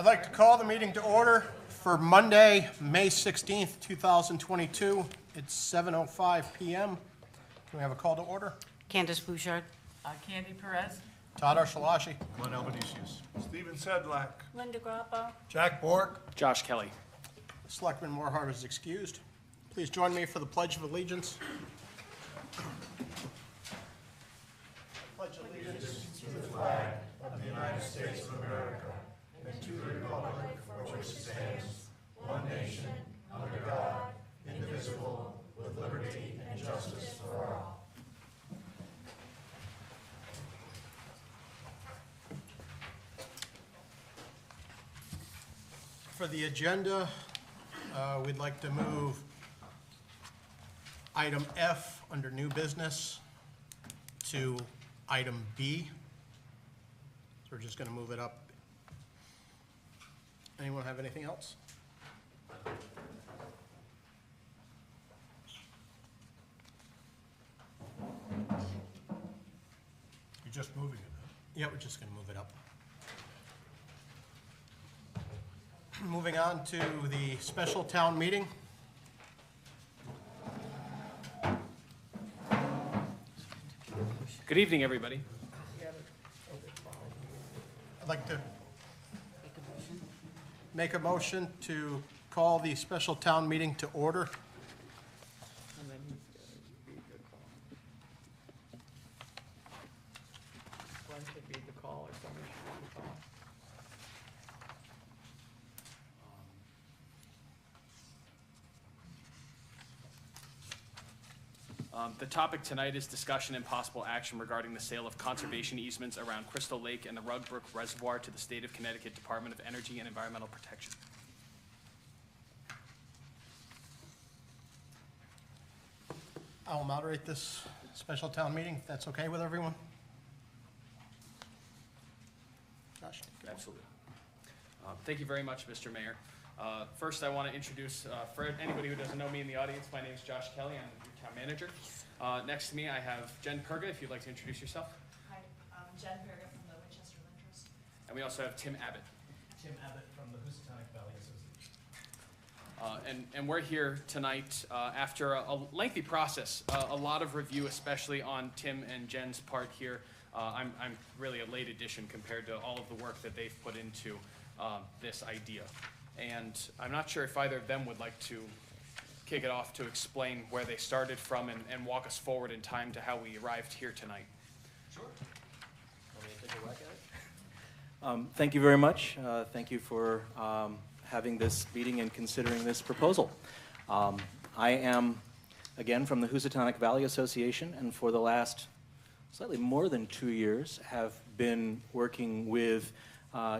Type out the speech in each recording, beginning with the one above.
I'd like to call the meeting to order for Monday, May 16th, 2022. It's 7:05 p.m. Can we have a call to order? Candace Bouchard. Candy Perez. Todd Arshalashi. Glenn Albanese. Stephen Sedlak. Linda Grappa. Jack Bork. Josh Kelly. Selectman Moorhart is excused. Please join me for the Pledge of Allegiance. Pledge allegiance to the flag of the United States of America and to the republic for which it stands, one nation, under God, indivisible, with liberty and justice for all. For the agenda, we'd like to move item F under new business to item B. So we're just going to move it up. Anyone have anything else? You're just moving it. Yeah, we're just going to move it up. Moving on to the special town meeting. Good evening, everybody. I'd like to make a motion to call the special town meeting to order. And then he's gonna be the call. Glenn should be the call, or someone should be the call. The topic tonight is discussion and possible action regarding the sale of conservation easements around Crystal Lake and the Rug Brook Reservoir to the State of Connecticut Department of Energy and Environmental Protection. I will moderate this special town meeting, if that's okay with everyone. Josh? Absolutely. Thank you very much, Mr. Mayor. First, I want to introduce, for anybody who doesn't know me in the audience, my name is Josh Kelly. I'm your town manager. Next to me, I have Jen Perga, if you'd like to introduce yourself. Hi, I'm Jen Perga from the Winchester Land Trust. And we also have Tim Abbott. Tim Abbott from the Housatonic Valley Association. And we're here tonight after a lengthy process, a lot of review, especially on Tim and Jen's part here. I'm really a late addition compared to all of the work that they've put into this idea. And I'm not sure if either of them would like to kick it off to explain where they started from and walk us forward in time to how we arrived here tonight. Sure. Want me to take a whack at it? Thank you very much. Thank you for having this meeting and considering this proposal. I am, again, from the Housatonic Valley Association, and for the last slightly more than 2 years have been working with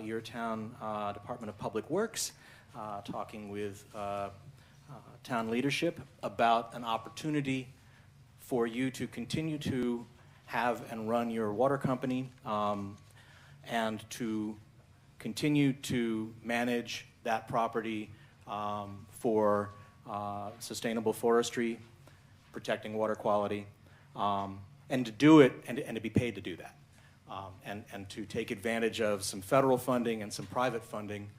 your town Department of Public Works, talking with town leadership about an opportunity for you to continue to have and run your water company and to continue to manage that property for sustainable forestry, protecting water quality, and to do it and to be paid to do that. And to take advantage of some federal funding and some private funding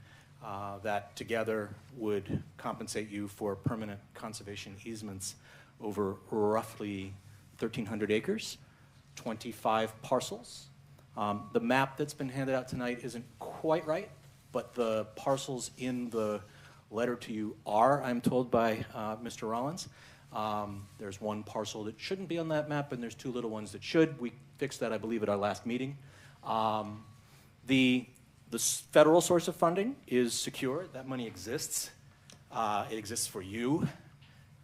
that together would compensate you for permanent conservation easements over roughly 1,300 acres, 25 parcels. The map that's been handed out tonight isn't quite right, but the parcels in the letter to you are, I'm told by Mr. Rollins. There's one parcel that shouldn't be on that map, and there's two little ones that should. We fixed that, I believe, at our last meeting. The federal source of funding is secure. That money exists. It exists for you.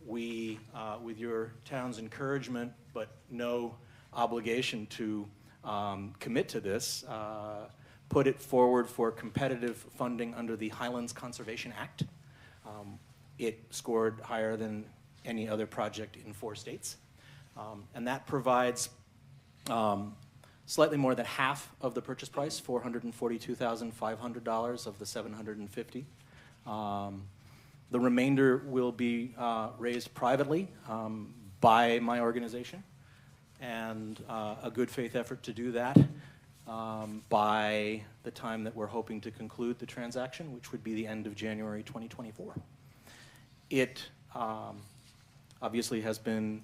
We, with your town's encouragement, but no obligation to commit to this, put it forward for competitive funding under the Highlands Conservation Act. It scored higher than any other project in 4 states. And that provides slightly more than half of the purchase price, $442,500 of the $750. The remainder will be raised privately by my organization, and a good faith effort to do that. by the time that we're hoping to conclude the transaction, which would be the end of January 2024. It obviously has been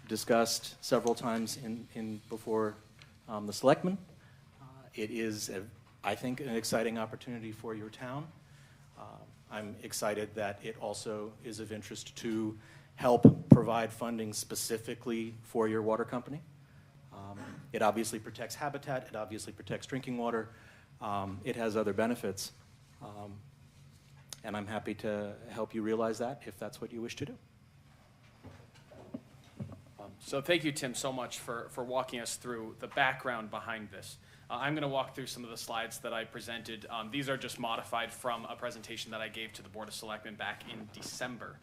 discussed several times before the Selectmen. It is, I think, an exciting opportunity for your town. I'm excited that it also is of interest to help provide funding specifically for your water company. It obviously protects habitat, it obviously protects drinking water, it has other benefits, and I'm happy to help you realize that if that's what you wish to do. So thank you, Tim, so much for walking us through the background behind this. I'm going to walk through some of the slides that I presented. These are just modified from a presentation that I gave to the Board of Selectmen back in December.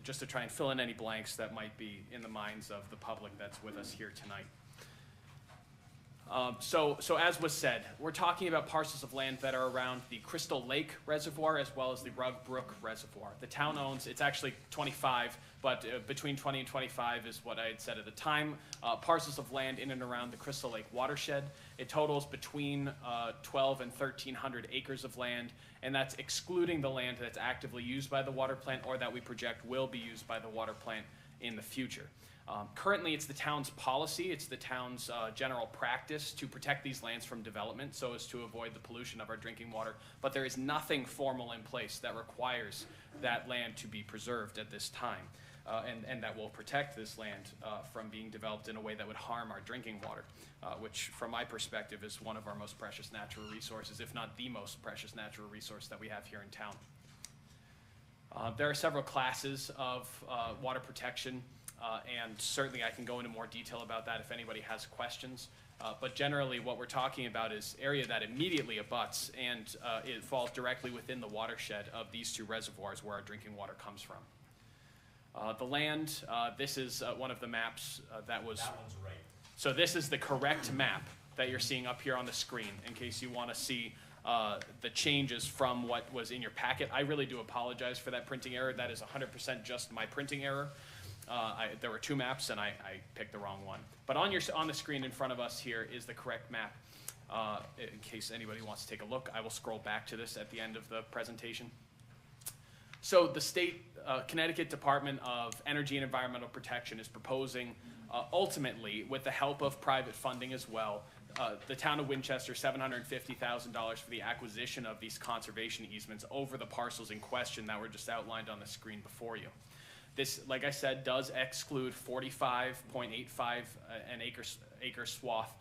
Just to try and fill in any blanks that might be in the minds of the public that's with us here tonight. So as was said, we're talking about parcels of land that are around the Crystal Lake Reservoir as well as the Rug Brook Reservoir. The town owns, it's actually 25, but between 20 and 25 is what I had said at the time, parcels of land in and around the Crystal Lake watershed. It totals between 12 and 1,300 acres of land, and that's excluding the land that's actively used by the water plant or that we project will be used by the water plant in the future. Currently, it's the town's policy, it's the town's general practice to protect these lands from development so as to avoid the pollution of our drinking water, but there is nothing formal in place that requires that land to be preserved at this time, and that will protect this land from being developed in a way that would harm our drinking water, which from my perspective is one of our most precious natural resources, if not the most precious natural resource that we have here in town. There are several classes of water protection. And certainly I can go into more detail about that if anybody has questions. But generally what we're talking about is area that immediately abuts and it falls directly within the watershed of these two reservoirs where our drinking water comes from. The land, this is one of the maps that was... That one's right. So this is the correct map that you're seeing up here on the screen in case you want to see the changes from what was in your packet. I really do apologize for that printing error. That is 100% just my printing error. There were two maps, and I picked the wrong one. But on the screen in front of us here is the correct map. In case anybody wants to take a look, I will scroll back to this at the end of the presentation. So the state, Connecticut Department of Energy and Environmental Protection is proposing, ultimately, with the help of private funding as well, the town of Winchester $750,000 for the acquisition of these conservation easements over the parcels in question that were just outlined on the screen before you. This, like I said, does exclude 45.85 an acre swath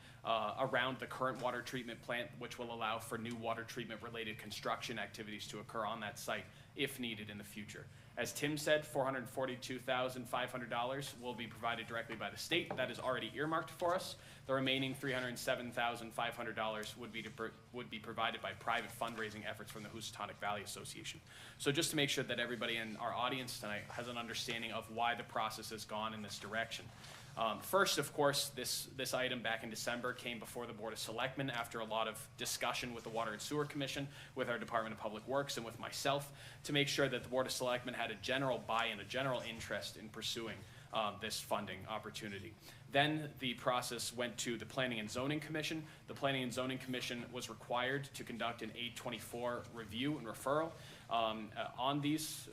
around the current water treatment plant, which will allow for new water treatment related construction activities to occur on that site if needed in the future. As Tim said, $442,500 will be provided directly by the state. That is already earmarked for us. The remaining $307,500 would be provided by private fundraising efforts from the Housatonic Valley Association. So just to make sure that everybody in our audience tonight has an understanding of why the process has gone in this direction. First, of course, this item back in December came before the Board of Selectmen after a lot of discussion with the Water and Sewer Commission, with our Department of Public Works, and with myself to make sure that the Board of Selectmen had a general buy-in, a general interest in pursuing this funding opportunity. Then the process went to the Planning and Zoning Commission. The Planning and Zoning Commission was required to conduct an 824 review and referral on these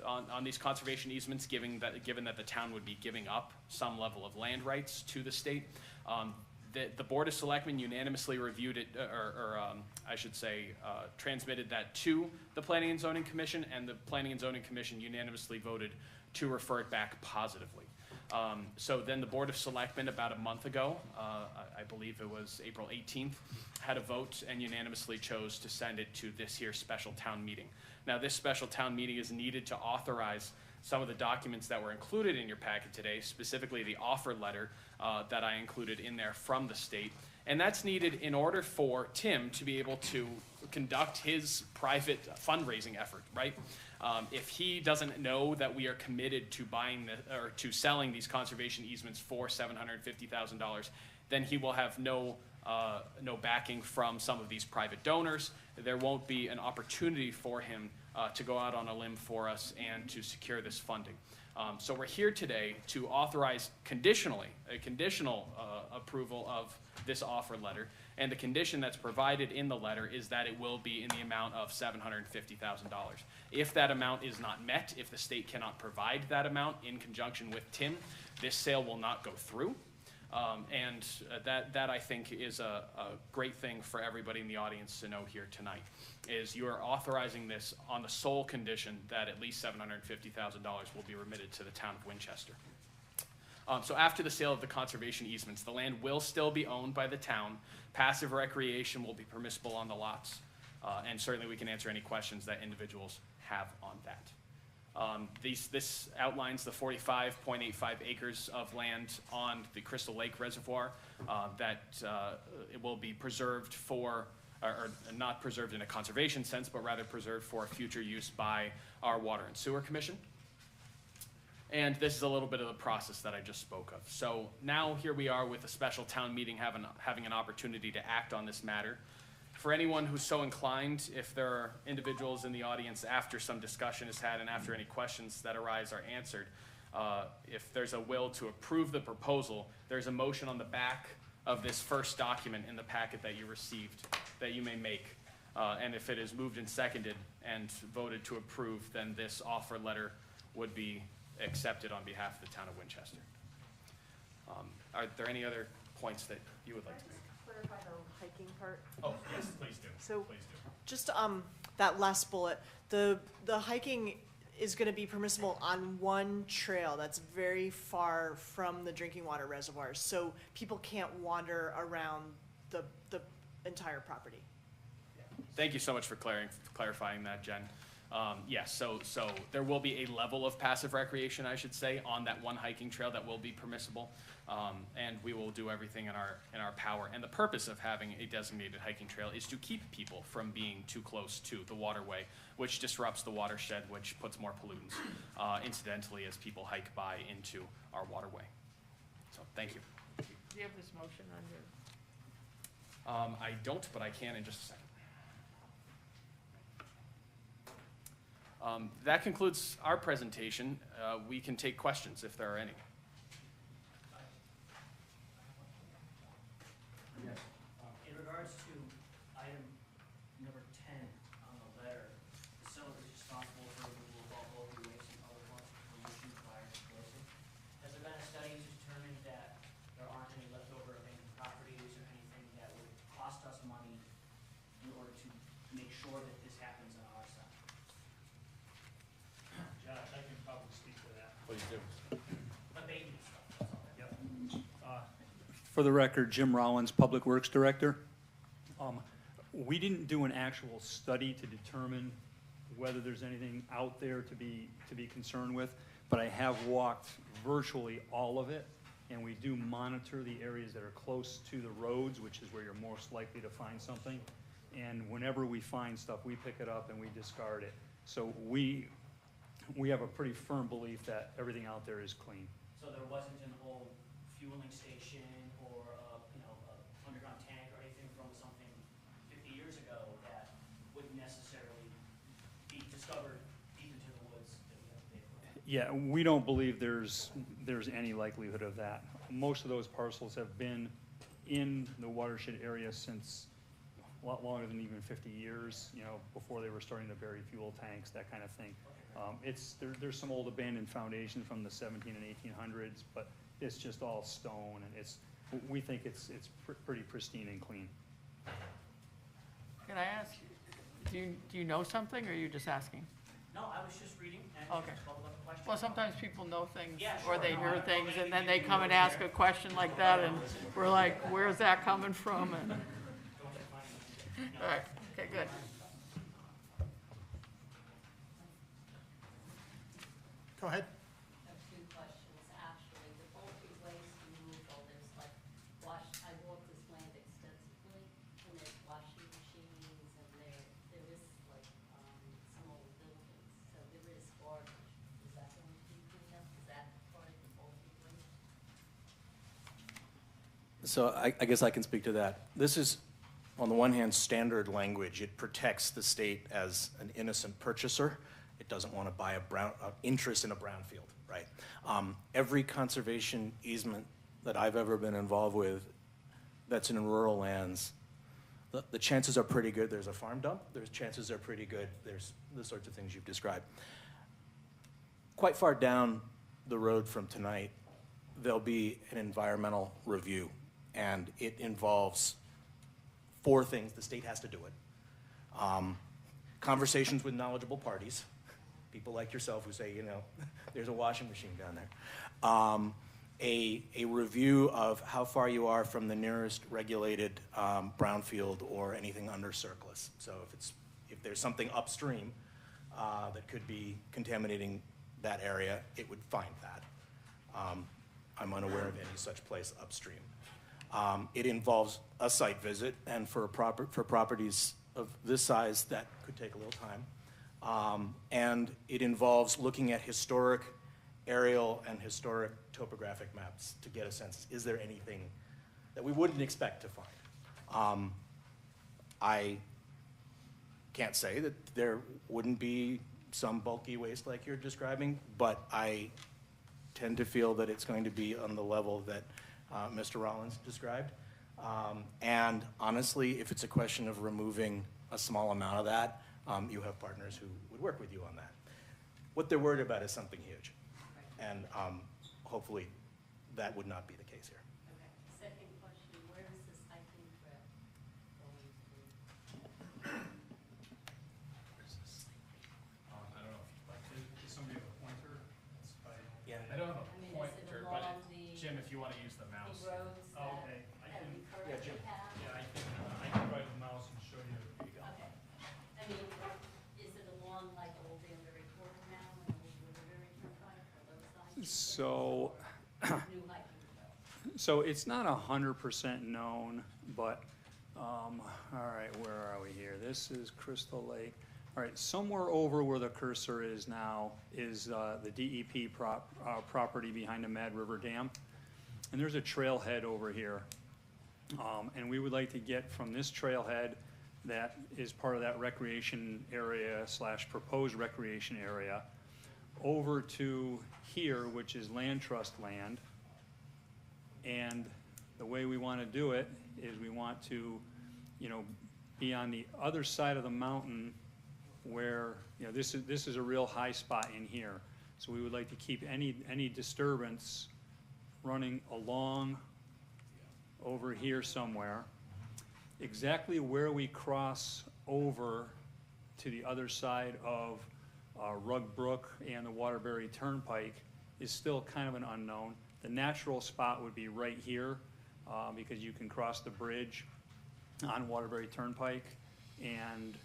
conservation easements, given that the town would be giving up some level of land rights to the state. The Board of Selectmen unanimously reviewed it, transmitted that to the Planning and Zoning Commission, and the Planning and Zoning Commission unanimously voted to refer it back positively. So then the Board of Selectmen about a month ago, I believe it was April 18th, had a vote and unanimously chose to send it to this here special town meeting. Now this special town meeting is needed to authorize some of the documents that were included in your packet today, specifically the offer letter that I included in there from the state. And that's needed in order for Tim to be able to conduct his private fundraising effort, right? If he doesn't know that we are committed to to selling these conservation easements for $750,000, then he will have no backing from some of these private donors. There won't be an opportunity for him to go out on a limb for us and to secure this funding. So we're here today to authorize a conditional approval of this offer letter. And the condition that's provided in the letter is that it will be in the amount of $750,000. If that amount is not met, if the state cannot provide that amount in conjunction with Tim, this sale will not go through. That I think is a great thing for everybody in the audience to know here tonight, is you are authorizing this on the sole condition that at least $750,000 will be remitted to the town of Winchester. So after the sale of the conservation easements, the land will still be owned by the town. Passive recreation will be permissible on the lots, and certainly we can answer any questions that individuals have on that. This outlines the 45.85 acres of land on the Crystal Lake Reservoir that it will be preserved for, or not preserved in a conservation sense, but rather preserved for future use by our Water and Sewer Commission. And this is a little bit of the process that I just spoke of. So now here we are with a special town meeting having an opportunity to act on this matter. For anyone who's so inclined, if there are individuals in the audience after some discussion is had and after any questions that arise are answered, if there's a will to approve the proposal, there's a motion on the back of this first document in the packet that you received that you may make. And if it is moved and seconded and voted to approve, then this offer letter would be accepted on behalf of the town of Winchester. Are there any other points that you would like to make? Clarify the hiking part. Oh, yes, please do. So- Please do. Just that last bullet, the hiking is gonna be permissible on one trail that's very far from the drinking water reservoirs, so people can't wander around the entire property. Thank you so much for clarifying that, Jen. Yes, so there will be a level of passive recreation, I should say, on that one hiking trail that will be permissible. And we will do everything in our power. And the purpose of having a designated hiking trail is to keep people from being too close to the waterway, which disrupts the watershed, which puts more pollutants, incidentally, as people hike by into our waterway. So, thank you. Do you have this motion on your? I don't, but I can in just a second. That concludes our presentation. We can take questions if there are any. Yes. In regards to item number 10 on the letter, the seller is responsible for removal of all bulky waste and other forms of pollution prior to closing. Has there been a study to determine that there aren't any leftover abandoned properties or anything that would cost us money in order to make sure that this happens on our side? Josh, I can probably speak to that. Please do. Abatement stuff, that's all. Yep. For the record, Jim Rollins, Public Works Director. We didn't do an actual study to determine whether there's anything out there to be concerned with, but I have walked virtually all of it, and we do monitor the areas that are close to the roads, which is where you're most likely to find something. And whenever we find stuff, we pick it up and we discard it. So we have a pretty firm belief that everything out there is clean. So there wasn't an old fueling station or a underground tank or anything from something 50 years ago that wouldn't necessarily be discovered deep into the woods that we have to pay for? Yeah, we don't believe there's any likelihood of that. Most of those parcels have been in the watershed area since a lot longer than even 50 years, before they were starting to bury fuel tanks, that kind of thing. There's some old abandoned foundations from the 17 and 1800s, but it's just all stone, and we think it's pretty pristine and clean. Can I ask, do you know something, or are you just asking? No, I was just reading and Okay. just called up a question. Well, sometimes people know things, Yeah, or sure. they No, hear I- things, and then they come and ask a question like that, and we're like, where's that coming from? And, all right, okay, good. Go ahead. I have two questions, actually. The bulky waste removal, there's like I walked this land extensively, and there's washing machines, and there is like, some old buildings, so there is garbage. Is that going to be cleaned up? Is that part of the bulky waste? So I guess I can speak to that. This is, on the one hand, standard language. It protects the state as an innocent purchaser. It doesn't want to buy interest in a brownfield, right? Every conservation easement that I've ever been involved with that's in rural lands, the chances are pretty good there's a farm dump. There's chances are pretty good there's the sorts of things you've described. Quite far down the road from tonight, there'll be an environmental review, and it involves 4 things. The state has to do it. Conversations with knowledgeable parties, people like yourself who say, there's a washing machine down there. A review of how far you are from the nearest regulated brownfield or anything under surplus. So if there's something upstream that could be contaminating that area, it would find that. I'm unaware of any such place upstream. It involves a site visit, and for properties of this size, that could take a little time. And it involves looking at historic aerial and historic topographic maps to get a sense, is there anything that we wouldn't expect to find? I can't say that there wouldn't be some bulky waste like you're describing, but I tend to feel that it's going to be on the level that Mr. Rollins described. And honestly, if it's a question of removing a small amount of that, you have partners who would work with you on that. What they're worried about is something huge. And hopefully that would not be the case here. Okay. Second question, where is this hiking trail going to? I don't know, does somebody have a pointer? Yeah. I don't have I a mean, is pointer, it but along the Jim, if you want to use the mouse. roads Oh, okay. that we currently Jim. have? I can drive the mouse and show you. Okay. I mean, is it along like Old Danbury Court now and Old Woodbury Turnpike or those sides? So, New hiking trail? so it's not 100% known, but, all right, where are we here? This is Crystal Lake. All right, somewhere over where the cursor is now is the DEP property behind the Mad River Dam. And there's a trailhead over here. And we would like to get from this trailhead that is part of that recreation area / proposed recreation area over to here, which is land trust land. And the way we want to do it is we want to, be on the other side of the mountain where, this is a real high spot in here. So we would like to keep any disturbance running along over here somewhere. Exactly where we cross over to the other side of Rug Brook and the Waterbury Turnpike is still kind of an unknown. The natural spot would be right here because you can cross the bridge on Waterbury Turnpike, and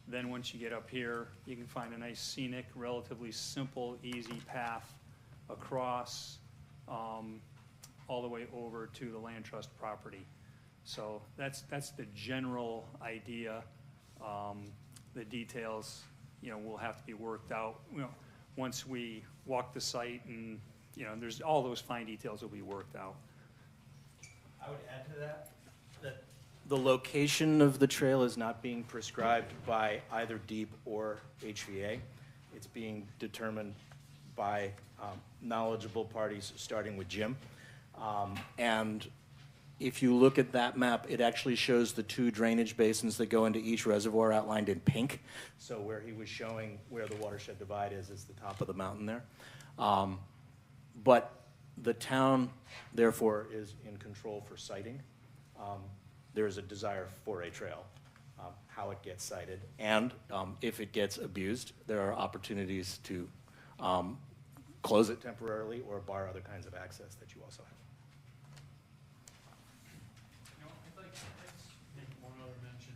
then once you get up here, you can find a nice scenic, relatively simple, easy path across all the way over to the land trust property. So that's the general idea. The details, will have to be worked out. Once we walk the site, and there's all those fine details will be worked out. I would add to that the location of the trail is not being prescribed by either DEEP or HVA. It's being determined by knowledgeable parties, starting with Jim. And if you look at that map, it actually shows the 2 drainage basins that go into each reservoir outlined in pink. So where he was showing where the watershed divide is the top of the mountain there. But the town, therefore, is in control for siting. There is a desire for a trail, how it gets sited. And if it gets abused, there are opportunities to close it temporarily or bar other kinds of access that you also have. I'd like to make one other mention.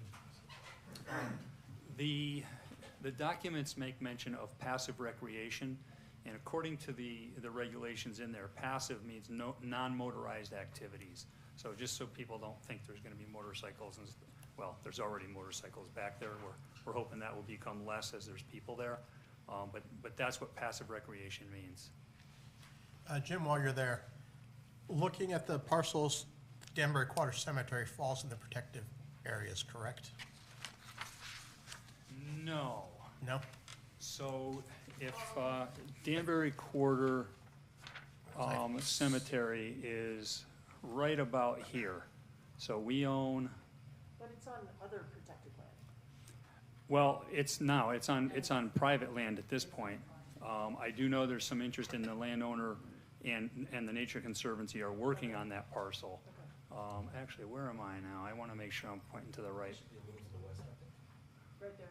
The documents make mention of passive recreation, and according to the regulations in there, passive means non-motorized activities. So just so people don't think there's going to be motorcycles, and well, there's already motorcycles back there. We're hoping that will become less as there's people there, but that's what passive recreation means. Jim, while you're there, looking at the parcels, Danbury Quarter Cemetery falls in the protective areas, correct? No. No? So if Danbury Quarter Cemetery is right about here. So we own, But it's on other protected land. well, it's on private land at this point. I do know there's some interest in the landowner and the Nature Conservancy are working on that parcel. Actually, where am I now? I want to make sure I'm pointing to the right. Right there.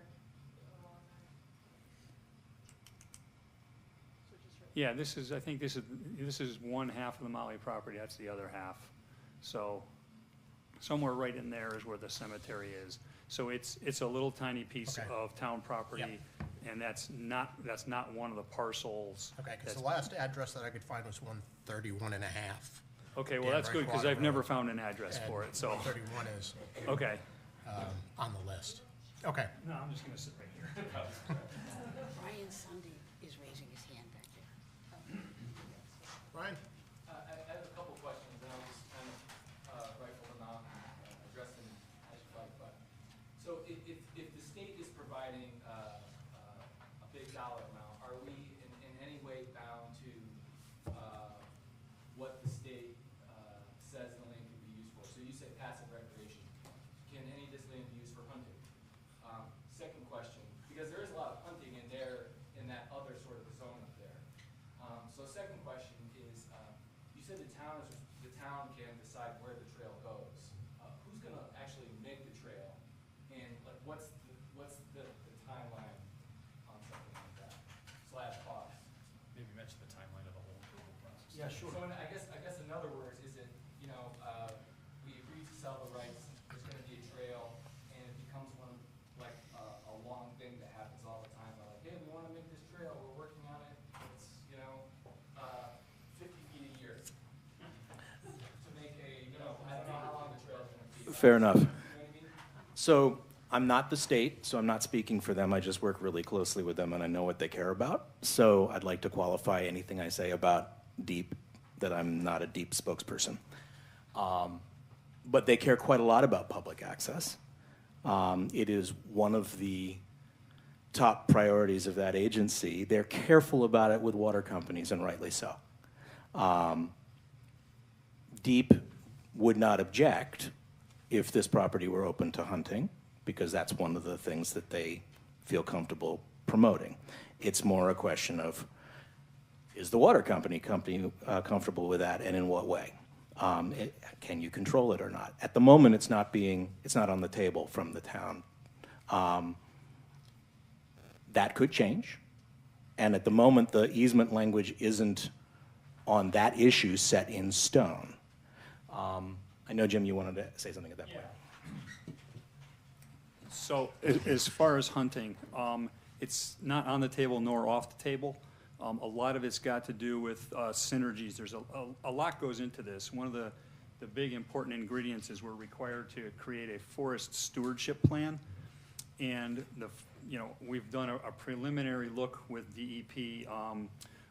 Yeah, I think this is one half of the Molly property, that's the other half. So somewhere right in there is where the cemetery is. So it's a little tiny piece Okay. of town property, and that's not one of the parcels. Okay, because the that's- last address that I could find was 131 and a half. Okay, well, that's good, because Danbury I've never Road. found an address for it, so, 131 is okay. on the list. Okay. No, I'm just gonna sit right here. Brian Sunday is raising his hand back there. Ryan? I have a couple questions, and I'll just kind of rifle them out and address them as you like. But so if the state is providing a big dollar amount, are we in any way bound to what the state says the land can be used for? So you say passive recreation. Can any of this land be used for hunting? Second question, because there is a lot of hunting in there in that other sort of zone up there. So second question is, you said the town can decide where the trail goes. Who's gonna actually make the trail? And like, what's the timeline on something like that? / cost? Maybe mention the timeline of the whole approval process. Yeah, sure. So I guess in other words, is it, we agree to sell the rights, there's gonna be a trail, and it becomes one, like, a long thing that happens all the time, like, hey, we wanna make this trail, we're working on it, it's, 50 feet a year. To make I don't know how long the trail's gonna be. Fair enough. You know what I mean? So I'm not the state, so I'm not speaking for them. I just work really closely with them and I know what they care about. So I'd like to qualify anything I say about DEEP, that I'm not a DEEP spokesperson. But they care quite a lot about public access. It is one of the top priorities of that agency. They're careful about it with water companies, and rightly so. DEEP would not object if this property were open to hunting, because that's one of the things that they feel comfortable promoting. It's more a question of, is the water company comfortable with that, and in what way? Can you control it or not? At the moment, it's not on the table from the town. That could change, and at the moment, the easement language isn't on that issue set in stone. I know, Jim, you wanted to say something at that point. So as far as hunting, it's not on the table nor off the table. A lot of it's got to do with synergies. There's a lot goes into this. One of the big important ingredients is we're required to create a forest stewardship plan. And we've done a preliminary look with DEP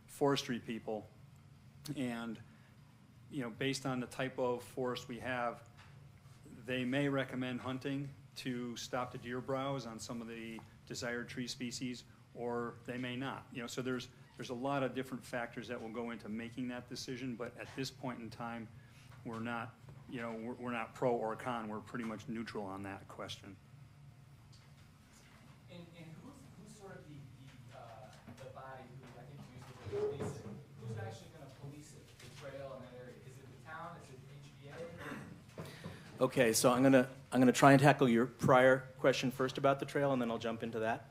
forestry people. And based on the type of forest we have, they may recommend hunting to stop the deer browse on some of the desired tree species, or they may not. So there's a lot of different factors that will go into making that decision, but at this point in time, we're not pro or con, we're pretty much neutral on that question. And who's sort of the body who, I think you used the word policing, who's actually gonna police it, the trail in that area? Is it the town, is it HVA? Okay, so I'm gonna try and tackle your prior question first about the trail, and then I'll jump into that.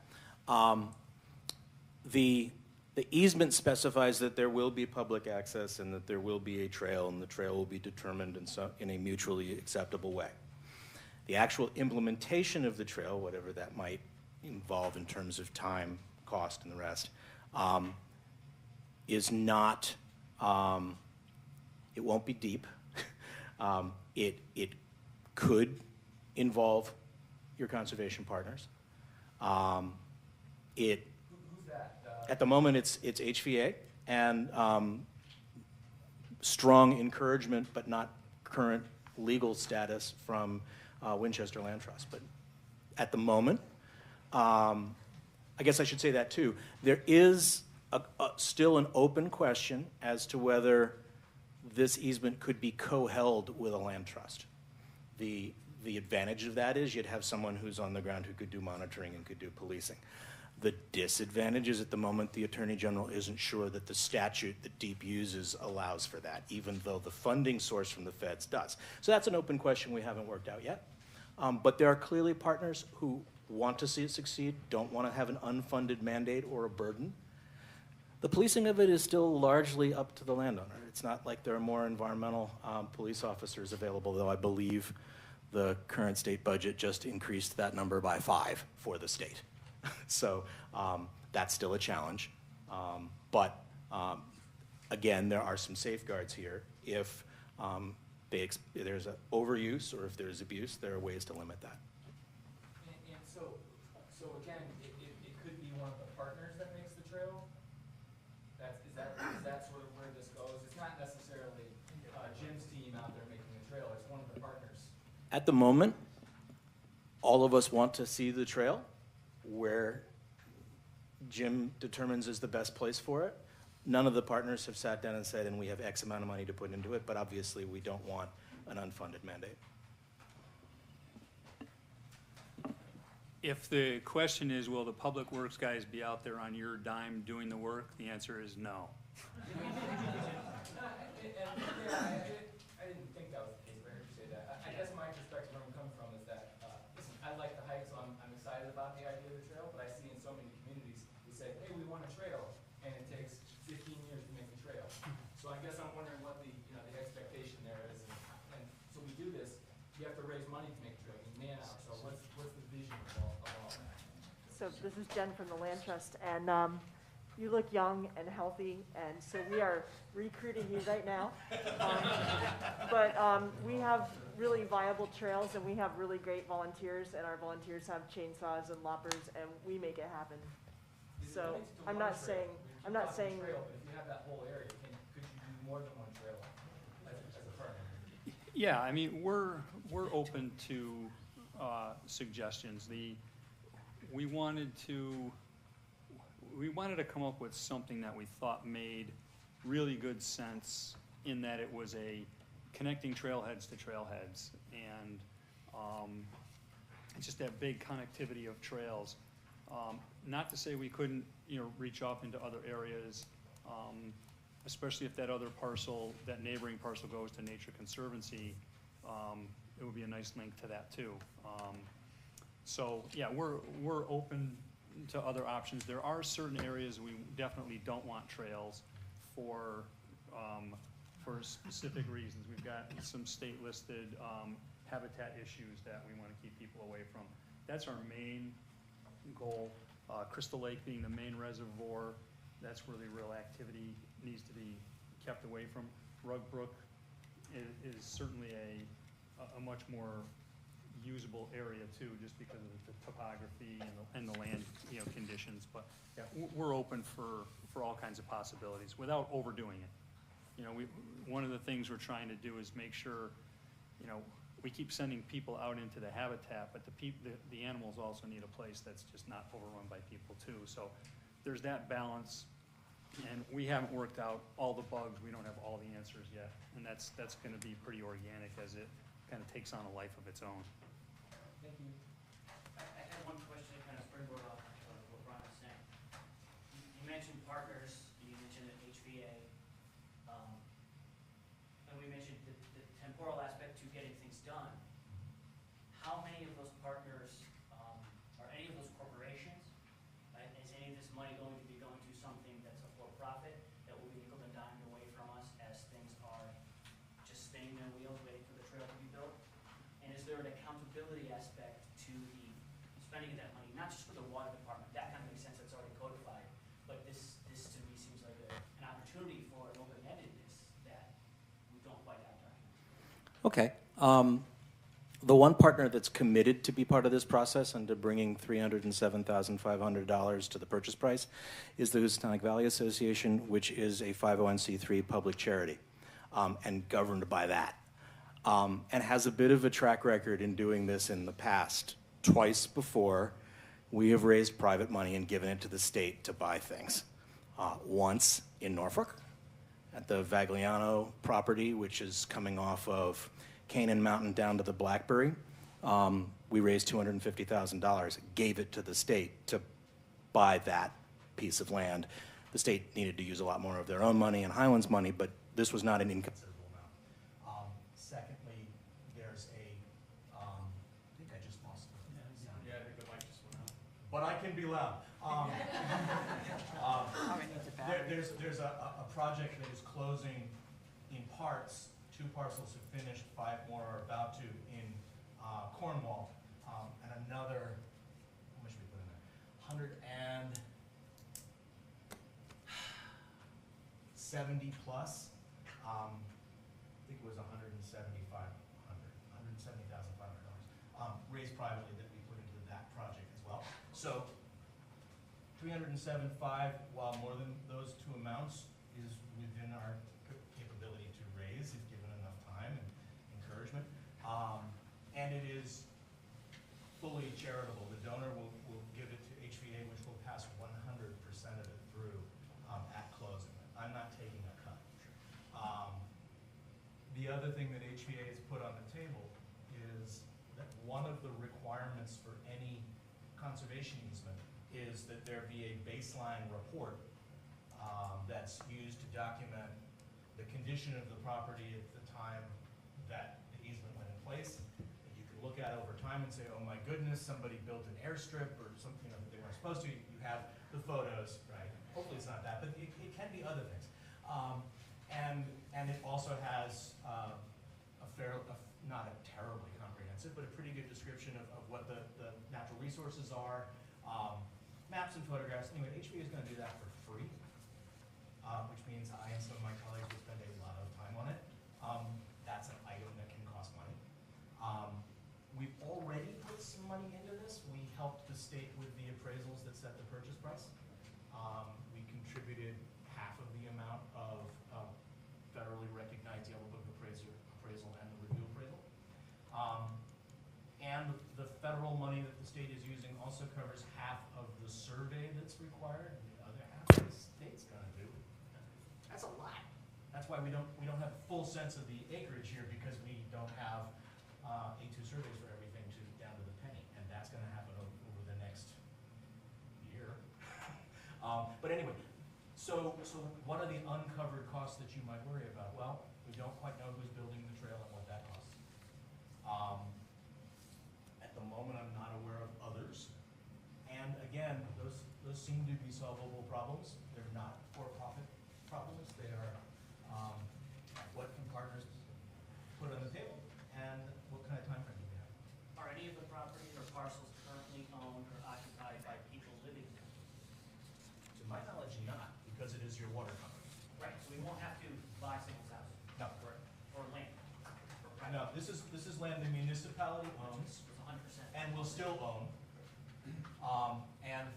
The easement specifies that there will be public access and that there will be a trail, and the trail will be determined in a mutually acceptable way. The actual implementation of the trail, whatever that might involve in terms of time, cost, and the rest, is not, it won't be deep. It could involve your conservation partners. Who's that? At the moment, it's HVA and strong encouragement, but not current legal status from Winchester Land Trust. But at the moment, I guess I should say that too. There is still an open question as to whether this easement could be co-held with a land trust. The advantage of that is you'd have someone who's on the ground who could do monitoring and could do policing. The disadvantage is at the moment the Attorney General isn't sure that the statute that DEEP uses allows for that, even though the funding source from the feds does. So that's an open question we haven't worked out yet. But there are clearly partners who want to see it succeed, don't want to have an unfunded mandate or a burden. The policing of it is still largely up to the landowner. It's not like there are more environmental police officers available, though I believe the current state budget just increased that number by 5 for the state. So that's still a challenge. But again, there are some safeguards here. If there's an overuse or if there's abuse, there are ways to limit that. And so again, it could be one of the partners that makes the trail? Is that sort of where this goes? It's not necessarily Jim's team out there making the trail, it's one of the partners. At the moment, all of us want to see the trail where Jim determines is the best place for it. None of the partners have sat down and said, and we have X amount of money to put into it, but obviously we don't want an unfunded mandate. If the question is, will the public works guys be out there on your dime doing the work, the answer is no. I didn't think that was the case, but I heard you say that. I guess my perspective where I'm coming from is that, listen, I like the hike, so I'm excited about the idea of the trail, but I see in so many communities who say, hey, we want a trail, and it takes 15 years to make the trail. So I guess I'm wondering what the expectation there is. And so we do this, you have to raise money to make the trail, you man out. So what's the vision of all that? So this is Jen from the Land Trust, and you look young and healthy, and so we are recruiting you right now. But we have really viable trails, and we have really great volunteers, and our volunteers have chainsaws and loppers, and we make it happen. So I'm not saying, Trail, but if you have that whole area, could you do more than one trail as a partner? Yeah, I mean, we're open to suggestions. We wanted to come up with something that we thought made really good sense in that it was a connecting trailheads to trailheads, and it's just that big connectivity of trails. Not to say we couldn't, reach off into other areas, especially if that other parcel, that neighboring parcel goes to Nature Conservancy. It would be a nice link to that too. So yeah, we're open to other options. There are certain areas we definitely don't want trails for specific reasons. We've got some state listed habitat issues that we want to keep people away from. That's our main goal. Crystal Lake being the main reservoir, that's where the real activity needs to be kept away from. Rug Brook is certainly a much more usable area too, just because of the topography and the land conditions. But yeah, we're open for all kinds of possibilities without overdoing it. One of the things we're trying to do is make sure, we keep sending people out into the habitat, but the animals also need a place that's just not overrun by people too. So there's that balance, and we haven't worked out all the bugs. We don't have all the answers yet, and that's going to be pretty organic as it kind of takes on a life of its own. Thank you. I had one question to kind of springboard off of what Ron was saying. You mentioned partners, you mentioned the HVA, and we mentioned the temporal aspect to getting things done. How many of those partners are any of those corporations? Is any of this money going to be going to something that's a for-profit that will be nickel and dimed away from us as things are just spinning their wheels waiting for the trail to be built? And is there an accountability aspect to the spending of that money, not just for the water department? That kind of makes sense, that's already codified, but this to me seems like an opportunity for an open-endedness that we don't quite have documented. Okay. The one partner that's committed to be part of this process and to bringing $307,500 to the purchase price is the Housatonic Valley Association, which is a 501c3 public charity and governed by that. and has a bit of a track record in doing this in the past. Twice before, we have raised private money and given it to the state to buy things. Once in Norfolk, at the Vagliano property, which is coming off of Canaan Mountain down to the Blackberry. We raised $250,000, gave it to the state to buy that piece of land. The state needed to use a lot more of their own money and Highlands money, but this was not an inconsiderable amount. Secondly, there's I think I just lost the sound. Yeah, I think the mic just went out. But I can be loud. There's a project that is closing in parts. 2 parcels have finished, 5 more are about to in Cornwall, and another, how much did we put in there? 170 plus. I think it was $170,500, raised privately that we put into that project as well. So 307.5, while more than those 2 amounts, is within our capability to raise if given enough time and encouragement. And it is fully charitable. The donor will give it to HVA, which will pass 100% of it through at closing. I'm not taking a cut. The other thing that HVA has put on the table is that one of the requirements for any conservation easement is that there be a baseline report that's used to document the condition of the property at the time that the easement went in place. That you can look at over time and say, oh my goodness, somebody built an airstrip or something that they weren't supposed to. You have the photos, right? Hopefully it's not that, but it can be other things. And it also has not a terribly comprehensive, but a pretty good description of what the natural resources are. Maps and photographs. Anyway, HVA is going to do that for free, which means I and some of my colleagues will spend a lot of time on it. That's an item that can cost money. We've already put some money into this. We helped the state with the appraisals that set the purchase price. We contributed half of the amount of federally recognized Yellow Book appraisal and the review appraisal. And the federal money that the state is using also covers half of the survey that's required, and the other half the state's gonna do. That's a lot. That's why we don't have a full sense of the acreage here, because we don't have A2 surveys for everything down to the penny, and that's gonna happen over the next year. But anyway, so what are the uncovered costs that you might worry about? Well, we don't quite know who's building the trail and what that costs. At the moment, I'm not aware of others. And again, those seem to be solvable problems. They're not for-profit problems. They are what can partners put on the table, and what kind of time frame do we have? Are any of the properties or parcels currently owned or occupied by people living there? To my knowledge, not, because it is your water company. Right, so we won't have to buy someone's house No, correct. or land. No, this is land the municipality owns It's 100%. and will still own. And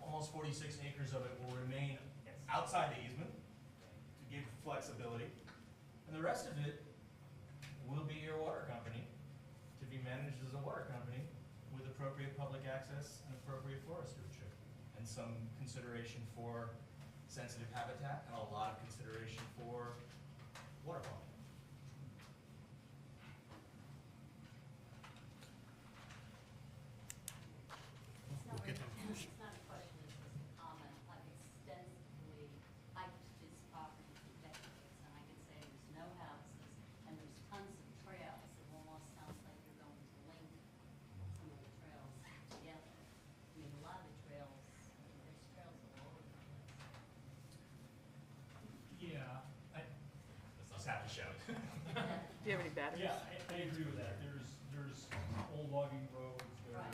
almost 46 acres of it will remain Yes. outside the easement to give flexibility. And the rest of it will be your water company, to be managed as a water company with appropriate public access and appropriate forest stewardship, and some consideration for sensitive habitat, and a lot of consideration for water quality. It's not a question, it's just a comment. I've extensively hiked this property for decades, and I can say there's no houses, and there's tons of trails. It almost sounds like you're going to link some of the trails together. I mean, a lot of the trails, there's trails all over the place. Yeah, Let's have to shout. Do you have any batteries? yeah, I agree with that. There's old logging roads, Right.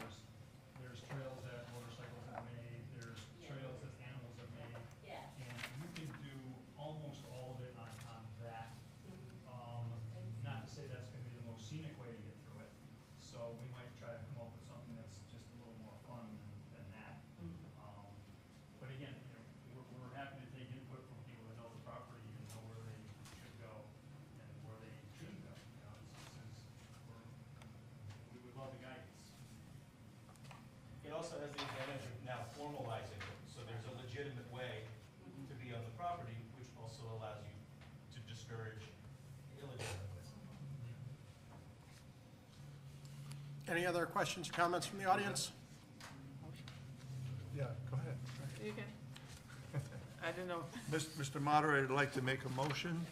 there's trails that motorcycles have made, there's Yeah. trails that animals have made, Yeah. and you can do almost all of it on that. Not to say that's gonna be the most scenic way to get through it, so we might try to come up with something that's just a little more fun than that. But again, we're happy to take input from people that know the property and know where they should go and where they shouldn't go. Any other questions or comments from the audience? Yeah, go ahead. You can. I didn't know. Mr. Moderator, I'd like to make a motion.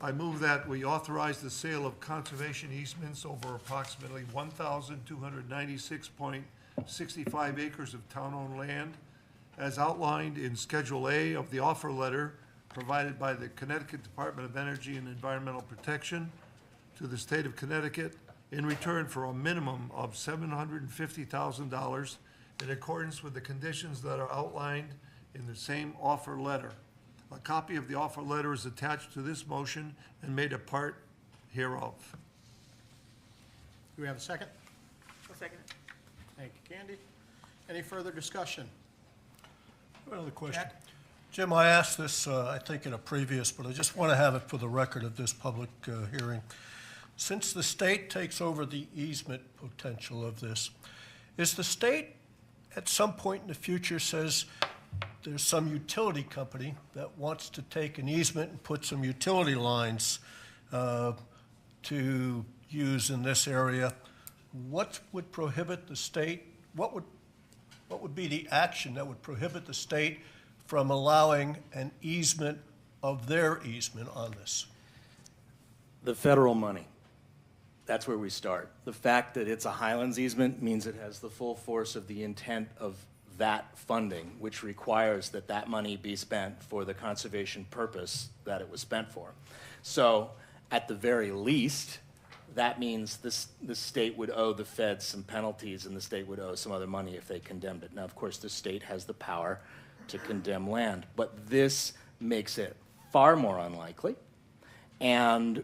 I move that we authorize the sale of conservation easements over approximately 1,296.65 acres of town-owned land as outlined in Schedule A of the offer letter provided by the Connecticut Department of Energy and Environmental Protection to the state of Connecticut in return for a minimum of $750,000 in accordance with the conditions that are outlined in the same offer letter. A copy of the offer letter is attached to this motion and made a part hereof. Do we have a second? A second. Thank you, Candy. Any further discussion? Another question. Jack? Jim, I asked this, I think in a previous, but I just want to have it for the record of this public hearing. Since the state takes over the easement potential of this, is the state at some point in the future says there's some utility company that wants to take an easement and put some utility lines to use in this area, what would prohibit the state, what would be the action that would prohibit the state from allowing an easement of their easement on this? The federal money. That's where we start. The fact that it's a Highlands easement means it has the full force of the intent of that funding, which requires that that money be spent for the conservation purpose that it was spent for. So at the very least, that means the state would owe the feds some penalties and the state would owe some other money if they condemned it. Now, of course, the state has the power to condemn land, but this makes it far more unlikely and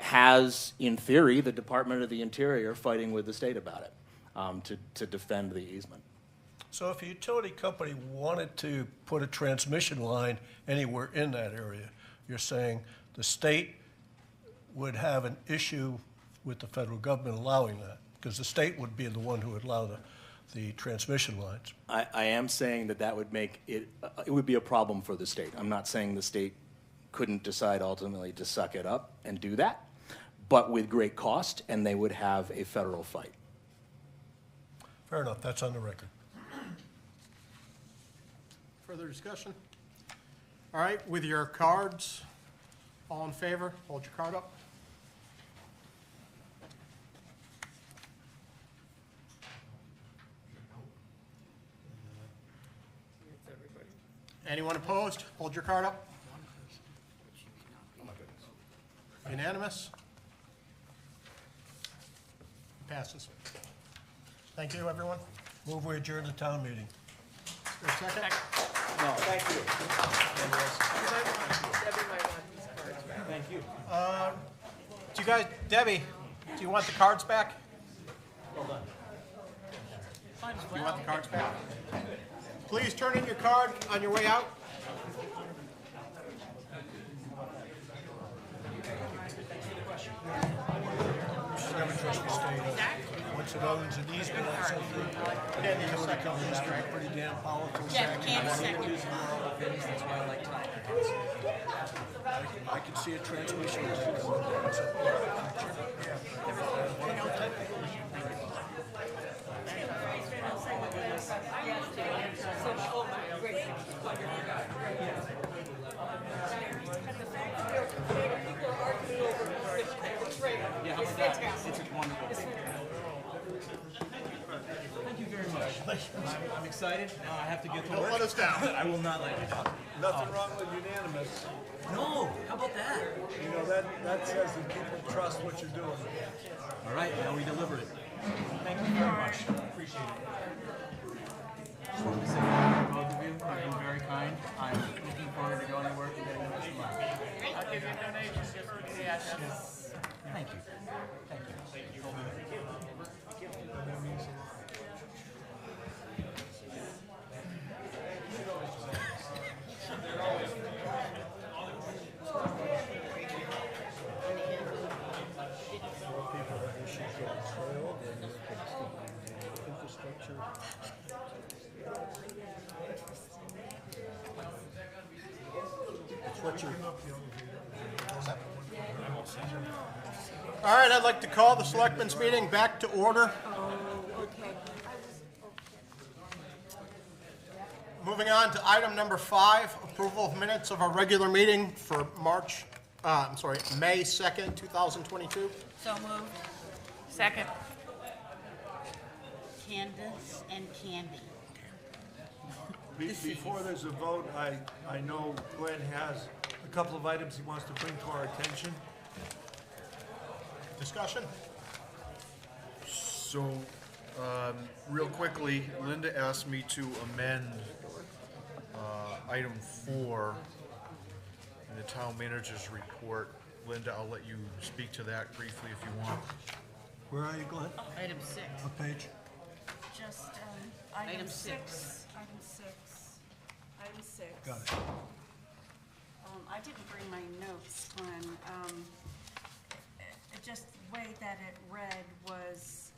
has, in theory, the Department of the Interior fighting with the state about it to defend the easement. So if a utility company wanted to put a transmission line anywhere in that area, you're saying the state would have an issue with the federal government allowing that? Because the state would be the one who would allow the transmission lines. I am saying that would make it, it would be a problem for the state. I'm not saying the state couldn't decide ultimately to suck it up and do that, but with great cost, and they would have a federal fight. Fair enough, that's on the record. Further discussion? All right, with your cards, all in favor, hold your card up. Anyone opposed? Hold your card up. Unanimous? Passes. Thank you, everyone. Move we adjourn the town meeting. Is there a second? No, thank you. Thank you. Do you guys, Debbie, do you want the cards back? Do you want the cards back? Please turn in your card on your way out. Once it owns an easement on something, the utility company's pretty damn powerful. I can see a transmission line. Thank you very much. I'm excited. Now I have to get to Don't work. let us down. I will not let you down. Nothing wrong with unanimous. No, how about that? You know, that says that people trust what you're doing. All right, now we deliver it. Thank you very much. Appreciate it. Just wanted to say thank you to both of you. You've been very kind. I'm looking forward to going to work and getting this money. I'll give you a donation just for the address. Thank you. Thank you. What you All right, I'd like to call the Selectmen's meeting back to order. Moving on to item number 5, approval of minutes of our regular meeting for May 2nd, 2022. So moved. Second. Candace and Candy. Before there's a vote, I know Glenn has a couple of items he wants to bring to our attention. Discussion? So, real quickly, Linda asked me to amend item 4 in the town manager's report. Linda, I'll let you speak to that briefly if you want. Where are you, Glenn? Item 6. What page? Just, Item item six. 6, item 6, item 6. Got it. I didn't bring my notes, Glenn. Just the way that it read was,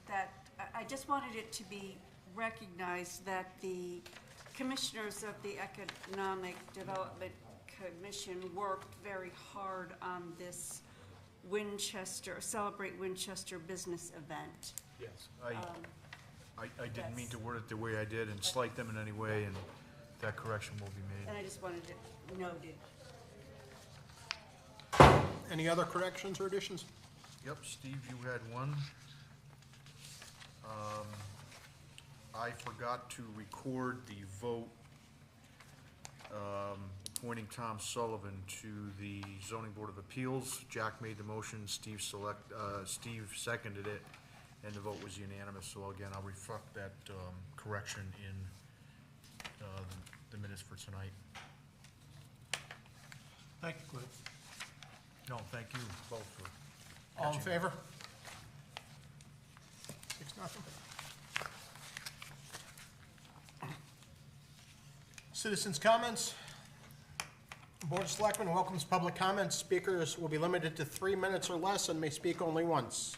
that, I just wanted it to be recognized that the commissioners of the Economic Development Commission worked very hard on this Celebrate Winchester business event. Yes. I didn't mean to word it the way I did and slight them in any way, and that correction will be And made. I just wanted it noted. Any other corrections or additions? Yep, Steve, you had one. I forgot to record the vote appointing Tom Sullivan to the Zoning Board of Appeals. Jack made the motion, Steve seconded it, and the vote was unanimous. So again, I'll reflect that correction in the minutes for tonight. Thank you, Glenn. No, thank you both for All in catching favor? 6-0. Citizens' comments. Board of Selectmen welcomes public comments. Speakers will be limited to 3 minutes or less and may speak only once.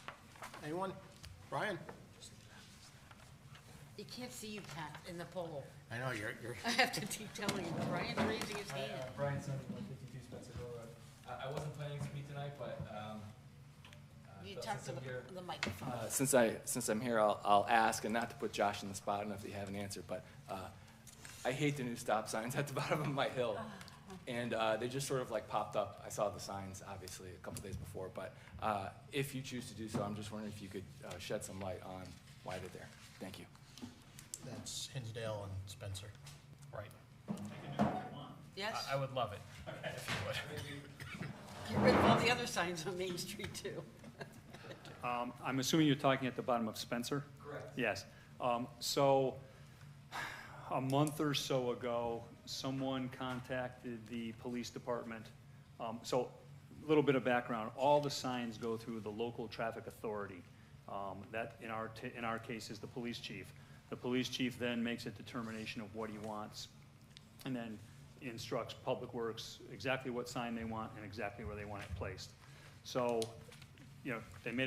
Anyone? Brian? You can't see you, Pat, in the polo. I know, you're I have to keep telling you, Brian's raising his hand. Brian Sunday, 152 Spencer Hill Road. I wasn't planning to speak tonight, but, You but talk since to I'm here, the microphone. Since I'm here, I'll ask, and not to put Josh on the spot, I don't know if you have an answer, but I hate the new stop signs at the bottom of my hill. And they just sort of like popped up. I saw the signs, obviously, a couple days before, but if you choose to do so, I'm just wondering if you could shed some light on why they're there. Thank you. That's Hinsdale and Spencer. Right. Yes? I would love it, if you would. Get rid of all the other signs on Main Street, too. I'm assuming you're talking at the bottom of Spencer? Correct. Yes. So, a month or so ago, someone contacted the police department. So, a little bit of background. All the signs go through the local traffic authority. That, in our case, is the police chief. The police chief then makes a determination of what he wants, and then instructs Public Works exactly what sign they want and exactly where they want it placed. So, you know,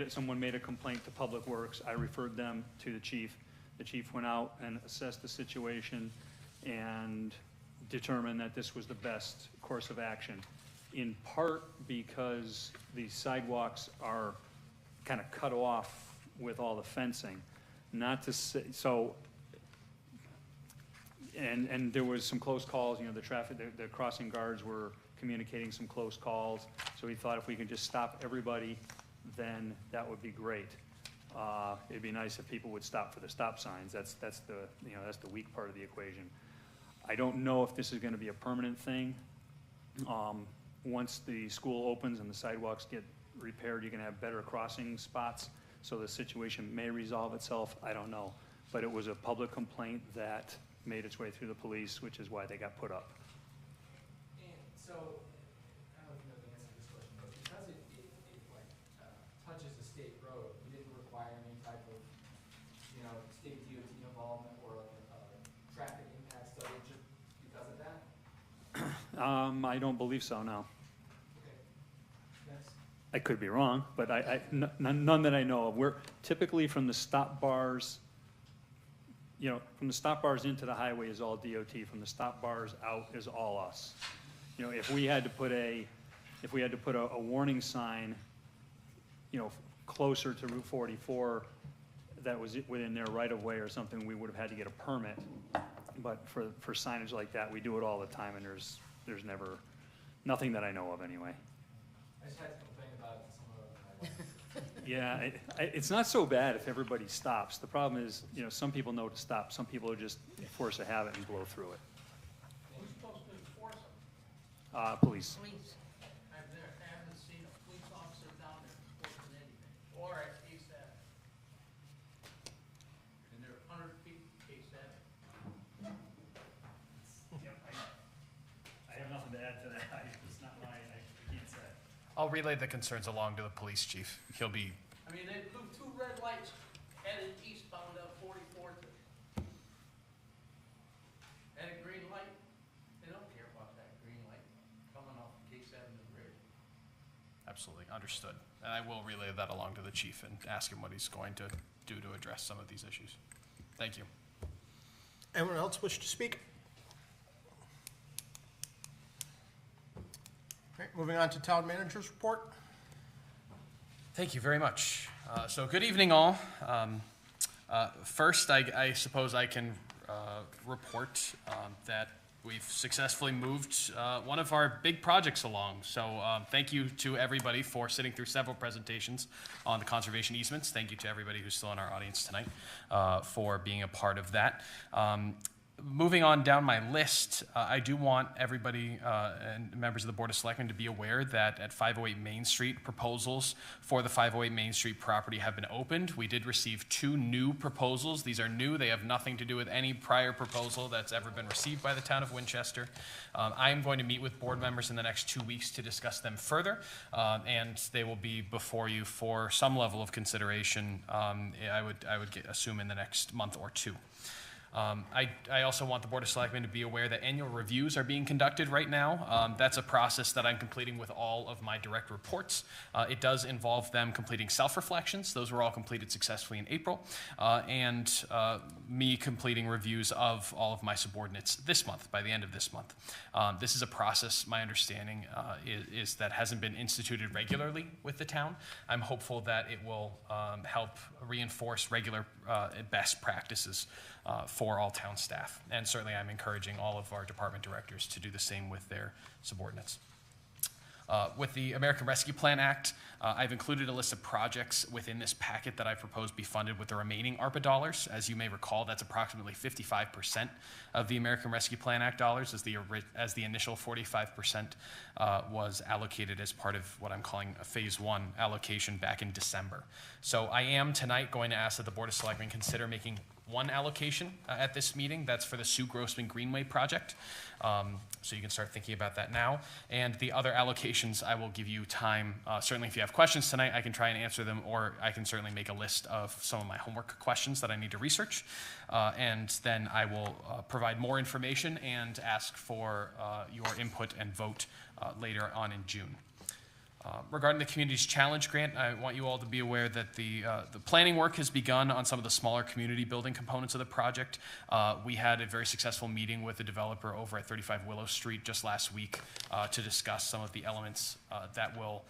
someone made a complaint to Public Works. I referred them to the chief. The chief went out and assessed the situation and determined that this was the best course of action, in part because the sidewalks are kind of cut off with all the fencing. Not to say, so, and there was some close calls, you know, the crossing guards were communicating some close calls, so he thought if we could just stop everybody, then that would be great. It'd be nice if people would stop for the stop signs. That's the weak part of the equation. I don't know if this is gonna be a permanent thing. Once the school opens and the sidewalks get repaired, you're gonna have better crossing spots, so the situation may resolve itself, I don't know. But it was a public complaint that made its way through the police, which is why they got put up. And so, I don't know if you know the answer to this question, but because it touches a state road, you didn't require any type of, you know, state DOT involvement or traffic impact study just because of that? I don't believe so, no. Okay. Next. I could be wrong, but none that I know of. We're typically from the stop bars, you know, from the stop bars into the highway is all DOT. From the stop bars out is all us. You know, if we had to put a if we had to put a warning sign, you know, closer to Route 44 that was within their right-of-way or something, we would have had to get a permit. But for signage like that, we do it all the time, and there's never, nothing that I know of anyway. I just had to complain about it to someone other than my wife. Yeah, it's not so bad if everybody stops. The problem is, you know, some people know to stop, some people are just force a habit and blow through it. Who's supposed to enforce them? Police. Police. I haven't seen a police officer down there enforcing anything, or at Case Avenue. And they're 100 feet from Case Avenue. I have nothing to add to that. It's not I can't say. I'll relay the concerns along to the police chief. He'll be, I mean, they blew 2 red lights headed eastbound on 44th. And a green light. They don't care about that green light coming off Case Avenue Bridge. absolutely, understood. And I will relay that along to the chief and ask him what he's going to do to address some of these issues. Thank you. Anyone else wish to speak? Okay, moving on to town manager's report. Thank you very much. So good evening, all. First, I suppose I can report that we've successfully moved one of our big projects along. So thank you to everybody for sitting through several presentations on the conservation easements. Thank you to everybody who's still in our audience tonight for being a part of that. Moving on down my list, I do want everybody and members of the Board of Selectmen to be aware that at 508 Main Street, proposals for the 508 Main Street property have been opened. We did receive 2 new proposals. These are new. They have nothing to do with any prior proposal that's ever been received by the town of Winchester. I am going to meet with board members in the next 2 weeks to discuss them further, and they will be before you for some level of consideration, I would assume in the next month or 2. I also want the Board of Selectmen to be aware that annual reviews are being conducted right now. That's a process that I'm completing with all of my direct reports. It does involve them completing self-reflections. Those were all completed successfully in April. And me completing reviews of all of my subordinates this month, by the end of this month. This is a process, my understanding, is that hasn't been instituted regularly with the town. I'm hopeful that it will help reinforce regular best practices for all town staff. And certainly I'm encouraging all of our department directors to do the same with their subordinates. With the American Rescue Plan Act, I've included a list of projects within this packet that I propose be funded with the remaining ARPA dollars. As you may recall, that's approximately 55% of the American Rescue Plan Act dollars, as the initial 45% was allocated as part of what I'm calling a Phase 1 allocation back in December. So I am tonight going to ask that the Board of Selectmen consider making one allocation at this meeting. That's for the Sue Grossman Greenway project. So you can start thinking about that now. And the other allocations, I will give you time. Certainly if you have questions tonight, I can try and answer them, or I can certainly make a list of some of my homework questions that I need to research. And then I will provide more information and ask for your input and vote later on in June. Regarding the Communities Challenge Grant, I want you all to be aware that the planning work has begun on some of the smaller community building components of the project. We had a very successful meeting with the developer over at 35 Willow Street just last week to discuss some of the elements that will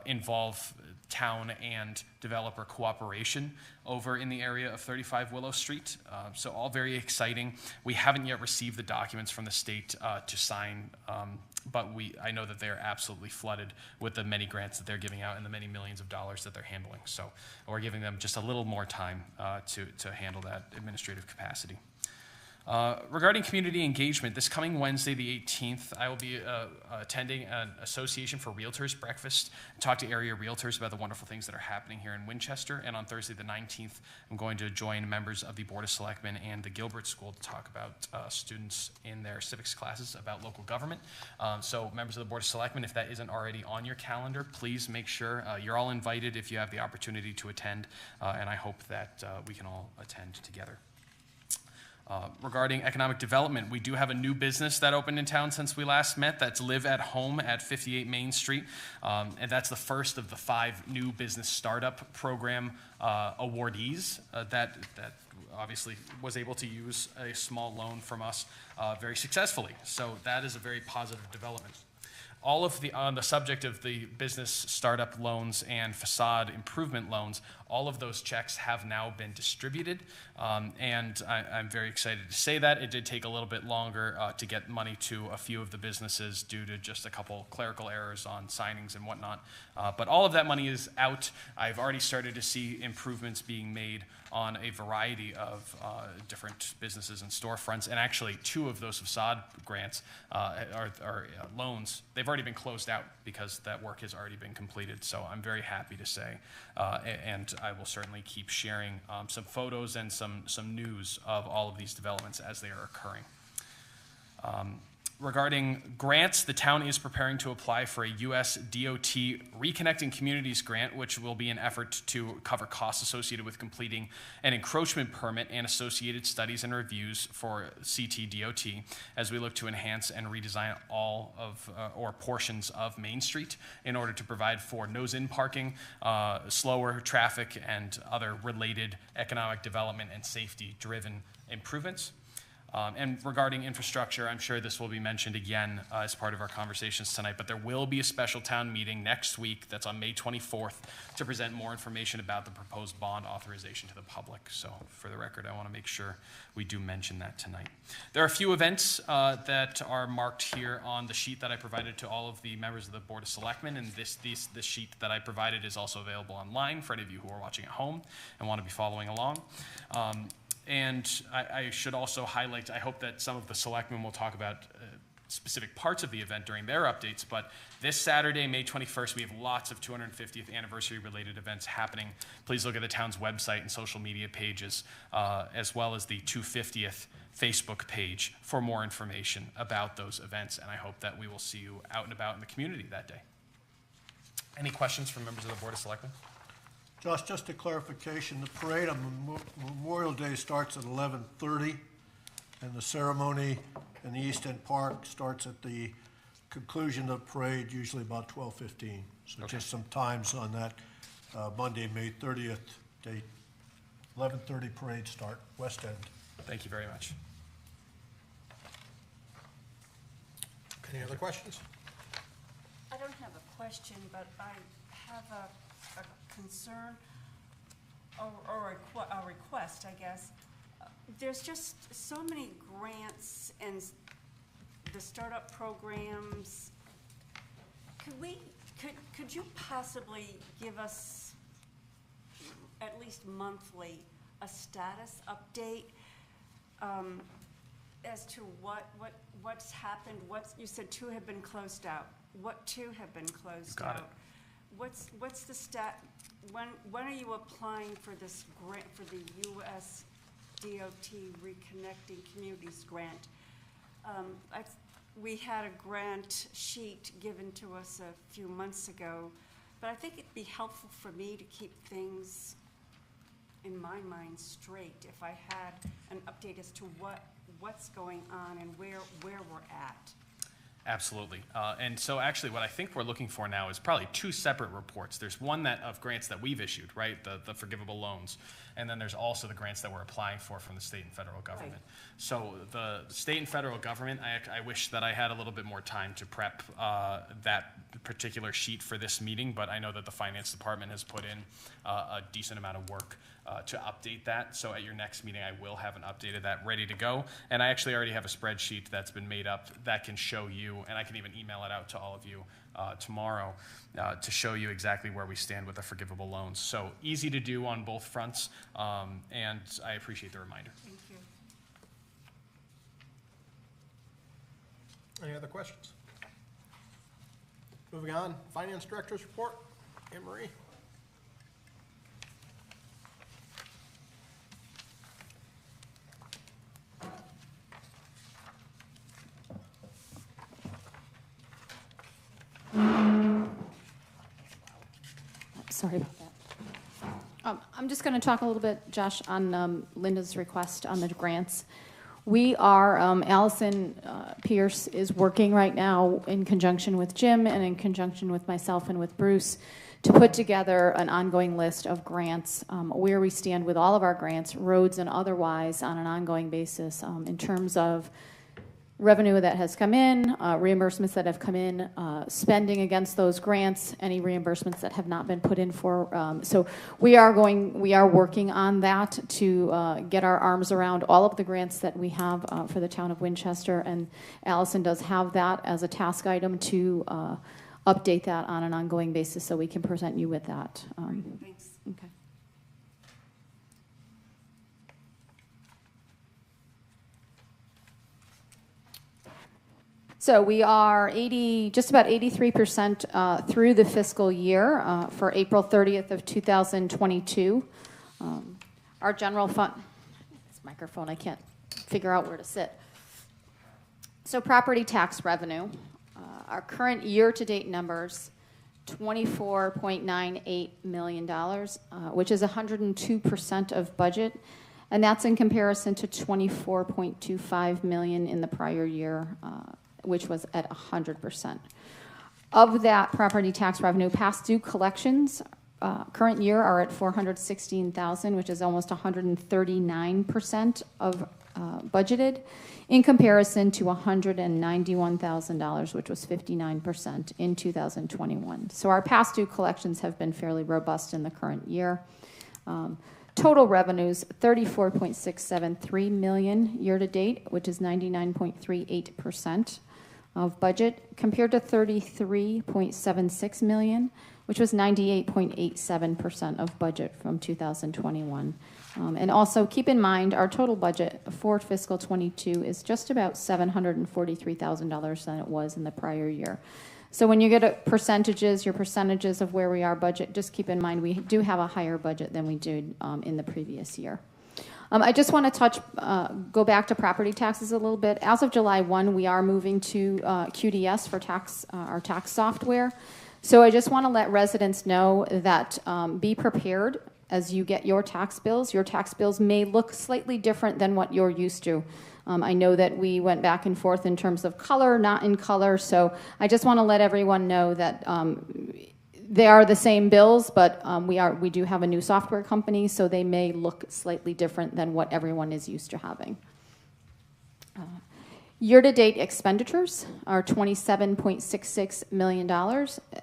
involve town and developer cooperation over in the area of 35 Willow Street. So all very exciting. We haven't yet received the documents from the state to sign, but I know that they're absolutely flooded with the many grants that they're giving out and the many millions of dollars that they're handling. So we're giving them just a little more time to handle that administrative capacity. Regarding community engagement, this coming Wednesday, the 18th, I will be attending an Association for Realtors breakfast and talk to area realtors about the wonderful things that are happening here in Winchester. And on Thursday, the 19th, I'm going to join members of the Board of Selectmen and the Gilbert School to talk about students in their civics classes about local government. So members of the Board of Selectmen, if that isn't already on your calendar, please make sure you're all invited if you have the opportunity to attend. And I hope that we can all attend together. Regarding economic development, we do have a new business that opened in town since we last met. That's Live at Home at 58 Main Street. And that's the first of the 5 new business startup program awardees that obviously was able to use a small loan from us very successfully. So that is a very positive development. all of the, on the subject of the business startup loans and facade improvement loans, all of those checks have now been distributed, and I'm very excited to say that. It did take a little bit longer to get money to a few of the businesses due to just a couple clerical errors on signings and whatnot, but all of that money is out. I've already started to see improvements being made on a variety of different businesses and storefronts, and actually 2 of those facade grants are loans. They've already been closed out because that work has already been completed, so I'm very happy to say, and I will certainly keep sharing some photos and some news of all of these developments as they are occurring. Regarding grants, the town is preparing to apply for a U.S. DOT Reconnecting Communities grant, which will be an effort to cover costs associated with completing an encroachment permit and associated studies and reviews for CTDOT as we look to enhance and redesign all of or portions of Main Street in order to provide for nose-in parking, slower traffic, and other related economic development and safety-driven improvements. And regarding infrastructure, I'm sure this will be mentioned again as part of our conversations tonight, but there will be a special town meeting next week that's on May 24th to present more information about the proposed bond authorization to the public. So for the record, I want to make sure we do mention that tonight. There are a few events that are marked here on the sheet that I provided to all of the members of the Board of Selectmen, and this sheet that I provided is also available online for any of you who are watching at home and want to be following along. And I should also highlight, I hope that some of the selectmen will talk about specific parts of the event during their updates, but this Saturday, May 21st, we have lots of 250th anniversary related events happening. Please look at the town's website and social media pages, as well as the 250th Facebook page for more information about those events, and I hope that we will see you out and about in the community that day. Any questions from members of the Board of Selectmen? Josh, just a clarification, the parade on Memorial Day starts at 11:30, and the ceremony in the East End Park starts at the conclusion of the parade, usually about 12:15. So Okay. just some times on that Monday, May 30th date. 11:30 parade start, West End. Thank you very much. Any other questions? I don't have a question, but I have a concern or a request, I guess. There's just so many grants and the startup programs. Could you possibly give us at least monthly a status update as to what's happened? You said 2 have been closed out. What 2 have been closed out? Got it. What's the stat? When are you applying for this grant, for the U.S. DOT Reconnecting Communities grant? We had a grant sheet given to us a few months ago, but I think it'd be helpful for me to keep things in my mind straight if I had an update as to what's going on and where we're at. Absolutely. And so actually what I think we're looking for now is probably 2 separate reports. There's one that of grants that we've issued, right, the forgivable loans, and then there's also the grants that we're applying for from the state and federal government. Right. So the state and federal government, I wish that I had a little bit more time to prep that particular sheet for this meeting, but I know that the finance department has put in a decent amount of work to update that. So at your next meeting, I will have an update of that ready to go. And I actually already have a spreadsheet that's been made up that can show you, and I can even email it out to all of you tomorrow to show you exactly where we stand with the forgivable loans. So easy to do on both fronts, and I appreciate the reminder. Thank you. Any other questions? Moving on, Finance Director's report. Anne Marie. Sorry about that. I'm just going to talk a little bit, Josh, on Linda's request on the grants. We are, Allison Pierce is working right now in conjunction with Jim and in conjunction with myself and with Bruce to put together an ongoing list of grants, where we stand with all of our grants, roads and otherwise, on an ongoing basis in terms of revenue that has come in, reimbursements that have come in, spending against those grants, any reimbursements that have not been put in for. So we are working on that to get our arms around all of the grants that we have for the town of Winchester, and Allison does have that as a task item to update that on an ongoing basis so we can present you with that. Thanks. Okay. So we are just about 83% through the fiscal year for April 30th of 2022. Our general fund, this microphone, I can't figure out where to sit. So property tax revenue, our current year-to-date numbers, $24.98 million, which is 102% of budget. And that's in comparison to $24.25 million in the prior year, which was at 100%. Of that property tax revenue, past due collections current year are at $416,000, which is almost 139% of budgeted, in comparison to $191,000, which was 59% in 2021. So our past due collections have been fairly robust in the current year. Total revenues, $34.673 million year to date, which is 99.38% of budget, compared to $33.76 million, which was 98.87% of budget from 2021. And also keep in mind, our total budget for fiscal '22 is just about $743,000 than it was in the prior year. So when you get your percentages of where we are budget, just keep in mind we do have a higher budget than we did in the previous year. I just want to go back to property taxes a little bit. As of July 1, we are moving to QDS for our tax software. So I just want to let residents know that be prepared as you get your tax bills. Your tax bills may look slightly different than what you're used to. I know that we went back and forth in terms of color, not in color, so I just want to let everyone know that they are the same bills, but we do have a new software company, so they may look slightly different than what everyone is used to having. Year-to-date expenditures are $27.66 million,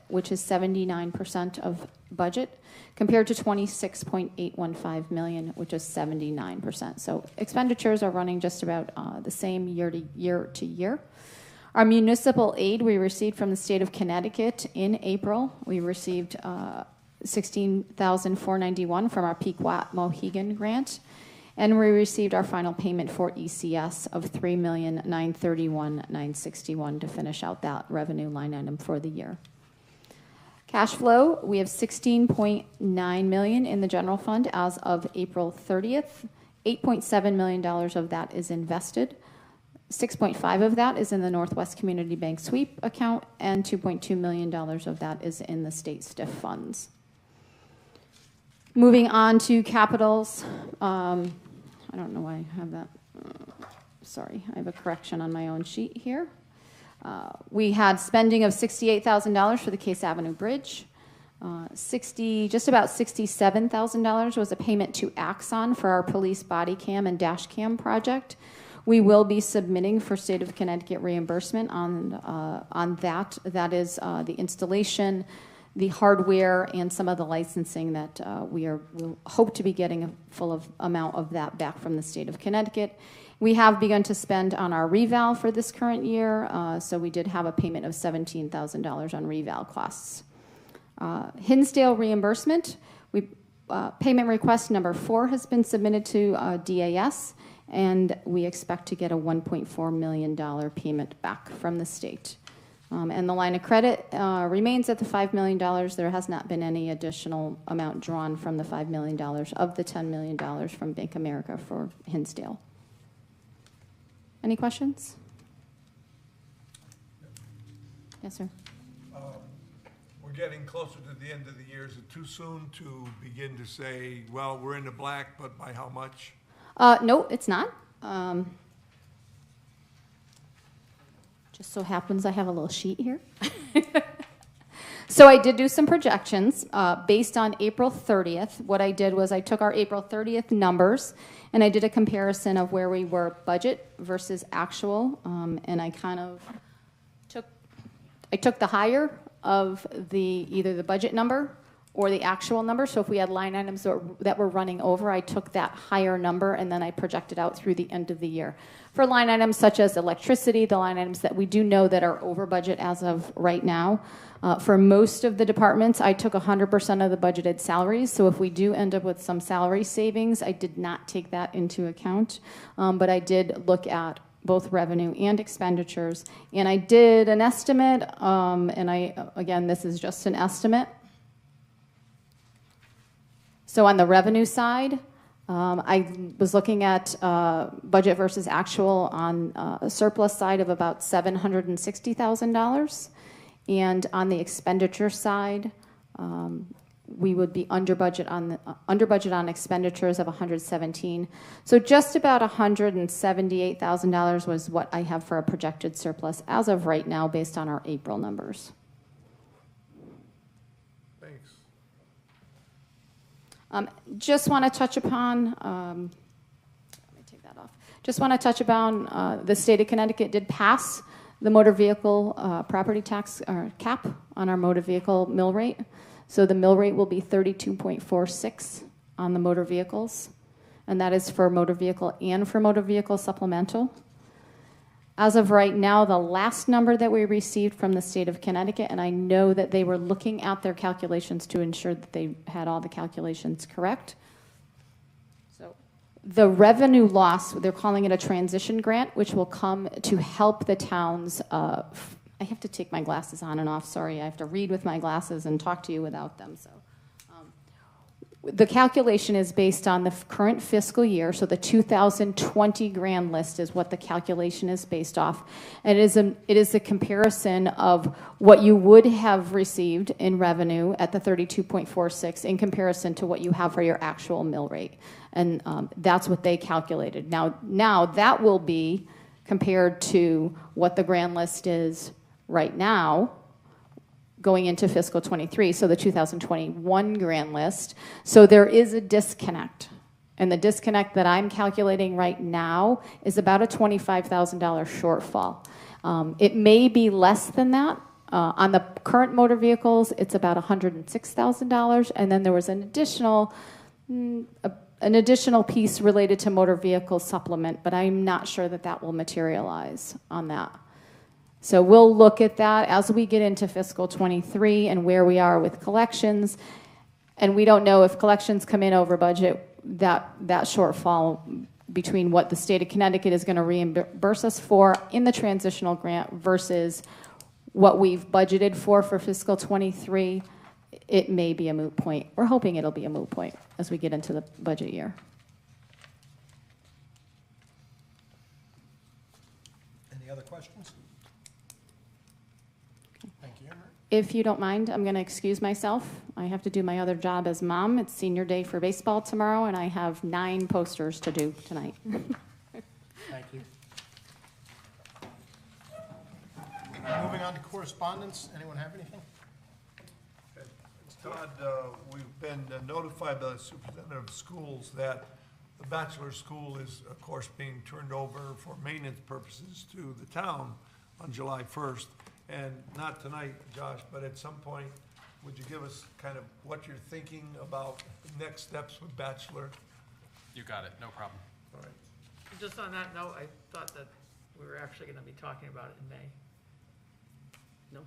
which is 79% of budget, compared to $26.815 million, which is 79%. So expenditures are running just about the same year to year. Our municipal aid we received from the state of Connecticut in April. We received $16,491 from our Pequot Mohegan grant. And we received our final payment for ECS of $3,931,961 to finish out that revenue line item for the year. Cash flow, we have $16.9 million in the general fund as of April 30th. $8.7 million of that is invested. 6.5 of that is in the Northwest Community Bank sweep account, and $2.2 million of that is in the state STIF funds. Moving on to capitals. I don't know why I have that. Sorry, I have a correction on my own sheet here. We had spending of $68,000 for the Case Avenue Bridge. Just about $67,000 was a payment to Axon for our police body cam and dash cam project. We will be submitting for state of Connecticut reimbursement on that. That is the installation, the hardware, and some of the licensing that we'll hope to be getting a full amount of that back from the state of Connecticut. We have begun to spend on our reval for this current year, so we did have a payment of $17,000 on reval costs. Hinsdale reimbursement, payment request number 4 has been submitted to DAS, and we expect to get a $1.4 million payment back from the state. And the line of credit remains at the $5 million. There has not been any additional amount drawn from the $5 million of the $10 million from Bank America for Hinsdale. Any questions? Yes, sir. We're getting closer to the end of the year. Is it too soon to begin to say, well, we're in the black, but by how much? No, it's not. Just so happens I have a little sheet here. So I did do some projections based on April 30th. What I did was I took our April 30th numbers and I did a comparison of where we were budget versus actual, and I kind of took the higher of either the budget number or the actual number. So if we had line items that were running over, I took that higher number and then I projected out through the end of the year. For line items such as electricity, the line items that we do know that are over budget as of right now, for most of the departments, I took 100% of the budgeted salaries. So if we do end up with some salary savings, I did not take that into account. But I did look at both revenue and expenditures. And I did an estimate, again, this is just an estimate. So on the revenue side, I was looking at budget versus actual on a surplus side of about $760,000. And on the expenditure side, we would be under budget on expenditures of 117. So just about $178,000 was what I have for a projected surplus as of right now based on our April numbers. Thanks. Just want to touch upon, let me take that off. Just want to touch upon the state of Connecticut did pass the motor vehicle property tax cap on our motor vehicle mill rate. So the mill rate will be 32.46 on the motor vehicles, and that is for motor vehicle and for motor vehicle supplemental. As of right now, the last number that we received from the state of Connecticut, and I know that they were looking at their calculations to ensure that they had all the calculations correct. So the revenue loss, they're calling it a transition grant, which will come to help the towns. I have to take my glasses on and off. Sorry, I have to read with my glasses and talk to you without them. So, the calculation is based on the current fiscal year. So the 2020 grand list is what the calculation is based off. And it is a comparison of what you would have received in revenue at the 32.46 in comparison to what you have for your actual mill rate. And that's what they calculated. Now that will be compared to what the grand list is right now, going into fiscal 23, so the 2021 grand list. So there is a disconnect. And the disconnect that I'm calculating right now is about a $25,000 shortfall. It may be less than that. On the current motor vehicles, it's about $106,000. And then there was an additional piece related to motor vehicle supplement, but I'm not sure that that will materialize on that. So we'll look at that as we get into fiscal 23 and where we are with collections. And we don't know if collections come in over budget, that shortfall between what the state of Connecticut is going to reimburse us for in the transitional grant versus what we've budgeted for fiscal 23, it may be a moot point. We're hoping it'll be a moot point as we get into the budget year. Any other questions? Thank you. If you don't mind, I'm going to excuse myself. I have to do my other job as mom. It's senior day for baseball tomorrow, and I have 9 posters to do tonight. Thank you. Moving on to correspondence. Anyone have anything? Todd, we've been notified by the superintendent of schools that the bachelor school is, of course, being turned over for maintenance purposes to the town on July 1st. And not tonight, Josh, but at some point, would you give us kind of what you're thinking about next steps with bachelor? You got it, no problem. All right. Just on that note, I thought that we were actually going to be talking about it in May. No?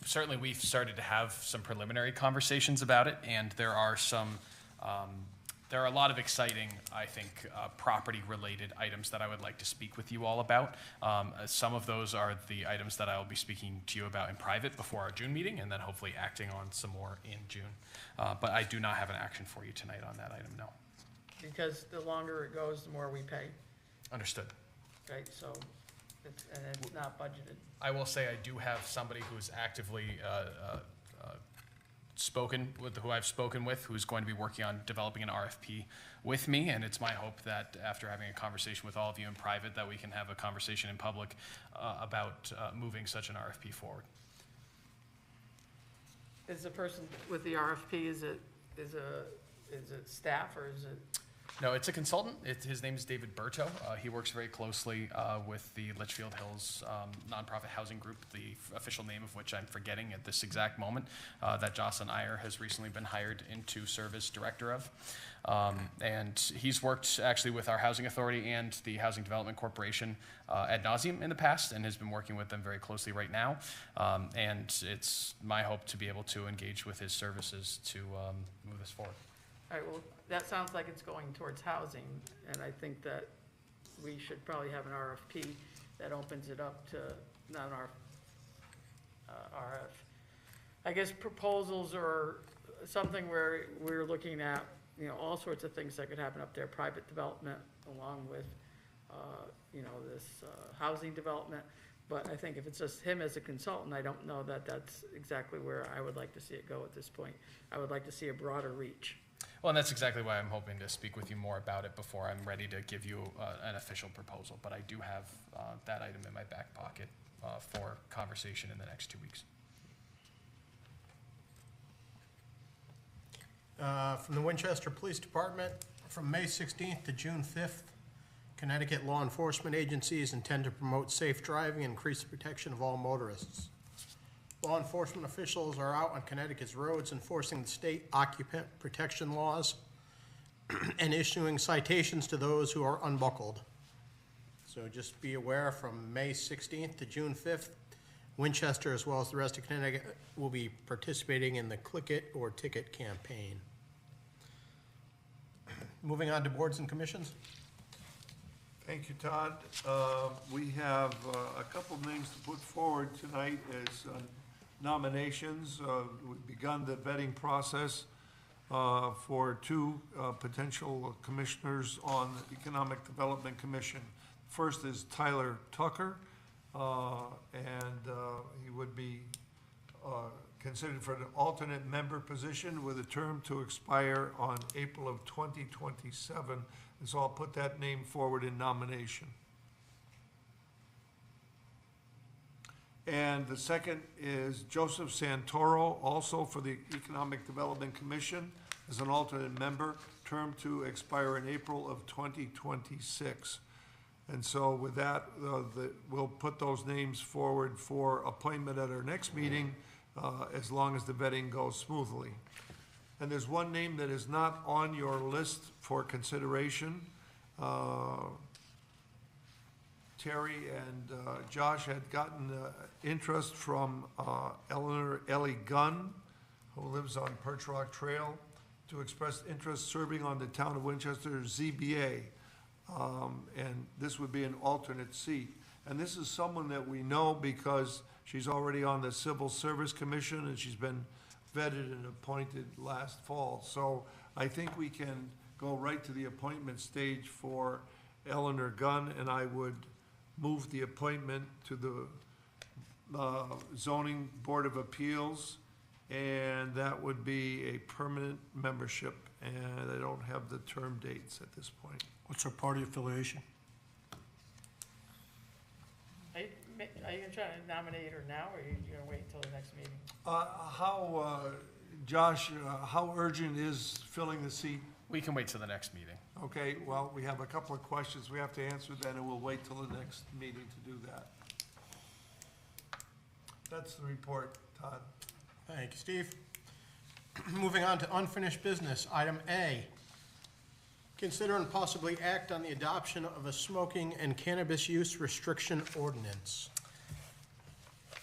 Certainly, we've started to have some preliminary conversations about it, and there are a lot of exciting, I think, property-related items that I would like to speak with you all about. Some of those are the items that I will be speaking to you about in private before our June meeting, and then hopefully acting on some more in June. But I do not have an action for you tonight on that item, no. Because the longer it goes, the more we pay, Understood. right? So, it's not budgeted. I will say I do have somebody who's actively who I've spoken with, who's going to be working on developing an RFP with me, and it's my hope that after having a conversation with all of you in private, that we can have a conversation in public about moving such an RFP forward. is the person with the RFP, is it staff or is it? No, it's a consultant. His name is David Berto. He works very closely with the Litchfield Hills nonprofit housing group, the official name of which I'm forgetting at this exact moment, that Jocelyn Iyer has recently been hired in to serve as director of. And he's worked actually with our housing authority and the Housing Development Corporation ad nauseum in the past and has been working with them very closely right now. And it's my hope to be able to engage with his services to move this forward. All right, well, that sounds like it's going towards housing, and I think that we should probably have an RFP that opens it up to, not an RF. I guess proposals or something where we're looking at, you know, all sorts of things that could happen up there, private development along with, you know, this housing development. But I think if it's just him as a consultant, I don't know that that's exactly where I would like to see it go at this point. I would like to see a broader reach. Well, and that's exactly why I'm hoping to speak with you more about it before I'm ready to give you an official proposal. But I do have that item in my back pocket for conversation in the next 2 weeks. From the Winchester Police Department, from May 16th to June 5th, Connecticut law enforcement agencies intend to promote safe driving and increase the protection of all motorists. Law enforcement officials are out on Connecticut's roads enforcing the state occupant protection laws and issuing citations to those who are unbuckled. So just be aware, from May 16th to June 5th, Winchester, as well as the rest of Connecticut, will be participating in the Click It or Ticket campaign. Moving on to boards and commissions. Thank you, Todd. We have a couple of names to put forward tonight as nominations. We've begun the vetting process for two potential commissioners on the Economic Development Commission. First is Tyler Tucker, and he would be considered for an alternate member position with a term to expire on April of 2027. And so I'll put that name forward in nomination. And the second is Joseph Santoro, also for the Economic Development Commission, as an alternate member, term to expire in April of 2026. And so with that, we'll put those names forward for appointment at our next meeting, as long as the vetting goes smoothly. And there's one name that is not on your list for consideration. Terry and Josh had gotten interest from Ellie Gunn, who lives on Perch Rock Trail, to express interest serving on the Town of Winchester ZBA. And this would be an alternate seat. And this is someone that we know because she's already on the Civil Service Commission and she's been vetted and appointed last fall. So I think we can go right to the appointment stage for Eleanor Gunn, and I would move the appointment to the Zoning Board of Appeals, and that would be a permanent membership, and I don't have the term dates at this point. What's her party affiliation? Are you gonna try to nominate her now, or are you gonna wait until the next meeting? Josh, how urgent is filling the seat? We can wait till the next meeting. Okay, well, we have a couple of questions we have to answer then, and we'll wait till the next meeting to do that. That's the report, Todd. Thank you, Steve. Moving on to unfinished business, item A. Consider and possibly act on the adoption of a smoking and cannabis use restriction ordinance.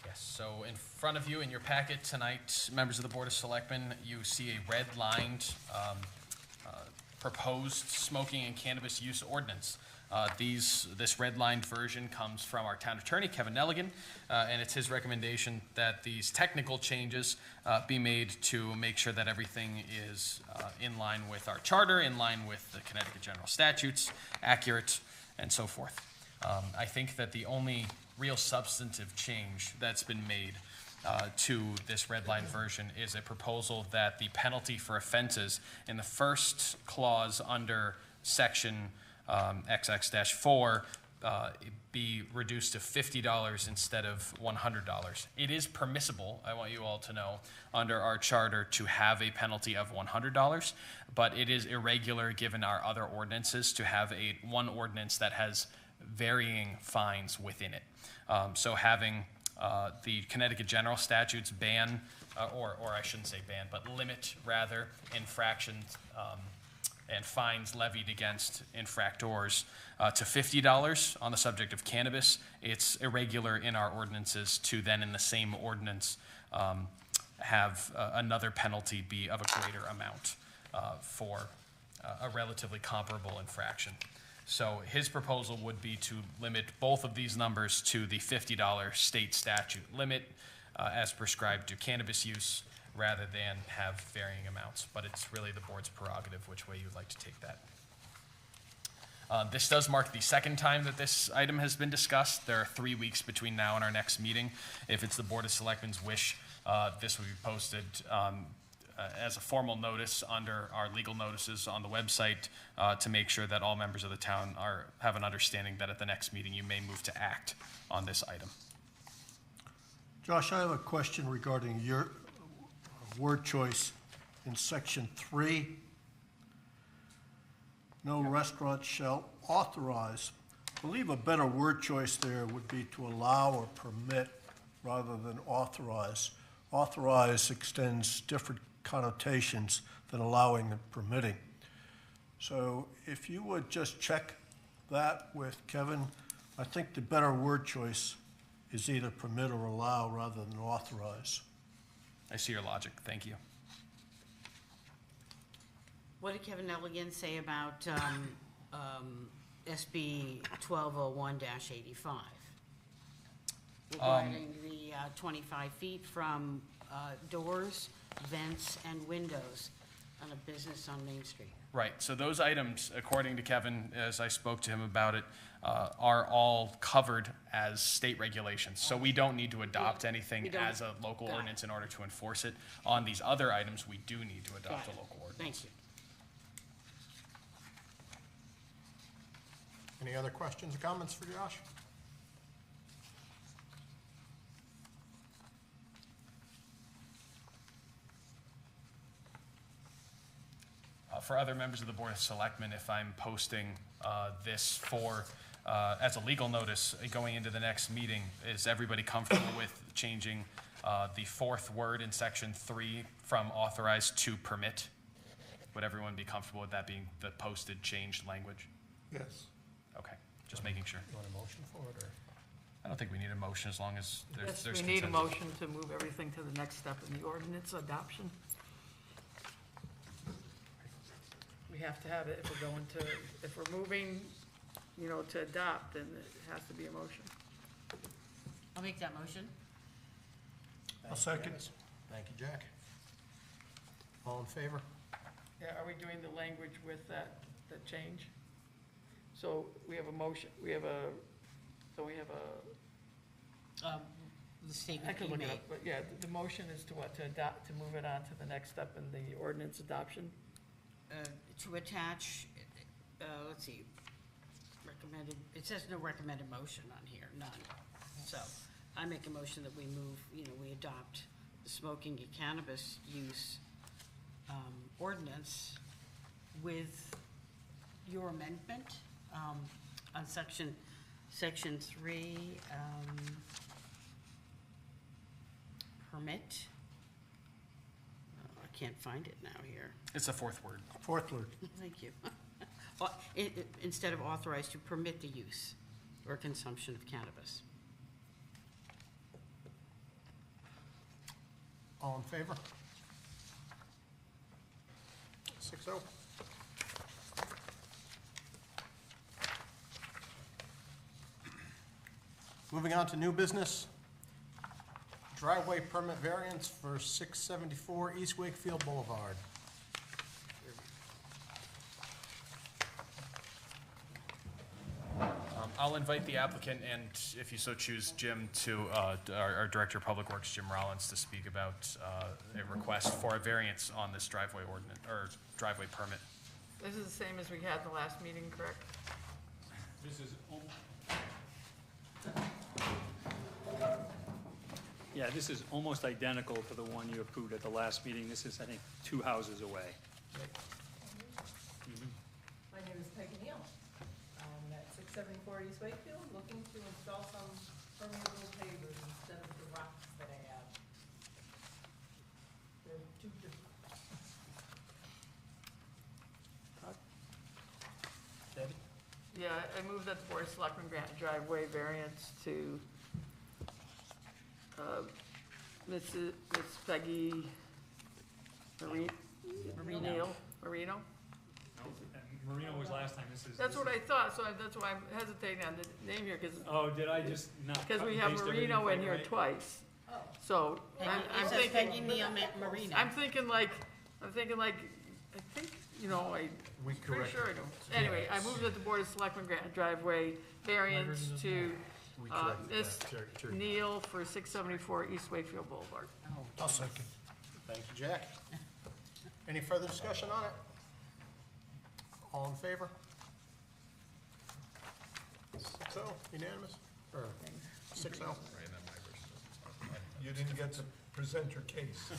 Yes, so in front of you in your packet tonight, members of the Board of Selectmen, you see a red-lined proposed smoking and cannabis use ordinance. This red-lined version comes from our town attorney, Kevin Nelligan, and it's his recommendation that these technical changes be made to make sure that everything is in line with our charter, in line with the Connecticut general statutes, accurate, and so forth. I think that the only real substantive change that's been made to this red line version is a proposal that the penalty for offenses in the first clause under section XX-4 be reduced to $50 instead of $100. It is permissible, I want you all to know, under our charter to have a penalty of $100, but it is irregular given our other ordinances to have one ordinance that has varying fines within it. So having the Connecticut general statutes ban, or I shouldn't say ban, but limit rather infractions and fines levied against infractors to $50 on the subject of cannabis. It's irregular in our ordinances to then in the same ordinance have another penalty be of a greater amount for a relatively comparable infraction. So his proposal would be to limit both of these numbers to the $50 state statute limit as prescribed to cannabis use, rather than have varying amounts. But it's really the board's prerogative which way you'd like to take that. This does mark the second time that this item has been discussed. There are 3 weeks between now and our next meeting. If it's the Board of Selectmen's wish, this will be posted as a formal notice under our legal notices on the website to make sure that all members of the town have an understanding that at the next meeting you may move to act on this item. Josh, I have a question regarding your word choice in section 3. No restaurant shall authorize. I believe a better word choice there would be to allow or permit rather than authorize. Authorize extends different connotations than allowing and permitting. So if you would just check that with Kevin, I think the better word choice is either permit or allow rather than authorize. I see your logic. Thank you. What did Kevin Nelligan say about SB 1201-85? Regarding the 25 feet from doors, vents, and windows on a business on Main Street. Right, so those items, according to Kevin, as I spoke to him about it, are all covered as state regulations. So we don't need to adopt anything as a local ordinance in order to enforce it. On these other items, we do need to adopt a local ordinance. Thank you. Any other questions or comments for Josh? For other members of the Board of Selectmen, if I'm posting this for, as a legal notice going into the next meeting, is everybody comfortable with changing the fourth word in section 3 from authorized to permit? Would everyone be comfortable with that being the posted changed language? Yes. Okay, just making sure. You want a motion for it, or? I don't think we need a motion as long as there's Yes, consensus. we need a motion to move everything to the next step in the ordinance adoption. We have to have it if we're going to, if we're moving, to adopt, then it has to be a motion. I'll make that motion. I'll second. Thank you, Jack. All in favor? Yeah, are we doing the language with that change? So we have a motion, we have a, The I statement could he look it made. up, but yeah, the motion is to what, to adopt, to move it on to the next step in the ordinance adoption? To attach, let's see, recommended, it says no recommended motion on here, none. So I make a motion that we move, we adopt the smoking and cannabis use ordinance with your amendment on section 3, permit. I can't find it now here. It's the fourth word. Fourth word. Thank you. Instead of authorized, to permit the use or consumption of cannabis. All in favor? 6-0. Moving on to new business. Driveway permit variance for 674 East Wakefield Boulevard. I'll invite the applicant and, if you so choose, Jim, to our Director of Public Works, Jim Rollins, to speak about a request for a variance on this driveway ordinance, or driveway permit. This is the same as we had the last meeting, correct? This is Yeah, this is almost identical to the one you approved at the last meeting. This is, I think, 2 houses away. My name is Peggy Neal. I'm at 674 East Wakefield, looking to install some permeable pavers instead of the rocks that I have. They're too difficult. Debbie? Yeah, I move that the Board of Selectmen grant a driveway variance to Miss Peggy Marino? No, Marino was last time. This is. That's what I thought, so that's why I'm hesitating on the name here, because Oh, did I just not? because we have Marino in here twice. Oh. So I'm It says thinking, Peggy Neal Marino. I'm thinking like, I think, you know, We pretty correct. sure I do. Anyway, I move that the Board of Selectmen grant a driveway variance to We Uh, corrected Miss that. Terry. Neal for 674 East Wakefield Boulevard. I'll second. Thank you, Jack. Any further discussion on it? All in favor? 6-0, unanimous? Or 6-0? You didn't get to present your case.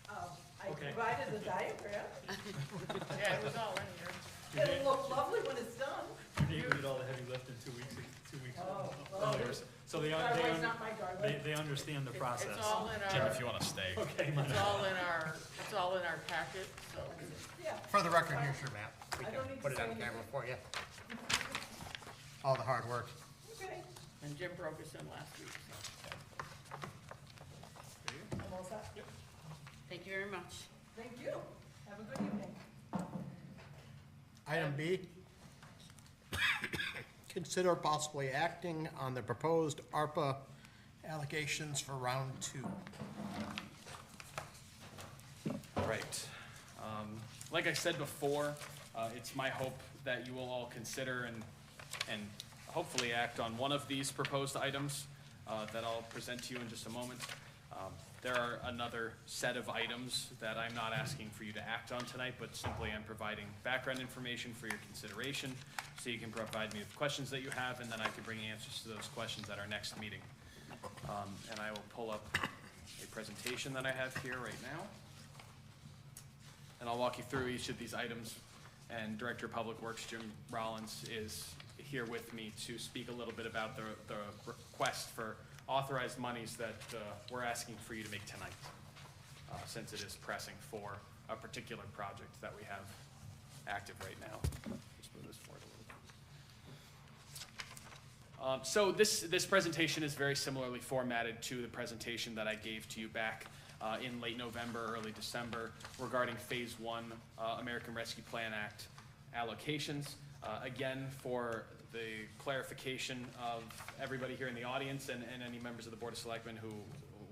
I Okay. provided the diagram. Yeah, it was all in here. It'll look lovely when it's done. You did all the heavy lifting 2 weeks Oh, well, earlier. So they driveway's not my driveway. they understand the process. It's all in Jim, our, if you want to stay. Okay. it's all in our packet, so. Yeah. For the record, here's your map. We I can don't need to put it say on anything. camera for you. All the hard work. Okay, And Jim broke us in last week, so. I'm all set. Thank you very much. Thank you. Have a good evening. Item B, consider possibly acting on the proposed ARPA allocations for round 2. Right. Like I said before, it's my hope that you will all consider and hopefully act on one of these proposed items that I'll present to you in just a moment. There are another set of items that I'm not asking for you to act on tonight, but simply I'm providing background information for your consideration, so you can provide me with questions that you have, and then I can bring answers to those questions at our next meeting. And I will pull up a presentation that I have here right now. And I'll walk you through each of these items, and Director of Public Works, Jim Rollins, is here with me to speak a little bit about the request for authorized monies that we're asking for you to make tonight, since it is pressing for a particular project that we have active right now. Just move this forward a little bit. So this presentation is very similarly formatted to the presentation that I gave to you back in late November, early December, regarding Phase 1 American Rescue Plan Act allocations. Again, for the clarification of everybody here in the audience and any members of the Board of Selectmen who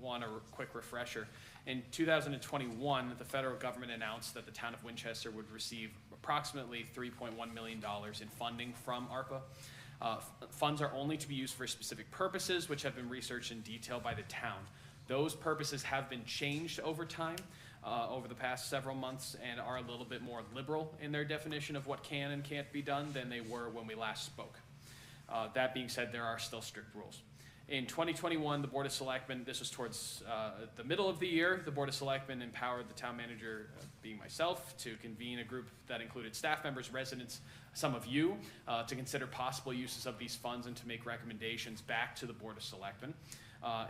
want a quick refresher. In 2021, the federal government announced that the town of Winchester would receive approximately $3.1 million in funding from ARPA. Funds are only to be used for specific purposes, which have been researched in detail by the town. Those purposes have been changed over time, over the past several months, and are a little bit more liberal in their definition of what can and can't be done than they were when we last spoke. That being said, there are still strict rules. In 2021, the Board of Selectmen, this was towards the middle of the year, the Board of Selectmen empowered the town manager, being myself, to convene a group that included staff members, residents, some of you, to consider possible uses of these funds and to make recommendations back to the Board of Selectmen.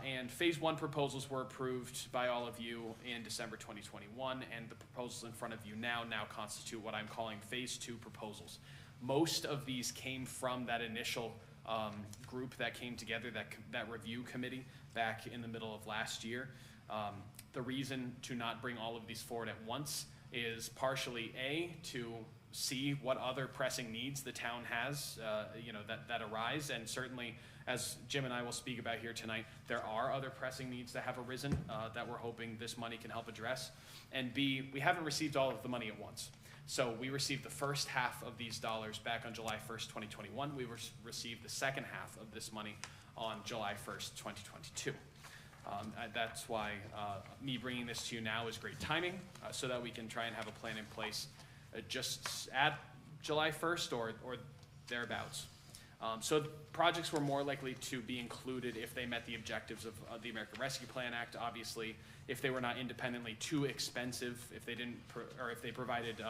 And Phase 1 proposals were approved by all of you in December 2021, and the proposals in front of you now constitute what I'm calling Phase 2 proposals. Most of these came from that initial group that came together, that review committee back in the middle of last year. The reason to not bring all of these forward at once is partially to see what other pressing needs the town has, that arise, and certainly, as Jim and I will speak about here tonight, there are other pressing needs that have arisen that we're hoping this money can help address. And B, we haven't received all of the money at once. So we received the first half of these dollars back on July 1st, 2021. We received the second half of this money on July 1st, 2022. That's why me bringing this to you now is great timing, so that we can try and have a plan in place just at July 1st or thereabouts. So projects were more likely to be included if they met the objectives of the American Rescue Plan Act, obviously, if they were not independently too expensive, if they didn't, or if they provided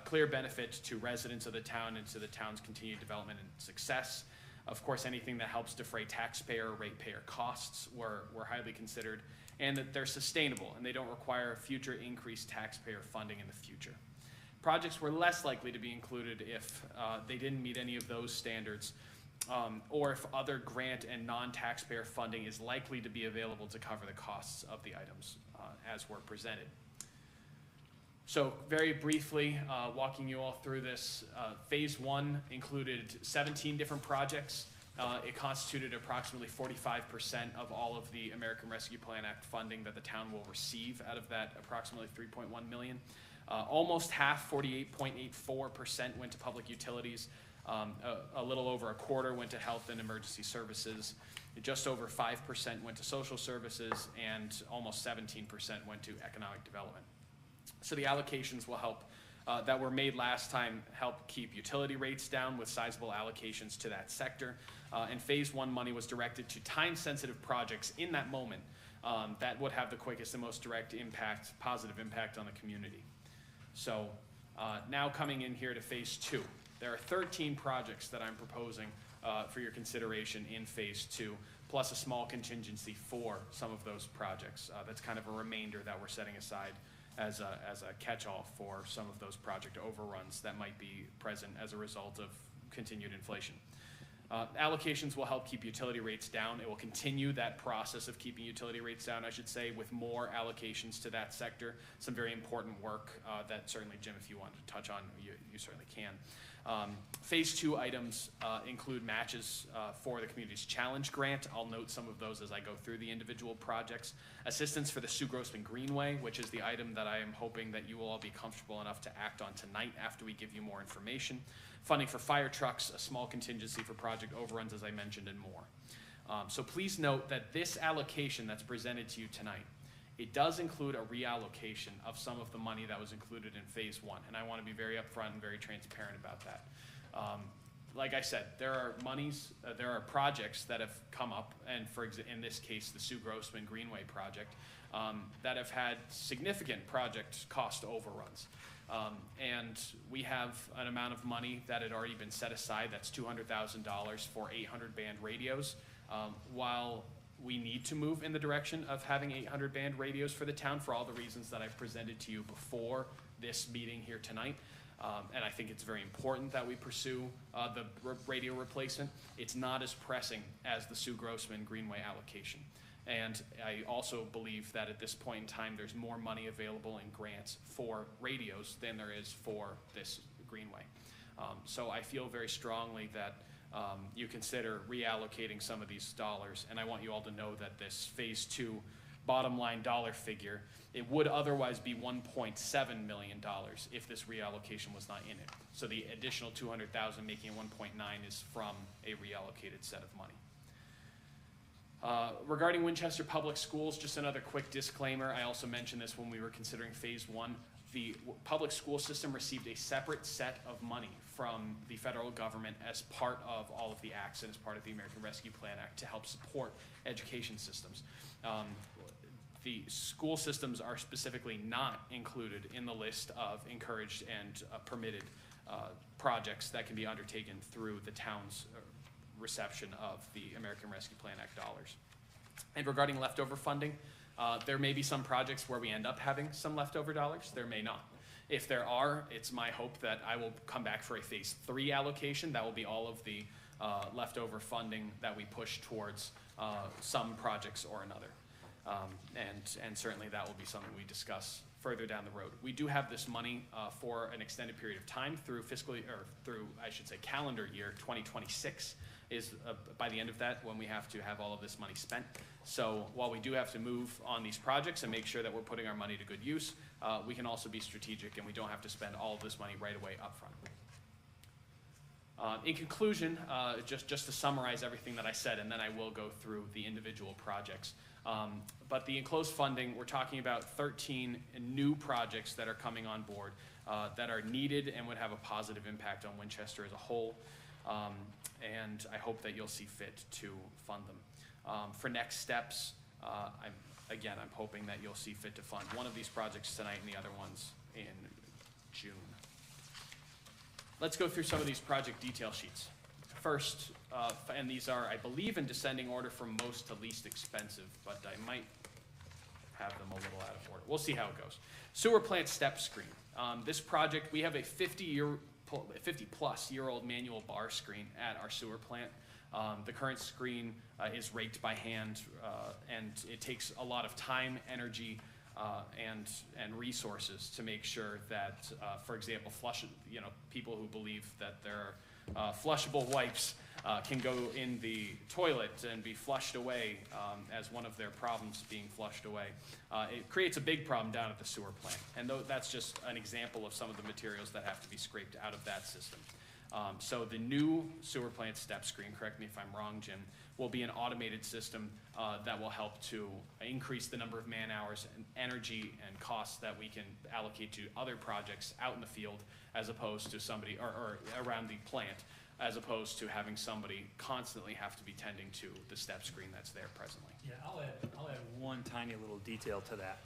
clear benefit to residents of the town and to the town's continued development and success. Of course, anything that helps defray taxpayer or ratepayer costs were highly considered, and that they're sustainable and they don't require future increased taxpayer funding in the future. Projects were less likely to be included if they didn't meet any of those standards, or if other grant and non-taxpayer funding is likely to be available to cover the costs of the items as were presented. So very briefly, walking you all through this, phase 1 included 17 different projects. It constituted approximately 45% of all of the American Rescue Plan Act funding that the town will receive out of that approximately $3.1 million. Almost half, 48.84%, went to public utilities. A little over a quarter went to health and emergency services. Just over 5% went to social services, and almost 17% went to economic development. So the allocations will help, that were made last time, help keep utility rates down with sizable allocations to that sector. And phase 1 money was directed to time-sensitive projects in that moment that would have the quickest and most direct impact, positive impact on the community. So now coming in here to phase 2, there are 13 projects that I'm proposing for your consideration in phase 2, plus a small contingency for some of those projects. That's kind of a remainder that we're setting aside as a catch-all for some of those project overruns that might be present as a result of continued inflation. Allocations will help keep utility rates down. It will continue that process of keeping utility rates down, I should say, with more allocations to that sector. Some very important work that certainly, Jim, if you want to touch on, you certainly can. Phase 2 items include matches for the Community's Challenge Grant. I'll note some of those as I go through the individual projects. Assistance for the Sue Grossman Greenway, which is the item that I am hoping that you will all be comfortable enough to act on tonight after we give you more information. Funding for fire trucks, a small contingency for project overruns, as I mentioned, and more. So please note that this allocation that's presented to you tonight, it does include a reallocation of some of the money that was included in phase 1, and I want to be very upfront and very transparent about that. Like I said, there are monies, there are projects that have come up, and in this case, the Sue Grossman Greenway project, that have had significant project cost overruns. And we have an amount of money that had already been set aside, that's $200,000 for 800 band radios. While we need to move in the direction of having 800 band radios for the town for all the reasons that I've presented to you before this meeting here tonight, and I think it's very important that we pursue the radio replacement. It's not as pressing as the Sue Grossman Greenway allocation. And I also believe that at this point in time, there's more money available in grants for radios than there is for this Greenway. So I feel very strongly that you consider reallocating some of these dollars, and I want you all to know that this phase 2 bottom line dollar figure, it would otherwise be $1.7 million if this reallocation was not in it. So the additional $200,000, making it 1.9, is from a reallocated set of money. Regarding Winchester Public Schools, just another quick disclaimer. I also mentioned this when we were considering phase 1. The public school system received a separate set of money from the federal government as part of all of the acts and as part of the American Rescue Plan Act to help support education systems. The school systems are specifically not included in the list of encouraged and permitted projects that can be undertaken through the town's reception of the American Rescue Plan Act dollars. And regarding leftover funding, there may be some projects where we end up having some leftover dollars, there may not. If there are, it's my hope that I will come back for a phase 3 allocation. That will be all of the leftover funding that we push towards some projects or another. And certainly that will be something we discuss further down the road. We do have this money for an extended period of time through I should say calendar year 2026 is by the end of that when we have to have all of this money spent. So while we do have to move on these projects and make sure that we're putting our money to good use, we can also be strategic and we don't have to spend all of this money right away up front. In conclusion, just to summarize everything that I said, and then I will go through the individual projects. But the enclosed funding, we're talking about 13 new projects that are coming on board that are needed and would have a positive impact on Winchester as a whole. And I hope that you'll see fit to fund them. For next steps, I'm hoping that you'll see fit to fund one of these projects tonight and the other ones in June. Let's go through some of these project detail sheets. First, and these are, I believe, in descending order from most to least expensive, but I might have them a little out of order. We'll see how it goes. Sewer plant step screen. This project, we have a 50-plus year old manual bar screen at our sewer plant. The current screen is raked by hand, and it takes a lot of time, energy, and resources to make sure that, for example, people who believe that there are flushable wipes can go in the toilet and be flushed away as one of their problems being flushed away. It creates a big problem down at the sewer plant, and that's just an example of some of the materials that have to be scraped out of that system. So the new sewer plant step screen, correct me if I'm wrong, Jim, will be an automated system that will help to increase the number of man hours and energy and costs that we can allocate to other projects out in the field, as opposed to somebody, or around the plant, as opposed to having somebody constantly have to be tending to the step screen that's there presently. Yeah, I'll add one tiny little detail to that.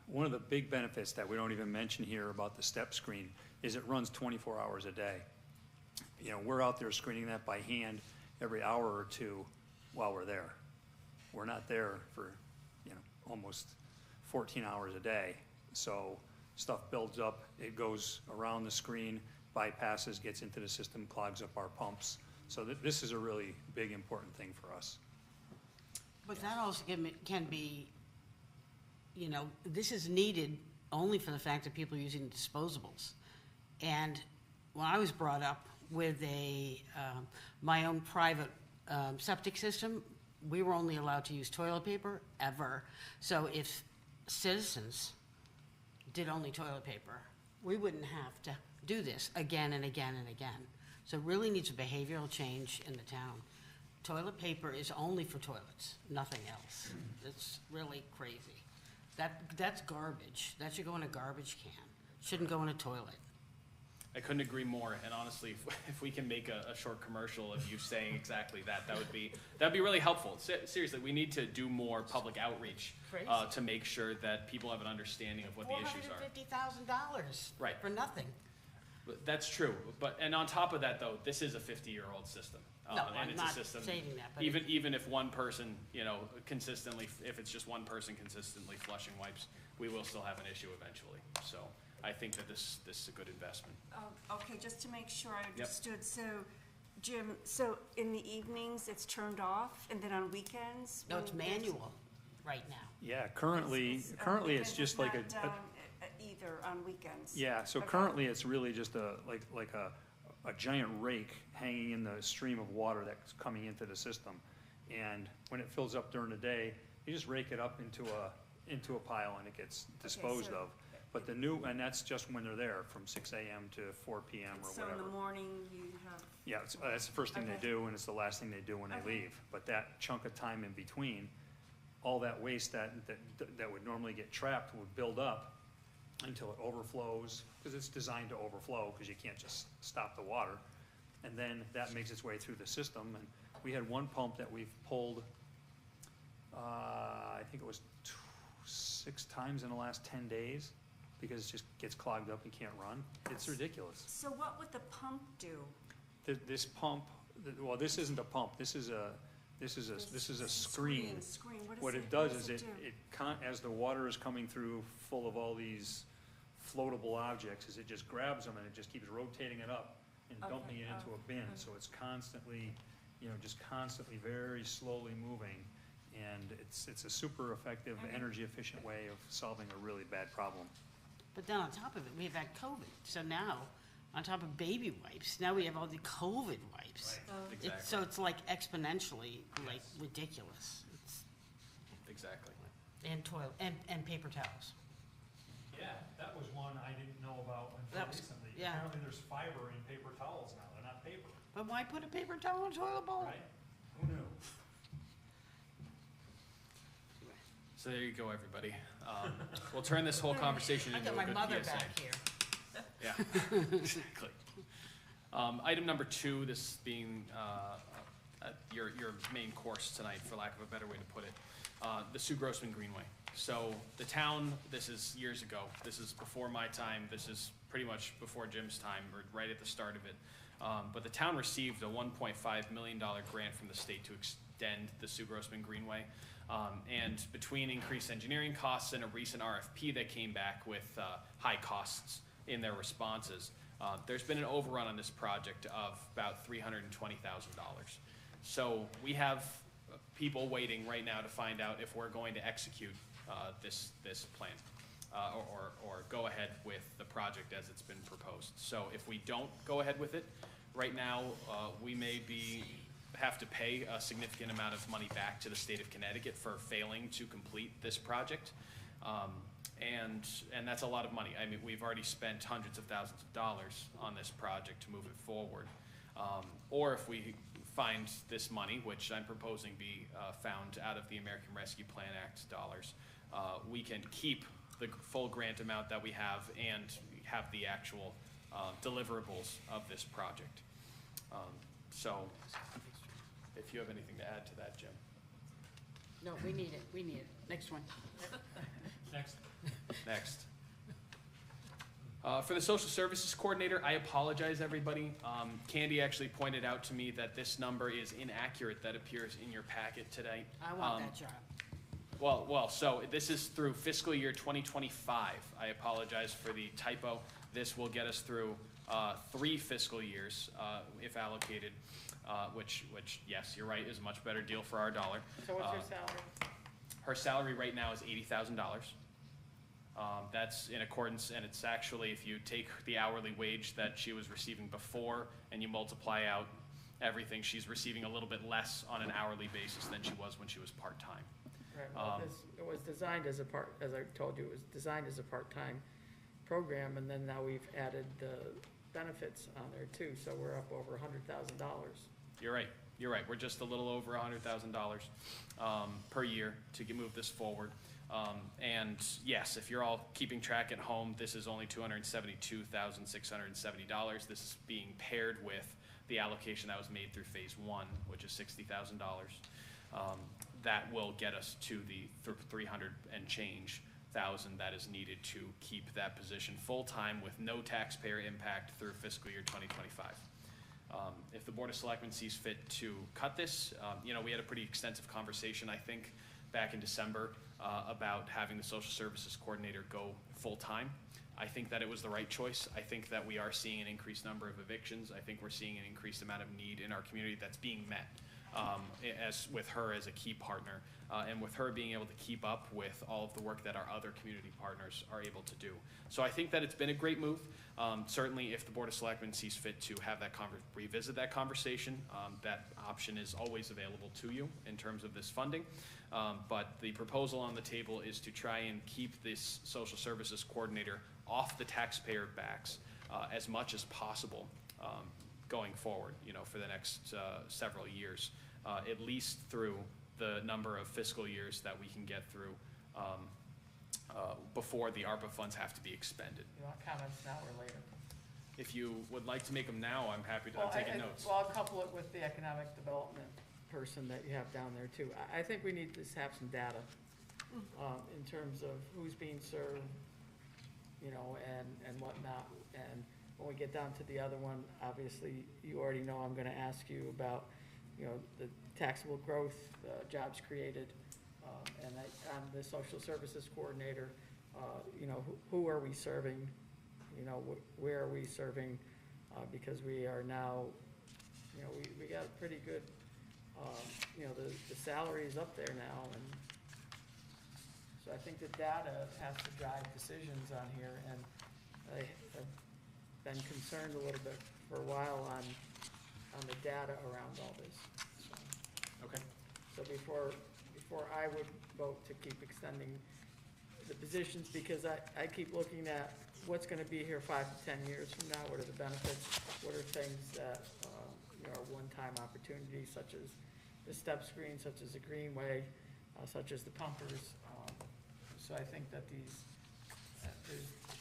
One of the big benefits that we don't even mention here about the step screen is it runs 24 hours a day. You know, we're out there screening that by hand every hour or two while we're there. We're not there for, almost 14 hours a day. So stuff builds up, it goes around the screen, bypasses, gets into the system, clogs up our pumps. So this is a really big, important thing for us. But that also can be, this is needed only for the fact that people are using disposables. And when I was brought up with my own private septic system, we were only allowed to use toilet paper ever. So if citizens did only toilet paper, we wouldn't have to do this again and again and again. So it really needs a behavioral change in the town. Toilet paper is only for toilets, nothing else. It's really crazy. That's garbage. That should go in a garbage can. Shouldn't go in a toilet. I couldn't agree more, and honestly, if we can make a short commercial of you saying exactly that, that'd be really helpful. Seriously, we need to do more public outreach to make sure that people have an understanding of what the issues are. $450,000 Right. for nothing. That's true, and on top of that, though, this is a 50-year-old system. No, and I'm it's not a system, saying that, but even if one person, consistently, if it's just one person consistently flushing wipes, we will still have an issue eventually. So I think that this is a good investment. Okay, just to make sure I understood, so, Jim, so in the evenings, it's turned off, and then on weekends? No, it's manual right now. Yeah, currently it's just like It's not done either on weekends? Yeah, so Okay. currently it's really just a giant rake hanging in the stream of water that's coming into the system. And when it fills up during the day, you just rake it up into a pile and it gets disposed of. But and that's just when they're there, from 6 a.m. to 4 p.m. or So whatever. in the morning, you have? Yeah, that's the first thing they Okay. do, and it's the last thing they do when they leave. But that chunk of time in between, all that waste that would normally get trapped would build up until it overflows, because it's designed to overflow, because you can't just stop the water. And then that makes its way through the system. And we had one pump that we've pulled, I think it was 6 times in the last 10 days, because it just gets clogged up and can't run. It's ridiculous. So what would the pump do? This pump, well, this isn't a pump, this is a screen. Screen, What it does is as the water is coming through full of all these floatable objects, is it just grabs them and it just keeps rotating it up and dumping it into a bin. So it's constantly, just constantly very slowly moving. And it's a super effective, energy efficient way of solving a really bad problem. But then on top of it, we've had COVID. So now, on top of baby wipes, now we have all the COVID wipes. Right, exactly. So it's like exponentially ridiculous. Exactly. And toilet, and paper towels. Yeah, that was one I didn't know about until recently. Yeah. Apparently there's fiber in paper towels now, they're not paper. But why put a paper towel in a toilet bowl? Right? Who knew? So there you go, everybody. We'll turn this whole conversation I into got a my good mother PSA. back here. Yeah, exactly. Item number 2, this being your main course tonight, for lack of a better way to put it, the Sue Grossman Greenway. So the town, this is years ago, this is before my time, this is pretty much before Jim's time, or right at the start of it. But the town received a $1.5 million grant from the state to extend the Sue Grossman Greenway. And between increased engineering costs and a recent RFP that came back with high costs in their responses, there's been an overrun on this project of about $320,000. So we have people waiting right now to find out if we're going to execute this plan or go ahead with the project as it's been proposed. So if we don't go ahead with it, right now we may have to pay a significant amount of money back to the state of Connecticut for failing to complete this project. And that's a lot of money. I mean, we've already spent hundreds of thousands of dollars on this project to move it forward. Or if we find this money, which I'm proposing be found out of the American Rescue Plan Act dollars, we can keep the full grant amount that we have and have the actual deliverables of this project. So if you have anything to add to that, Jim. No, we need it. Next one. Next. For the social services coordinator, I apologize, everybody. Candy actually pointed out to me that this number is inaccurate that appears in your packet today. I want that job. Well, so this is through fiscal year 2025. I apologize for the typo. This will get us through 3 fiscal years if allocated, which, yes, you're right, is a much better deal for our dollar. So what's your salary? Her salary right now is $80,000. That's in accordance, and it's actually, if you take the hourly wage that she was receiving before and you multiply out everything, she's receiving a little bit less on an hourly basis than she was when she was part-time. Right, well, it was designed as as I told you, it was designed as a part-time program, and then now we've added the benefits on there too, so we're up over $100,000. You're right. We're just a little over $100,000 per year to move this forward. And yes, if you're all keeping track at home, this is only $272,670. This is being paired with the allocation that was made through phase 1, which is $60,000. That will get us to the 300 and change thousand that is needed to keep that position full-time with no taxpayer impact through fiscal year 2025. If the Board of Selectmen sees fit to cut this, we had a pretty extensive conversation, I think, back in December about having the social services coordinator go full-time. I think that it was the right choice. I think that we are seeing an increased number of evictions. I think we're seeing an increased amount of need in our community that's being met as with her as a key partner, and with her being able to keep up with all of the work that our other community partners are able to do. So I think that it's been a great move. Certainly, if the Board of Selectmen sees fit to have that revisit that conversation, that option is always available to you in terms of this funding. But the proposal on the table is to try and keep this social services coordinator off the taxpayer backs as much as possible going forward, for the next several years, at least through the number of fiscal years that we can get through before the ARPA funds have to be expended. You want comments now or later? If you would like to make them now, I'm happy to take notes. Well, I'll couple it with the economic development person that you have down there too. I think we need to have some data in terms of who's being served, and whatnot. And when we get down to the other one, obviously, you already know I'm gonna ask you about, the taxable growth, jobs created, and I'm the social services coordinator, who are we serving? Where are we serving? Because we are now, we got a pretty good, the salary is up there now, and so I think the data has to drive decisions on here, and I have been concerned a little bit for a while on the data around all this. Okay. So before I would vote to keep extending the positions, because I keep looking at what's gonna be here 5 to 10 years from now, what are the benefits, what are things that, are one-time opportunities, such as the step screen, such as the greenway, such as the pumpers. So I think that there's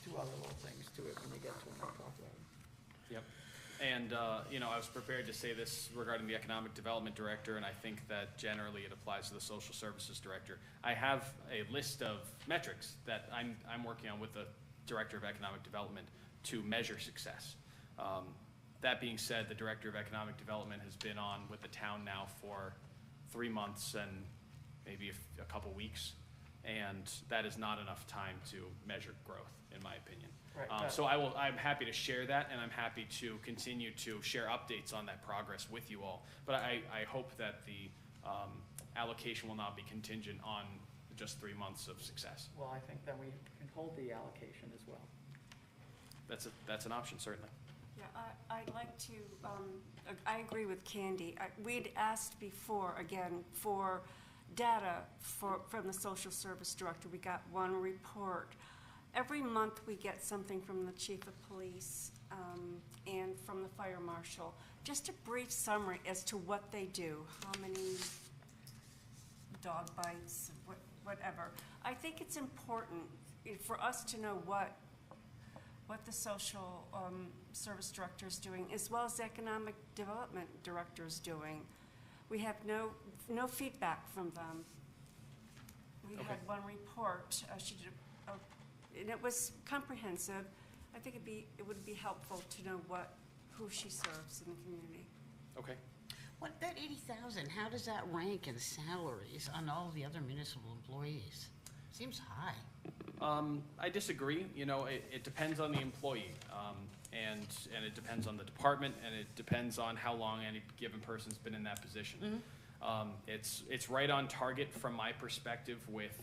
2 other little things to it when you get to them, I'll talk about them. Yep. And, I was prepared to say this regarding the Economic Development Director, and I think that generally it applies to the Social Services Director. I have a list of metrics that I'm working on with the Director of Economic Development to measure success. That being said, the Director of Economic Development has been on with the town now for 3 months and maybe a couple weeks, and that is not enough time to measure growth, in my opinion. Right. So I'm happy to share that, and I'm happy to continue to share updates on that progress with you all. But I hope that the allocation will not be contingent on just 3 months of success. Well, I think then we can hold the allocation as well. That's an option, certainly. Yeah, I'd like to, I agree with Candy. We'd asked before, again, for data from the Social Service Director. We got one report. Every month we get something from the Chief of Police and from the Fire Marshal. Just a brief summary as to what they do, how many dog bites, whatever. I think it's important for us to know what the Social Service Director is doing, as well as the Economic Development Director is doing. We have no feedback from them. We Okay. had one report, she did, and it was comprehensive. I think it would be helpful to know who she serves in the community. Okay. What, that 80,000, how does that rank in salaries on all the other municipal employees? Seems high. I disagree. It depends on the employee, and it depends on the department, and it depends on how long any given person's been in that position. It's right on target from my perspective with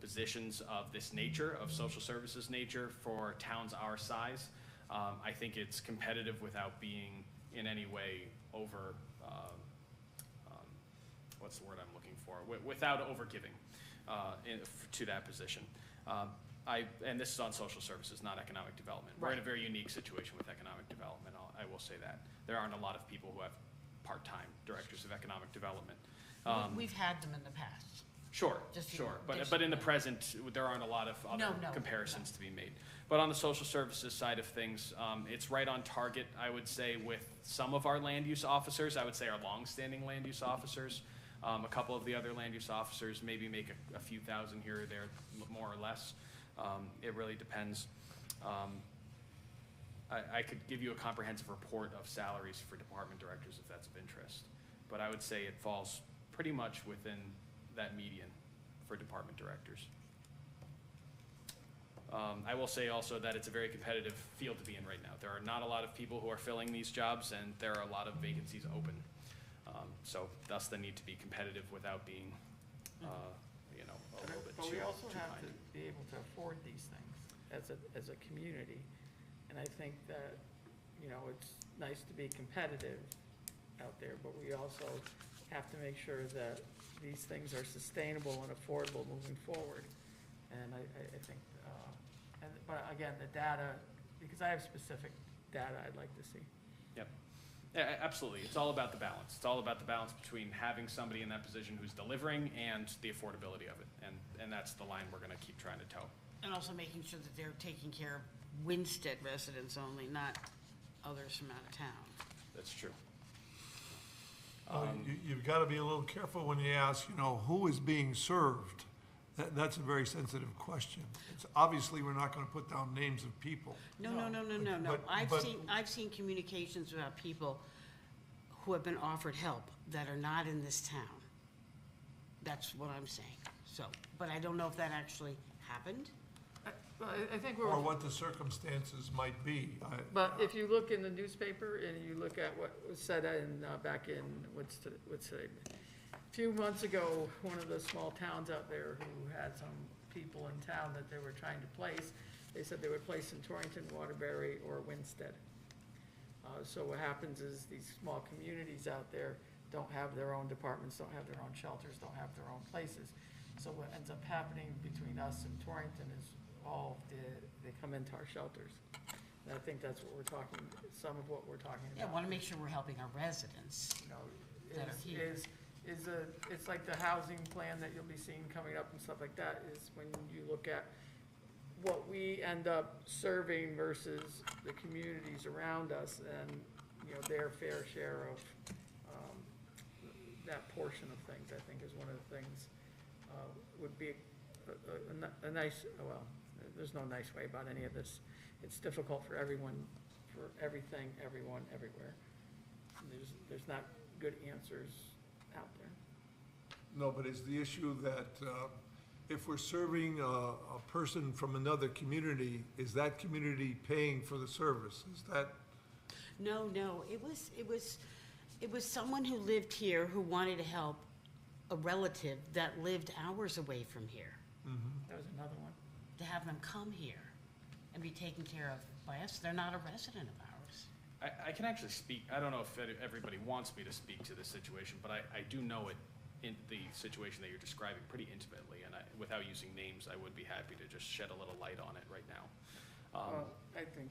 positions of this nature, of social services nature, for towns our size. I think it's competitive without being in any way over, what's the word I'm looking for? Without overgiving to that position. And this is on social services, not economic development. We're in a very unique situation with economic development, I will say that. There aren't a lot of people who have part-time directors of economic development. We've had them in the past. Sure, Just, sure, but in the present, there aren't a lot of other comparisons to be made. But on the social services side of things, it's right on target, I would say, with some of our land use officers. I would say our long-standing land use officers. A couple of the other land use officers maybe make a few thousand here or there, more or less. It really depends. I could give you a comprehensive report of salaries for department directors if that's of interest. But I would say it falls pretty much within that median for department directors. I will say also that it's a very competitive field to be in right now. There are not a lot of people who are filling these jobs, and there are a lot of vacancies open. So thus the need to be competitive without being, a little bit But too we also too have high. to be able to afford these things as a community. And I think that, it's nice to be competitive out there, but we also have to make sure that these things are sustainable and affordable moving forward. And I think, but again, the data, because I have specific data I'd like to see. Yep. Yeah, absolutely. It's all about the balance. It's all about the balance between having somebody in that position who's delivering and the affordability of it. And that's the line we're gonna keep trying to toe. And also making sure that they're taking care of Winstead residents only, not others from out of town. That's true. You've got to be a little careful when you ask, who is being served? That's a very sensitive question. It's obviously, we're not going to put down names of people. No. But- I've seen communications about people who have been offered help that are not in this town. That's what I'm saying. So, but I don't know if that actually happened. Well, I think Or what the circumstances might be. But if you look in the newspaper and you look at what was said back in, what's today? A few months ago, one of the small towns out there who had some people in town that they were trying to place, they said they would place in Torrington, Waterbury, or Winstead. So what happens is these small communities out there don't have their own departments, don't have their own shelters, don't have their own places. So what ends up happening between us and Torrington is they come into our shelters. And I think that's what we're talking, some of what we're talking Yeah, I about. want to make sure we're helping our residents that are here. It's like the housing plan that you'll be seeing coming up and stuff like that, is when you look at what we end up serving versus the communities around us and, you know, their fair share of that portion of things, I think is one of the things, would be a nice, well, there's no nice way about any of this. It's difficult for everyone, for everything, everyone, everywhere. There's not good answers out there. No, but is the issue that if we're serving a person from another community, is that community paying for the service? Is that, No, it was someone who lived here who wanted to help a relative that lived hours away from here, That was another one. to have them come here and be taken care of by us. They're not a resident of ours. I can actually speak, I don't know if everybody wants me to speak to this situation, but I do know it in the situation that you're describing pretty intimately, and without using names, I would be happy to just shed a little light on it right now. I think,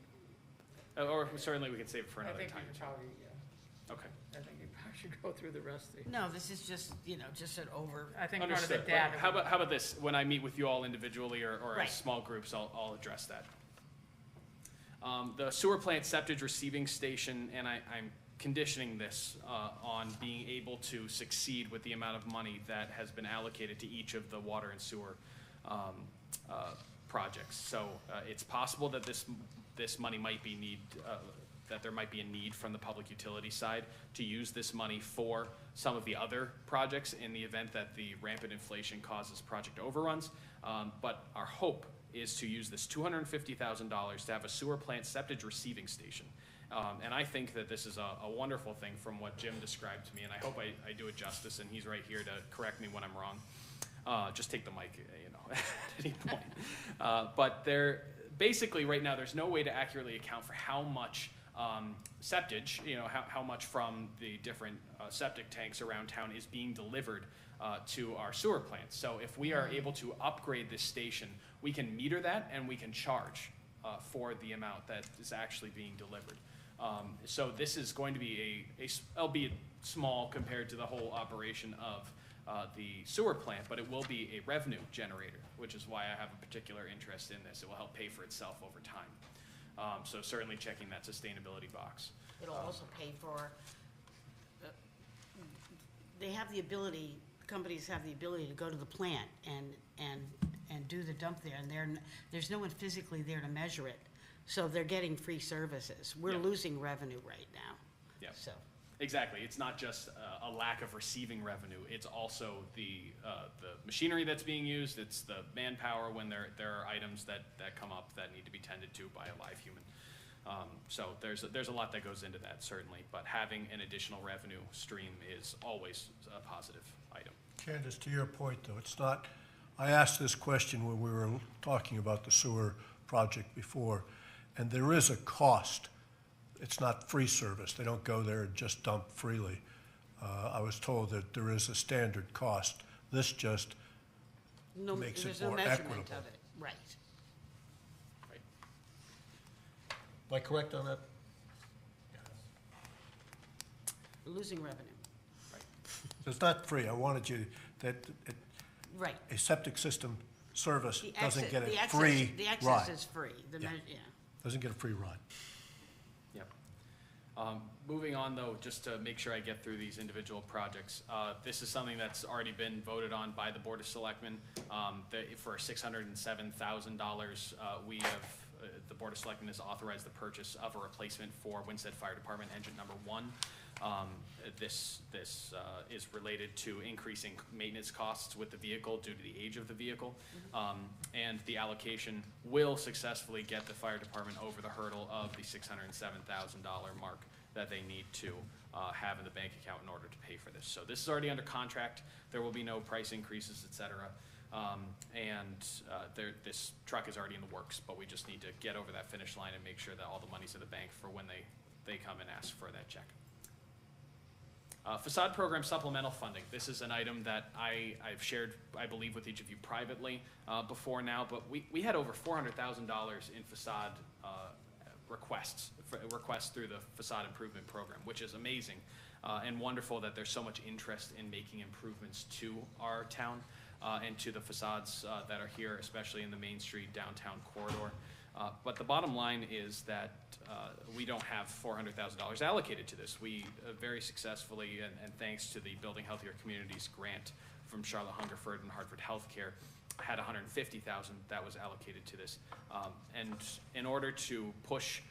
Or certainly we can save it for I another think time. you probably, Okay. I think you probably should go through the rest of the. No, this is just, just an over, I think part of the Understood. data. How about this? When I meet with you all individually or Right. as small groups, I'll address that. The sewer plant septage receiving station, and I'm conditioning this on being able to succeed with the amount of money that has been allocated to each of the water and sewer projects. So it's possible that this money might be that there might be a need from the public utility side to use this money for some of the other projects in the event that the rampant inflation causes project overruns. But our hope is to use this $250,000 to have a sewer plant septage receiving station. And I think that this is a wonderful thing from what Jim described to me, and I hope I do it justice, and he's right here to correct me when I'm wrong. Just take the mic, at any point. But basically right now, there's no way to accurately account for how much septage, how much from the different septic tanks around town is being delivered to our sewer plants. So if we are able to upgrade this station, we can meter that and we can charge for the amount that is actually being delivered. So this is going to be albeit small compared to the whole operation of the sewer plant, but it will be a revenue generator, which is why I have a particular interest in this. It will help pay for itself over time. So certainly checking that sustainability box. it'll also pay for, they have the ability, companies have the ability to go to the plant and do the dump there, and there's no one physically there to measure it. So they're getting free services. We're Yeah. losing revenue right now. Yeah. So, Exactly. It's not just a lack of receiving revenue. It's also the machinery that's being used. It's the manpower when there are items that come up that need to be tended to by a live human. So there's a lot that goes into that, certainly. But having an additional revenue stream is always a positive item. Candace, to your point, though, it's not, I asked this question when we were talking about the sewer project before, and there is a cost. It's not free service. They don't go there and just dump freely. I was told that there is a standard cost. This just makes it there's no more measurement equitable. of it, right. Am I correct on that? We're losing revenue, It's not free. I wanted you, that right. a septic system service The doesn't access- get the a access- free The access ride. is free, Yeah. yeah. Doesn't get a free ride. Yep. Moving on, though, just to make sure I get through these individual projects, this is something that's already been voted on by the Board of Selectmen. For $607,000, we have, the Board of Selectmen has authorized the purchase of a replacement for Winstead Fire Department engine number 1. This is related to increasing maintenance costs with the vehicle due to the age of the vehicle. And the allocation will successfully get the fire department over the hurdle of the $607,000 mark that they need to have in the bank account in order to pay for this. So this is already under contract. There will be no price increases, et cetera. This truck is already in the works, but we just need to get over that finish line and make sure that all the money's in the bank for when they come and ask for that check. Facade program supplemental funding. This is an item that I've shared, I believe, with each of you privately before now, but we had over $400,000 in facade requests through the facade improvement program, which is amazing and wonderful that there's so much interest in making improvements to our town. and to the facades that are here, especially in the Main Street downtown corridor. But the bottom line is that we don't have $400,000 allocated to this. We very successfully, and thanks to the Building Healthier Communities grant from Charlotte Hungerford and Hartford Healthcare, had $150,000 that was allocated to this. And in order to push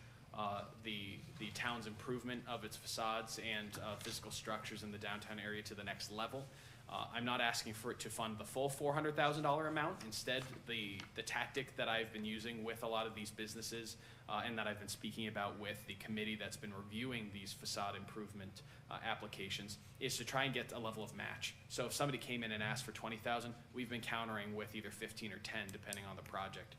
the town's improvement of its facades and physical structures in the downtown area to the next level, I'm not asking for it to fund the full $400,000 amount. Instead, the tactic that I've been using with a lot of these businesses and that I've been speaking about with the committee that's been reviewing these facade improvement applications is to try and get a level of match. So if somebody came in and asked for $20,000, we've been countering with either 15 or 10, depending on the project,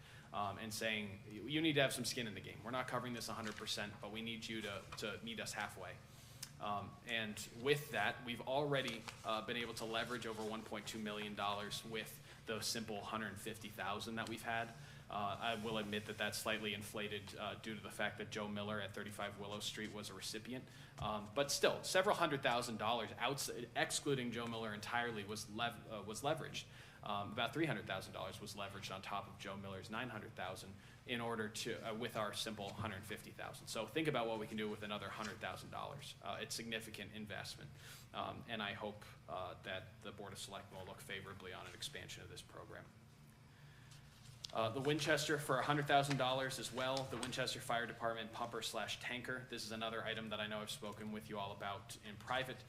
and saying, you need to have some skin in the game. We're not covering this 100%, but we need you to meet us halfway. And with that, we've already been able to leverage over $1.2 million with the simple $150,000 that we've had. I will admit that that's slightly inflated due to the fact that Joe Miller at 35 Willow Street was a recipient. But still, several $100,000, excluding Joe Miller entirely, was leveraged. About $300,000 was leveraged on top of Joe Miller's $900,000 in order to, with our simple $150,000. So think about what we can do with another $100,000. It's significant investment, and I hope that the Board of Selectmen will look favorably on an expansion of this program. The Winchester for $100,000 as well, the Winchester Fire Department pumper/tanker. This is another item that I know I've spoken with you all about in private.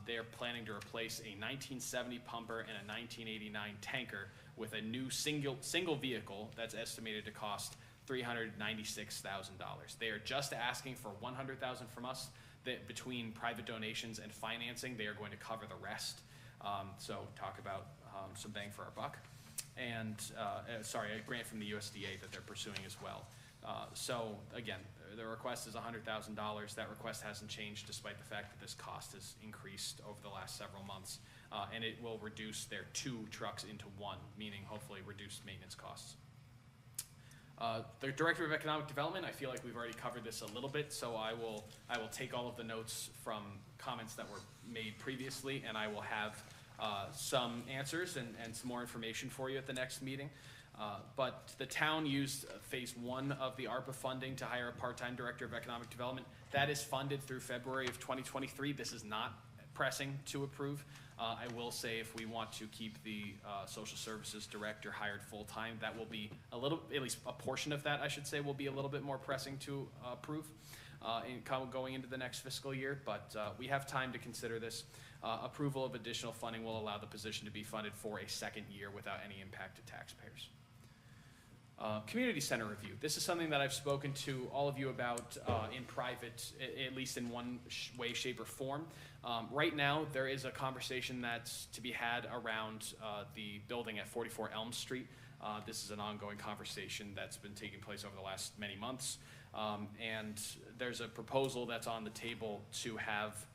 They're planning to replace a 1970 pumper and a 1989 tanker with a new single vehicle that's estimated to cost $396,000. They are just asking for $100,000 from us. That between private donations and financing, they are going to cover the rest. So talk about some bang for our buck. And, a grant from the USDA that they're pursuing as well. So again, the request is $100,000. That request hasn't changed despite the fact that this cost has increased over the last several months. And it will reduce their 2 trucks into 1, meaning hopefully reduced maintenance costs. The Director of Economic Development, I feel like we've already covered this a little bit, so I will take all of the notes from comments that were made previously, and I will have some answers and some more information for you at the next meeting. But the town used phase 1 of the ARPA funding to hire a part-time Director of Economic Development. That is funded through February of 2023. This is not pressing to approve. I will say if we want to keep the Social Services Director hired full-time, that will be at least a portion of that, I should say, will be a little bit more pressing to approve going into the next fiscal year. But we have time to consider this. Approval of additional funding will allow the position to be funded for a second year without any impact to taxpayers. Community center review. This is something that I've spoken to all of you about in private, at least in one way, shape, or form. Right now, there is a conversation that's to be had around the building at 44 Elm Street. This is an ongoing conversation that's been taking place over the last many months. And there's a proposal that's on the table to have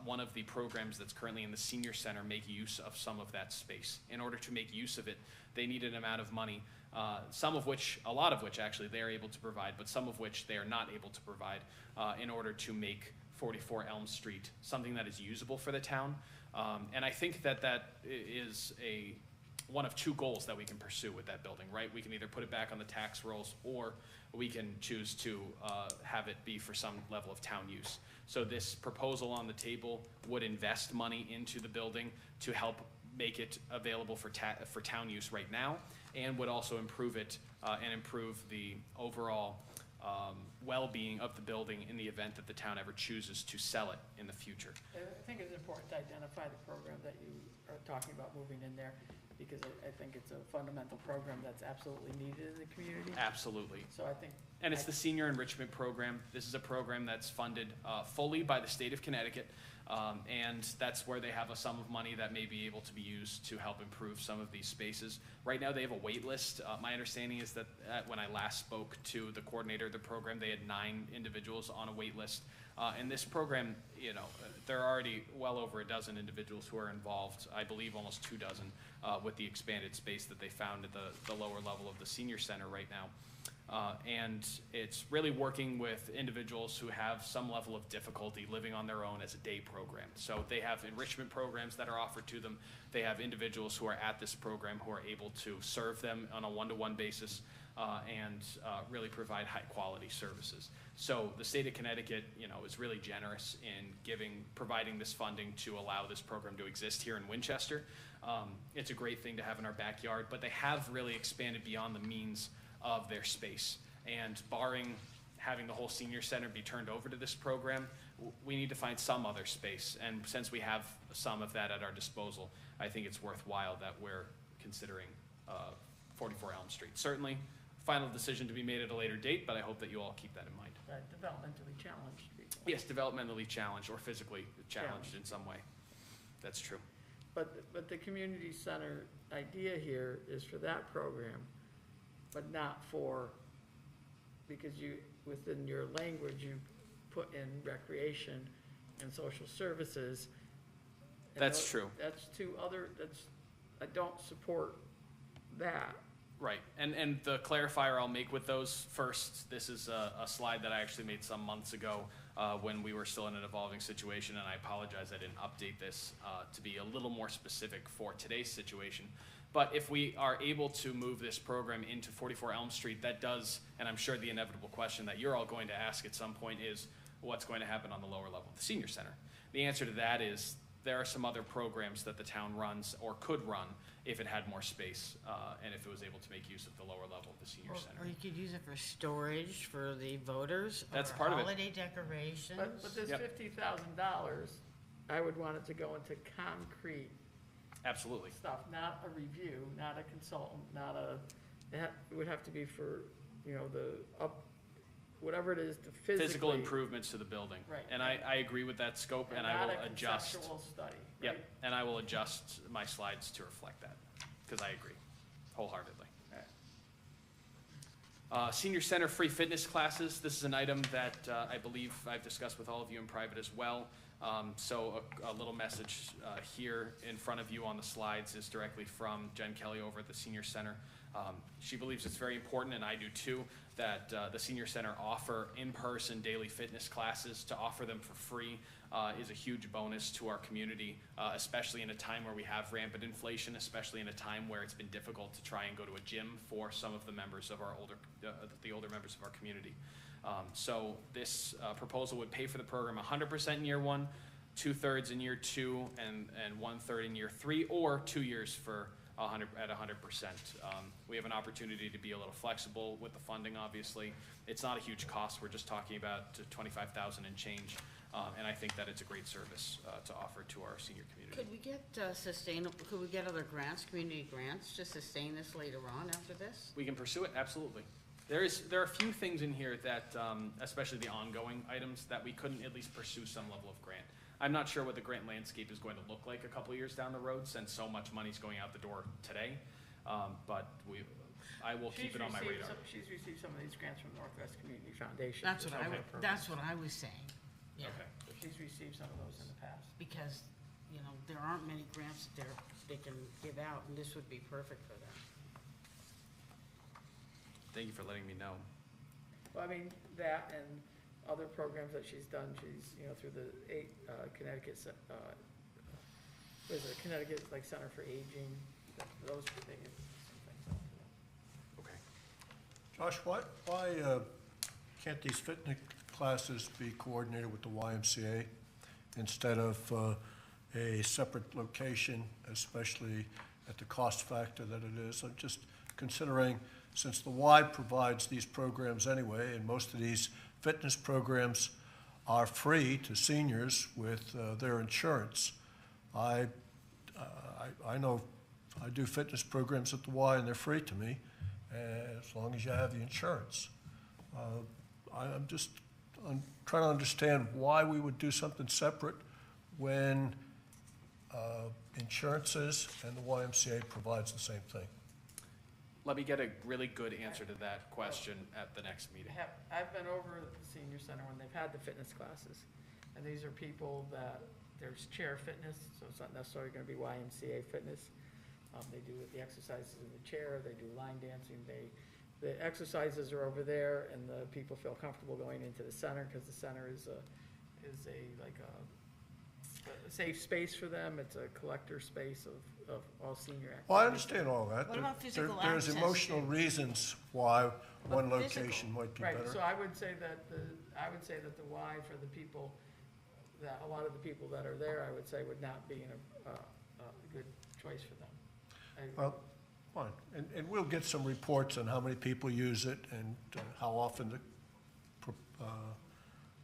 one of the programs that's currently in the senior center make use of some of that space. In order to make use of it, they need an amount of money, a lot of which actually they are able to provide, but some of which they are not able to provide in order to make 44 Elm Street something that is usable for the town. And I think that is one of 2 goals that we can pursue with that building, right? We can either put it back on the tax rolls, or we can choose to have it be for some level of town use. So this proposal on the table would invest money into the building to help make it available for town use right now, and would also improve it and improve the overall well-being of the building in the event that the town ever chooses to sell it in the future. I think it's important to identify the program that you are talking about moving in there, because I think it's a fundamental program that's absolutely needed in the community. Absolutely. So I think. And it's the Senior Enrichment Program. This is a program that's funded fully by the state of Connecticut, and that's where they have a sum of money that may be able to be used to help improve some of these spaces. Right now, they have a wait list. My understanding is that when I last spoke to the coordinator of the program, they had 9 individuals on a wait list. And this program, there are already well over a dozen individuals who are involved, I believe almost 2 dozen, with the expanded space that they found at the lower level of the senior center right now. And it's really working with individuals who have some level of difficulty living on their own as a day program. So they have enrichment programs that are offered to them. They have individuals who are at this program who are able to serve them on a one-to-one basis and really provide high-quality services. So the state of Connecticut, is really generous in providing this funding to allow this program to exist here in Winchester. It's a great thing to have in our backyard, but they have really expanded beyond the means of their space. And barring having the whole senior center be turned over to this program, we need to find some other space. And since we have some of that at our disposal, I think it's worthwhile that we're considering 44 Elm Street. Certainly, final decision to be made at a later date, but I hope that you all keep that in mind. Developmentally challenged people. Yes, developmentally challenged or physically challenged in some way. That's true. But the community center idea here is for that program, but not for, because within your language, you put in recreation and social services. And That's true. That's I don't support that. Right, and the clarifier I'll make with those first, this is a slide that I actually made some months ago when we were still in an evolving situation, and I apologize I didn't update this to be a little more specific for today's situation. But if we are able to move this program into 44 Elm Street, that does, and I'm sure the inevitable question that you're all going to ask at some point is, what's going to happen on the lower level of the senior center? The answer to that is, there are some other programs that the town runs or could run if it had more space and if it was able to make use of the lower level of the senior center. Or you could use it for storage for the voters. That's or part of it. holiday decorations. But this Yep. $50,000, I would want it to go into concrete Absolutely. stuff, not a review, not a consultant, it would have to be for, whatever it is to Physical improvements to the building. Right. And I agree with that scope, and I not will a adjust. conceptual study, Yep, right? and I will adjust my slides to reflect that, because I agree wholeheartedly. Senior Center free fitness classes, this is an item that I believe I've discussed with all of you in private as well. So a little message here in front of you on the slides is directly from Jen Kelly over at the Senior Center. She believes it's very important, and I do too, that the Senior Center offer in-person daily fitness classes. To offer them for free is a huge bonus to our community, especially in a time where we have rampant inflation, especially in a time where it's been difficult to try and go to a gym for some of the members of our older members of our community. So this proposal would pay for the program 100% in year 1, 2/3 in year 2, and 1/3 in year 3, or 2 years for 100%. We have an opportunity to be a little flexible with the funding, obviously. It's not a huge cost. We're just talking about $25,000 and change. And I think that it's a great service to offer to our senior community. Could we get could we get other grants, community grants, to sustain this later on after this? We can pursue it, absolutely. There are a few things in here that, especially the ongoing items, that we couldn't at least pursue some level of grant. I'm not sure what the grant landscape is going to look like a couple years down the road, since so much money's going out the door today. But I will keep it on my radar. She's received some of these grants from Northwest Community Foundation. That's for what some of her that's what I was saying. Yeah. Okay. She's received some of those in the past. Because, there aren't many grants that they can give out, and this would be perfect for them. Thank you for letting me know. Well, I mean, that and other programs that she's done, she's, through the Connecticut, Connecticut, like Center for Aging, those things. Okay. Josh, why can't these fitness classes be coordinated with the YMCA instead of a separate location, especially at the cost factor that it is? I'm just considering, since the Y provides these programs anyway, and most of these fitness programs are free to seniors with their insurance. I know I do fitness programs at the Y, and they're free to me, as long as you have the insurance. I'm trying to understand why we would do something separate when insurances and the YMCA provides the same thing. Let me get a really good answer to that question at the next meeting. I've been over at the senior center when they've had the fitness classes, and these are people that, there's chair fitness, so it's not necessarily gonna be YMCA fitness. They do the exercises in the chair, they do line dancing, they the exercises are over there, and the people feel comfortable going into the center, because the center is like a safe space for them. It's a collector space of all senior activities. Well, I understand all that. What about There- physical There's access emotional to- reasons why one But physical. location might be Right, better. so I would say that the why for the people, that a lot of the people that are there, I would say would not be a good choice for them. Well, fine. And we'll get some reports on how many people use it and how often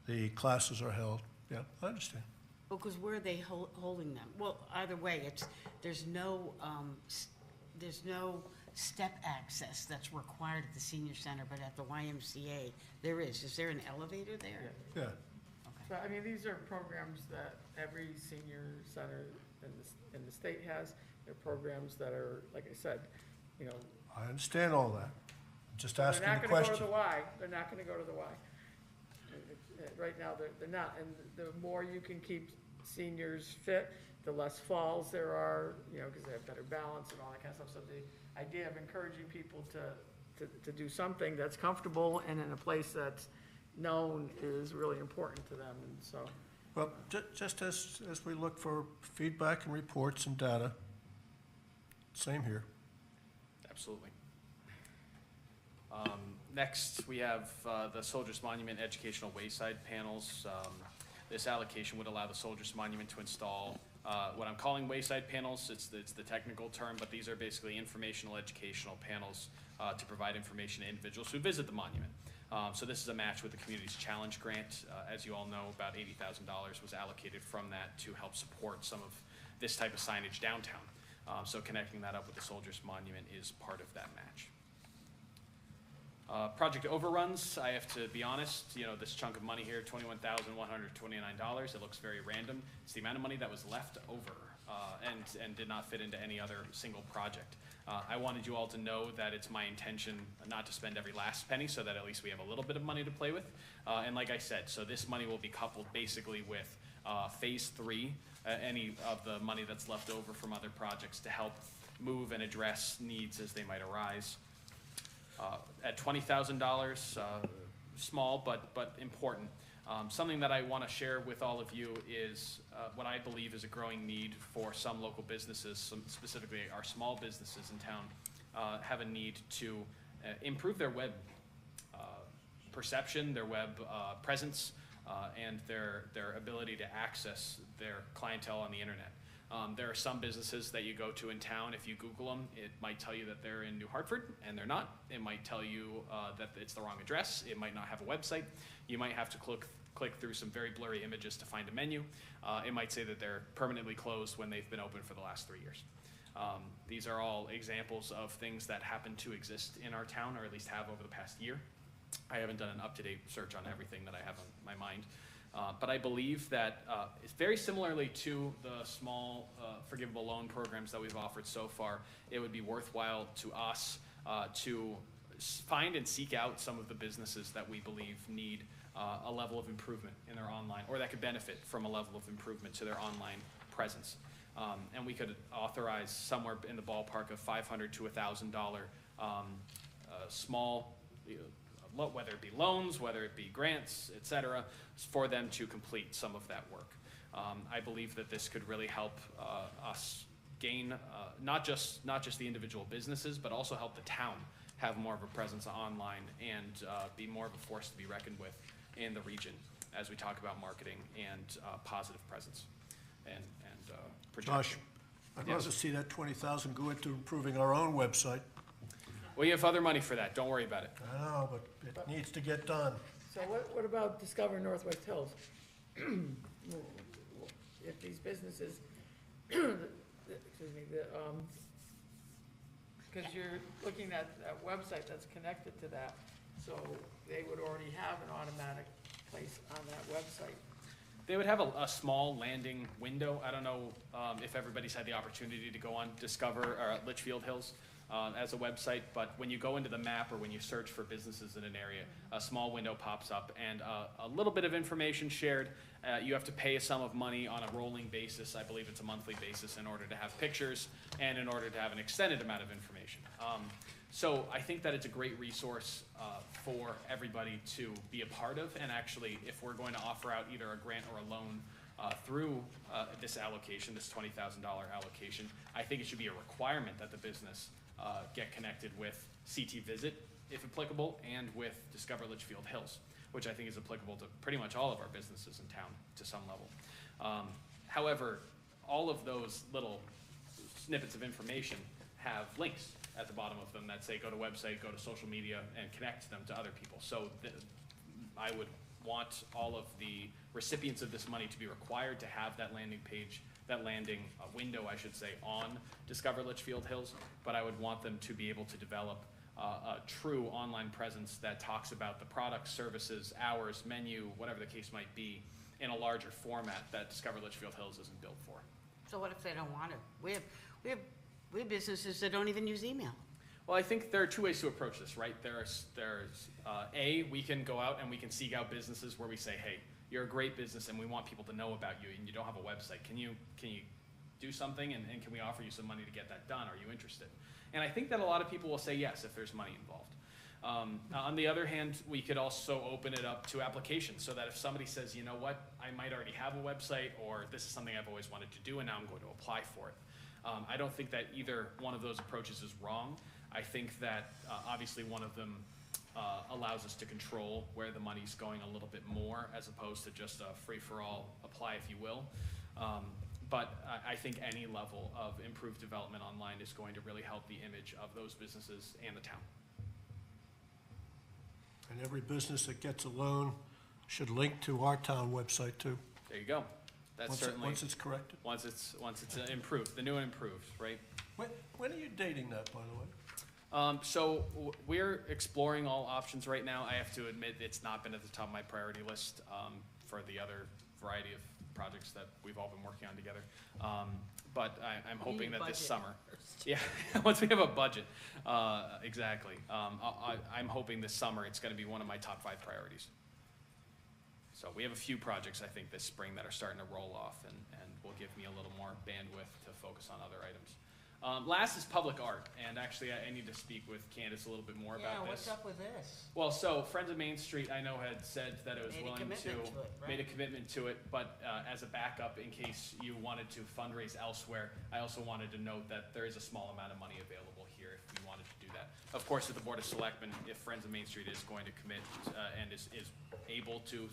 the classes are held. Yeah, I understand. Because where are they holding them? Well, either way, there's no step access that's required at the senior center, but at the YMCA, there is. Is there an elevator there? Yeah. So, I mean, these are programs that every senior center in the state has. They're programs that are, like I said, you know. I understand all that. I'm just asking the They're not question. gonna go to the Y. They're not gonna go to the Y. Right now, they're not, and the more you can keep seniors fit, the less falls there are, you know, because they have better balance and all that kind of stuff. So the idea of encouraging people to do something that's comfortable and in a place that's known is really important to them, and so. Well, just as we look for feedback and reports and data, same here. Absolutely. Next, we have the Soldiers Monument Educational Wayside Panels. This allocation would allow the Soldiers Monument to install what I'm calling wayside panels. It's the technical term, but these are basically informational, educational panels to provide information to individuals who visit the monument. So this is a match with the Communities Challenge Grant. As you all know, about $80,000 was allocated from that to help support some of this type of signage downtown. So connecting that up with the Soldiers Monument is part of that match. Project overruns, I have to be honest, you know, this chunk of money here, $21,129, it looks very random. It's the amount of money that was left over and did not fit into any other single project. I wanted you all to know that it's my intention not to spend every last penny, so that at least we have a little bit of money to play with. And like I said, so this money will be coupled basically with phase 3, any of the money that's left over from other projects to help move and address needs as they might arise. At $20,000, small but important. Something that I want to share with all of you is what I believe is a growing need for some local businesses, specifically our small businesses in town, have a need to improve their web perception, their web presence, and their ability to access their clientele on the internet. There are some businesses that you go to in town, if you Google them, it might tell you that they're in New Hartford, and they're not. It might tell you that it's the wrong address. It might not have a website. You might have to click through some very blurry images to find a menu. It might say that they're permanently closed when they've been open for the last 3 years. These are all examples of things that happen to exist in our town, or at least have over the past year. I haven't done an up-to-date search on everything that I have on my mind. But I believe that it's very similarly to the small forgivable loan programs that we've offered so far. It would be worthwhile to us to find and seek out some of the businesses that we believe need a level of improvement in their online, or that could benefit from a level of improvement to their online presence. And we could authorize somewhere in the ballpark of $500 to $1,000 small, whether it be loans, whether it be grants, et cetera, for them to complete some of that work. I believe that this could really help us gain not just the individual businesses, but also help the town have more of a presence online and be more of a force to be reckoned with in the region as we talk about marketing and positive presence and projection. Josh, I'd love to see that 20,000 go into improving our own website. Well, you have other money for that. Don't worry about it. I know, but it needs to get done. So what about Discover Northwest Hills? If these businesses, excuse me, because you're looking at a website that's connected to that, so they would already have an automatic place on that website. They would have a small landing window. I don't know if everybody's had the opportunity to go on Discover or Litchfield Hills as a website, but when you go into the map or when you search for businesses in an area, a small window pops up and a little bit of information shared. You have to pay a sum of money on a rolling basis. I believe it's a monthly basis in order to have pictures and in order to have an extended amount of information. So I think that it's a great resource for everybody to be a part of, and actually, if we're going to offer out either a grant or a loan through this allocation, this $20,000 allocation, I think it should be a requirement that the business get connected with CT Visit, if applicable, and with Discover Litchfield Hills, which I think is applicable to pretty much all of our businesses in town to some level. However, all of those little snippets of information have links at the bottom of them that say go to website, go to social media, and connect them to other people. So I would want all of the recipients of this money to be required to have that landing page, that landing window, I should say, on Discover Litchfield Hills, but I would want them to be able to develop a true online presence that talks about the products, services, hours, menu, whatever the case might be, in a larger format that Discover Litchfield Hills isn't built for. So what if they don't want to? We have businesses that don't even use email. Well, I think there are two ways to approach this, right? There's we can go out and we can seek out businesses where we say, hey, you're a great business and we want people to know about you, and you don't have a website. Can you do something, and can we offer you some money to get that done? Are you interested? And I think that a lot of people will say yes if there's money involved. On the other hand, we could also open it up to applications, so that if somebody says, you know what, I might already have a website, or this is something I've always wanted to do and now I'm going to apply for it. I don't think that either one of those approaches is wrong. I think that obviously one of them allows us to control where the money's going a little bit more, as opposed to just a free-for-all apply, if you will. But I think any level of improved development online is going to really help the image of those businesses and the town. And every business that gets a loan should link to our town website too. There you go. That's certainly. Once it's corrected. Once it's improved, the new and improved, right? When are you dating that, by the way? So we're exploring all options right now. I have to admit it's not been at the top of my priority list for the other variety of projects that we've all been working on together. But I'm hoping that this summer. Yeah, once we have a budget, exactly. I'm hoping this summer it's going to be one of my top 5 priorities. So we have a few projects, I think, this spring that are starting to roll off and will give me a little more bandwidth to focus on other items. Last is public art, and actually I need to speak with Candace a little bit more about this. What's up with this? Well, so Friends of Main Street, I know, had said that it was Made a willing to, commitment to it, right? made a commitment to it, but as a backup, in case you wanted to fundraise elsewhere, I also wanted to note that there is a small amount of money available here if you wanted to do that. Of course, with the Board of Selectmen, if Friends of Main Street is going to commit and is able to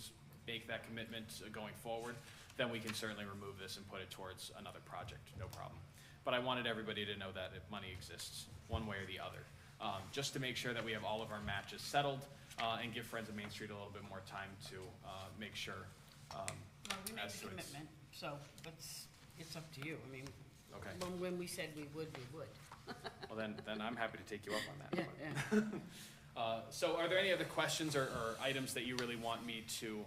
make that commitment going forward, then we can certainly remove this and put it towards another project, no problem. But I wanted everybody to know that if money exists, one way or the other, just to make sure that we have all of our matches settled and give Friends of Main Street a little bit more time to make sure. Well, we made as a to its- commitment, so it's up to you. I mean, Okay. when we said we would, we would. Well, then I'm happy to take you up on that. Yeah. So are there any other questions or items that you really want me to,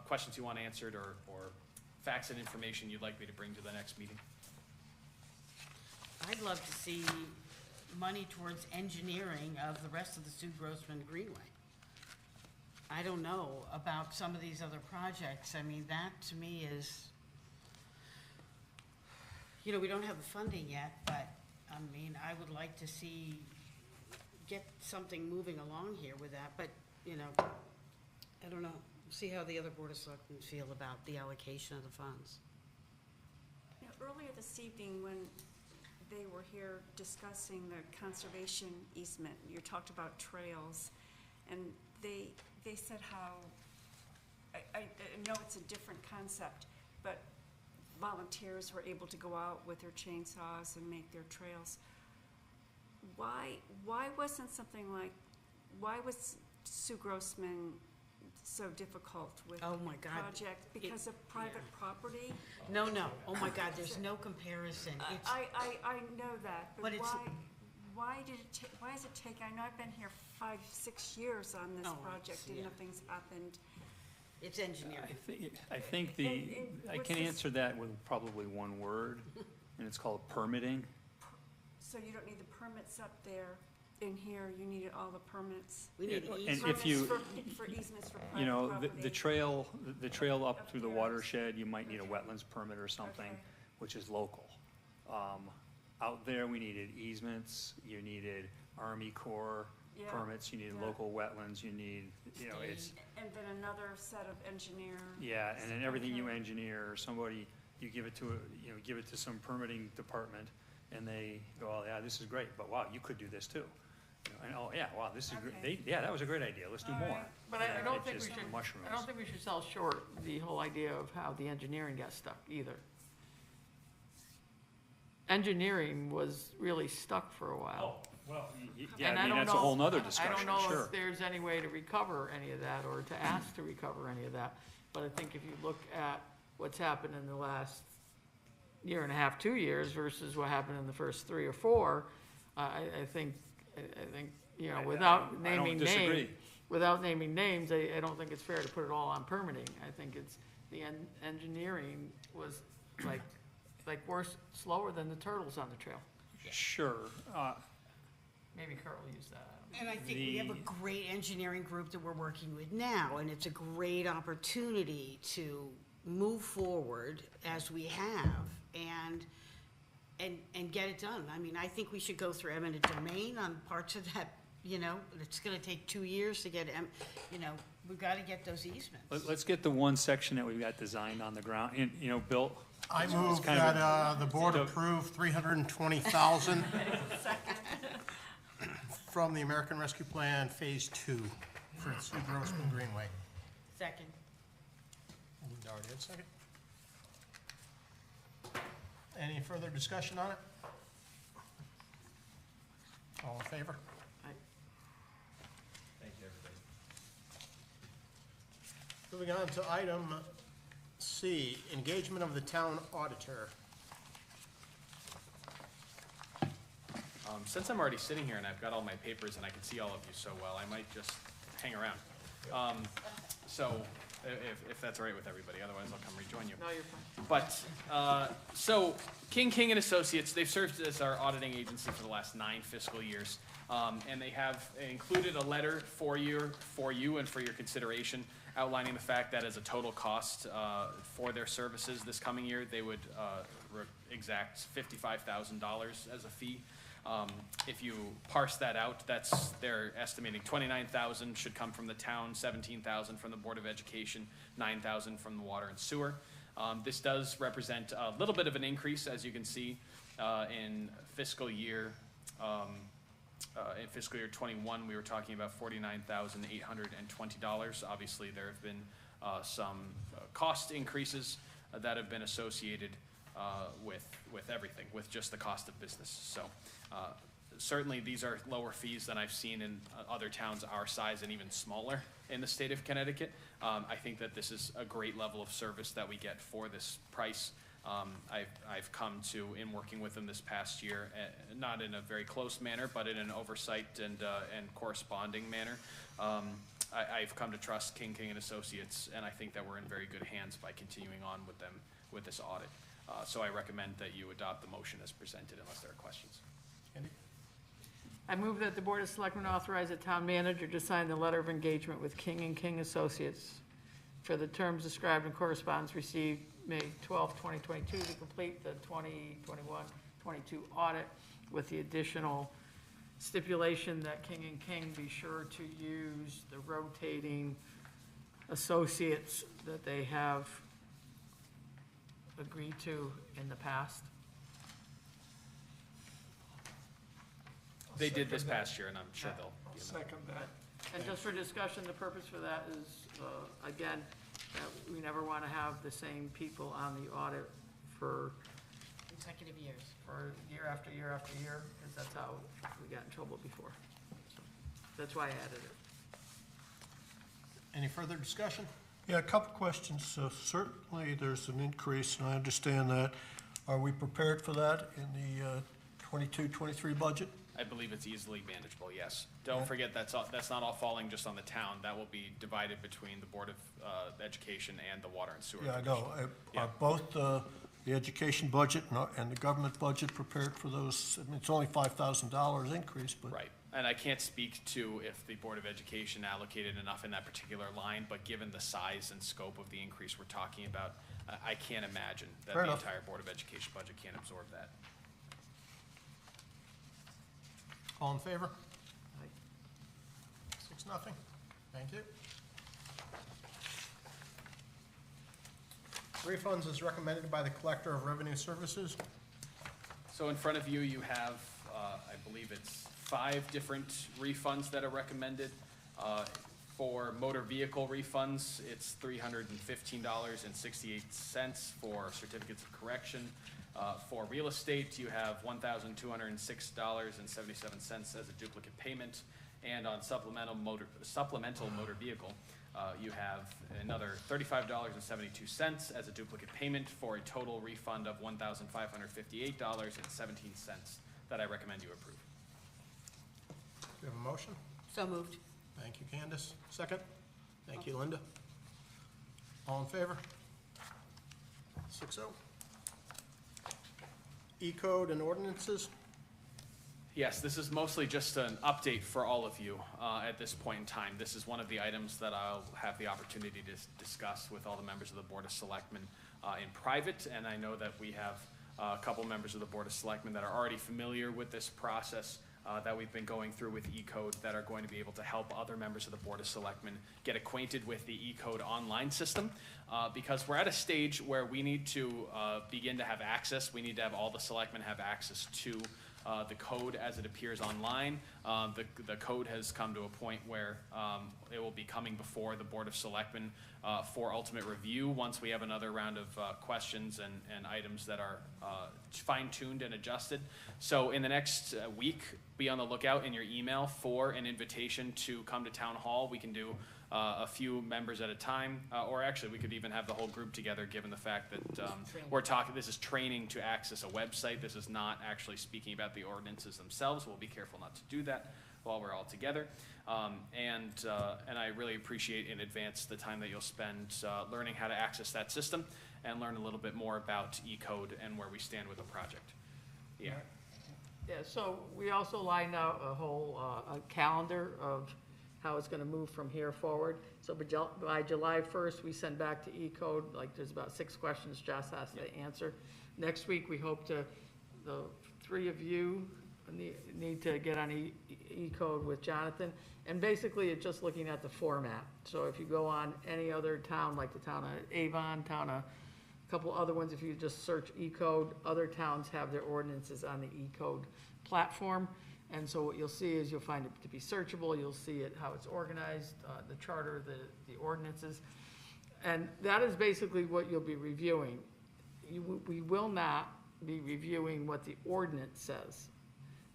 questions you want answered or facts and information you'd like me to bring to the next meeting? I'd love to see money towards engineering of the rest of the Sue Grossman Greenway. I don't know about some of these other projects. I mean, that to me is, we don't have the funding yet, but I mean, I would like to get something moving along here with that, but, I don't know. See how the other Board of Selectmen feel about the allocation of the funds. Earlier this evening, when they were here discussing the conservation easement, you talked about trails, and they said how, I know it's a different concept, but volunteers were able to go out with their chainsaws and make their trails. Why wasn't something like, why was Sue Grossman so difficult with Oh the my God. project? Because of private property? No, oh my God, there's no comparison. It's, I know that, but But it's- why does it take, I know I've been here 5-6 years on this Oh, project and yeah. nothing's happened. it's engineering. I think I what's can this- answer that with probably one word, and it's called permitting. So you don't need the permits up there in here, you needed all the permits? We need And easements. if you, For easements for you private know, property? the trail up Up through the there. watershed, you might need a wetlands permit or something, Okay. which is local. Out there, we needed easements, you needed Army Corps Yeah. permits, you need Yeah. local wetlands, you need, you know, it's, And then another set of engineer. yeah, and then everything you Okay. engineer, or somebody, you give it to, give it to some permitting department, and they go, oh, yeah, this is great, but wow, you could do this too. And, oh, yeah, wow, this is great, Okay. yeah, that was a great idea, let's do All more. right. But I And don't it think we just should, mushrooms. I don't think we should sell short the whole idea of how the engineering got stuck either. Engineering was really stuck for a while. Oh, well, yeah, And I mean, don't that's a know- whole nother I discussion, don't know sure. if there's any way to recover any of that, or to ask to recover any of that. But I think if you look at what's happened in the last year and a half, 2 years, versus what happened in the first 3 or 4, I think, you know, without I don't naming disagree. names, I don't think it's fair to put it all on permitting. I think it's, the engineering was like worse, slower than the turtles on the trail. Sure, Maybe Kurt will use that. I don't know. And I think we have a great engineering group that we're working with now, and it's a great opportunity to move forward as we have and get it done. I mean, I think we should go through eminent domain on parts of that, you know, it's gonna take 2 years to get, you know, we've gotta get those easements. let's get the one section that we've got designed on the ground, and, built. I it's move kind of that, a- the board the- approve 320,000 from the American Rescue Plan Phase 2 for Sue Grossman Greenway. Second. Moved already, a second. Any further discussion on it? All in favor? Thank you, everybody. Moving on to item C, engagement of the town auditor. Since I'm already sitting here and I've got all my papers and I can see all of you so well, I might just hang around. So, if that's all right with everybody, otherwise I'll come rejoin you. No, you're fine. But, so, King and Associates, they've served as our auditing agency for the last 9 fiscal years. And they have included a letter for you and for your consideration, outlining the fact that as a total cost for their services this coming year, they would exact $55,000 as a fee. If you parse that out, they're estimating 29,000 should come from the town, 17,000 from the Board of Education, 9,000 from the Water and Sewer. This does represent a little bit of an increase, as you can see, in fiscal year 21, we were talking about $49,820. Obviously, there have been some cost increases that have been associated with everything, with just the cost of business. So certainly, these are lower fees than I've seen in other towns our size and even smaller in the state of Connecticut. I think that this is a great level of service that we get for this price. I've come to, in working with them this past year, not in a very close manner, but in an oversight and corresponding manner. I've come to trust King and Associates, and I think that we're in very good hands by continuing on with them with this audit. So I recommend that you adopt the motion as presented unless there are questions. Andy? I move that the Board of Selectmen authorize the town manager to sign the letter of engagement with King Associates for the terms described in correspondence received May 12, 2022, to complete the 2021-22 audit, with the additional stipulation that King be sure to use the rotating associates that they have agreed to in the past. They did this past year, and I'm sure they'll. Second that. And just for discussion, the purpose for that is, again, we never want to have the same people on the audit for Consecutive years. year after year after year, because that's how we got in trouble before. So that's why I added it. Any further discussion? Yeah, a couple questions. Certainly, there's an increase, and I understand that. Are we prepared for that in the 22-23 budget? I believe it's easily manageable, yes. Don't forget, that's not all falling just on the town. That will be divided between the Board of Education and the Water and Sewer. Yeah, I know. Are both the education budget and the government budget prepared for those? I mean, it's only $5,000 increase, but. Right, and I can't speak to if the Board of Education allocated enough in that particular line, but given the size and scope of the increase we're talking about, I can't imagine that Fair the enough. entire Board of Education budget can't absorb that. All in favor? 6-0. Thank you. Refunds as recommended by the Collector of Revenue Services. So in front of you, you have, I believe it's 5 different refunds that are recommended. For motor vehicle refunds, it's $315.68 for certificates of correction. For real estate, you have $1,206.77 as a duplicate payment. And on supplemental motor vehicle, you have another $35.72 as a duplicate payment for a total refund of $1,558.17 that I recommend you approve. Do we have a motion? So moved. Thank you, Candace. Second? Thank you, Linda. All in favor? 6-0. E-code and ordinances. Yes, this is mostly just an update for all of you at this point in time. This is one of the items that I'll have the opportunity to discuss with all the members of the Board of Selectmen in private, and I know that we have a couple members of the Board of Selectmen that are already familiar with this process that we've been going through with E-code that are going to be able to help other members of the Board of Selectmen get acquainted with the E-code online system because we're at a stage where we need to begin to have access. We need to have all the selectmen have access to the code as it appears online. The code has come to a point where it will be coming before the Board of Selectmen for ultimate review once we have another round of questions and items that are fine-tuned and adjusted. So in the next week, be on the lookout in your email for an invitation to come to Town Hall. We can do a few members at a time, or actually we could even have the whole group together given the fact that we're talking, this is training to access a website. This is not actually speaking about the ordinances themselves. We'll be careful not to do that while we're all together. And I really appreciate in advance the time that you'll spend learning how to access that system and learn a little bit more about E-code and where we stand with the project. Yeah. Yeah, so we also lined out a whole a calendar of how it's gonna move from here forward. So by July 1st, we send back to E-code, like there's about 6 questions Josh has to answer. Next week, we hope to, the 3 of you need to get on E-code with Jonathan. And basically, it's just looking at the format. So if you go on any other town, like the town of Avon, a couple other ones, if you just search E-code, other towns have their ordinances on the E-code platform. And so what you'll see is you'll find it to be searchable, you'll see it, how it's organized, the charter, the ordinances. And that is basically what you'll be reviewing. We will not be reviewing what the ordinance says,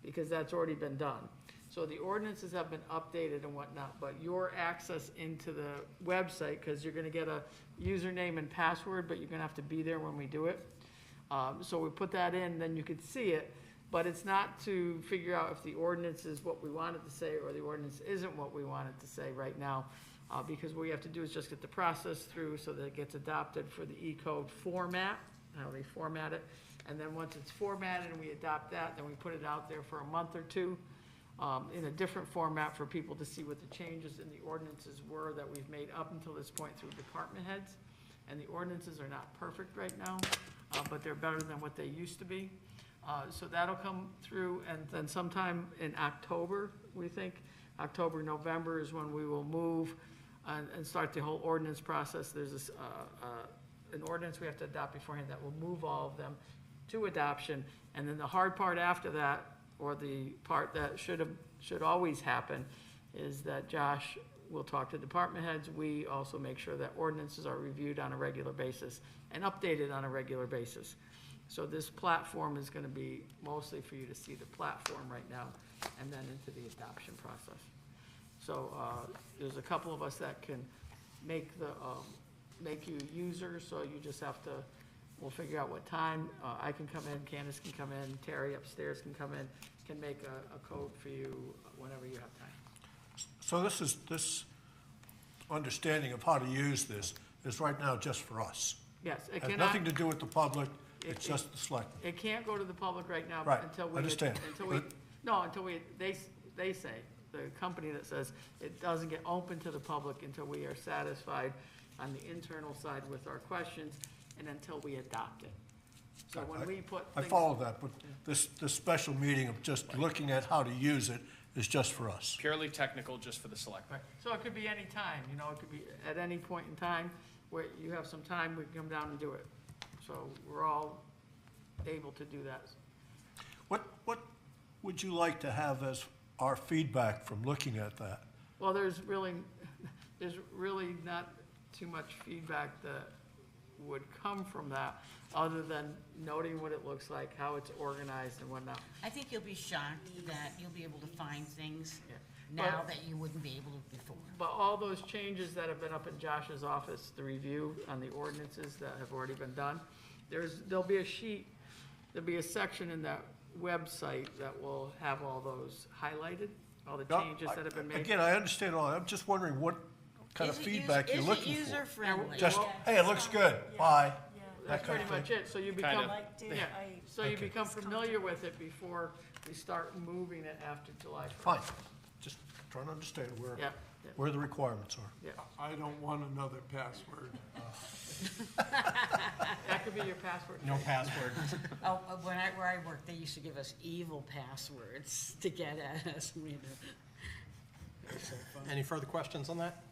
because that's already been done. So the ordinances have been updated and whatnot, but your access into the website, because you're gonna get a username and password, but you're gonna have to be there when we do it. So we put that in, then you could see it. But it's not to figure out if the ordinance is what we wanted to say or the ordinance isn't what we wanted to say right now, because what we have to do is just get the process through so that it gets adopted for the E-code format, how they format it. And then once it's formatted and we adopt that, then we put it out there for a month or 2 in a different format for people to see what the changes in the ordinances were that we've made up until this point through department heads. And the ordinances are not perfect right now, but they're better than what they used to be. So that'll come through, and then sometime in October, we think, October, November is when we will move and start the whole ordinance process. There's this, an ordinance we have to adopt beforehand that will move all of them to adoption. And then the hard part after that, or the part that should always happen, is that Josh will talk to department heads. We also make sure that ordinances are reviewed on a regular basis and updated on a regular basis. So this platform is gonna be mostly for you to see the platform right now and then into the adoption process. So, there's a couple of us that can make you users, so you just have to, we'll figure out what time. I can come in, Candace can come in, Terry upstairs can come in, can make a code for you whenever you have time. So this understanding of how to use this is right now just for us. Yes, it Has cannot. nothing to do with the public, it's just the select. It can't go to the public right now Right, until we. understand. They say, the company that says it doesn't get open to the public until we are satisfied on the internal side with our questions and until we adopt it. So when we put I things. follow that, but this special meeting of just looking at how to use it is just for us. Purely technical, just for the selectmen. So it could be any time, you know, it could be at any point in time where you have some time, we can come down and do it. So we're all able to do that. What would you like to have as our feedback from looking at that? Well, there's really not too much feedback that would come from that, other than noting what it looks like, how it's organized and whatnot. I think you'll be shocked that you'll be able to find things Yeah. now But- that you wouldn't be able to before. But all those changes that have been up in Josh's office, the review on the ordinances that have already been done, there'll be a sheet, there'll be a section in that website that will have all those highlighted, all the Yeah, changes that have been made. Again, I understand all that. I'm just wondering what kind of Is it feedback you're looking Is it for. user-friendly? Just, hey, it looks good, bye. That's That kind pretty of much thing. it, so you Kind become, of. yeah, so you Okay. become familiar with it before we start moving it after July 1st. Fine, just trying to understand Yeah, where the requirements are. yeah. I don't want another password. That could be your password. No password. Oh, where I worked, they used to give us evil passwords to get at us. It was so fun. Any further questions on that?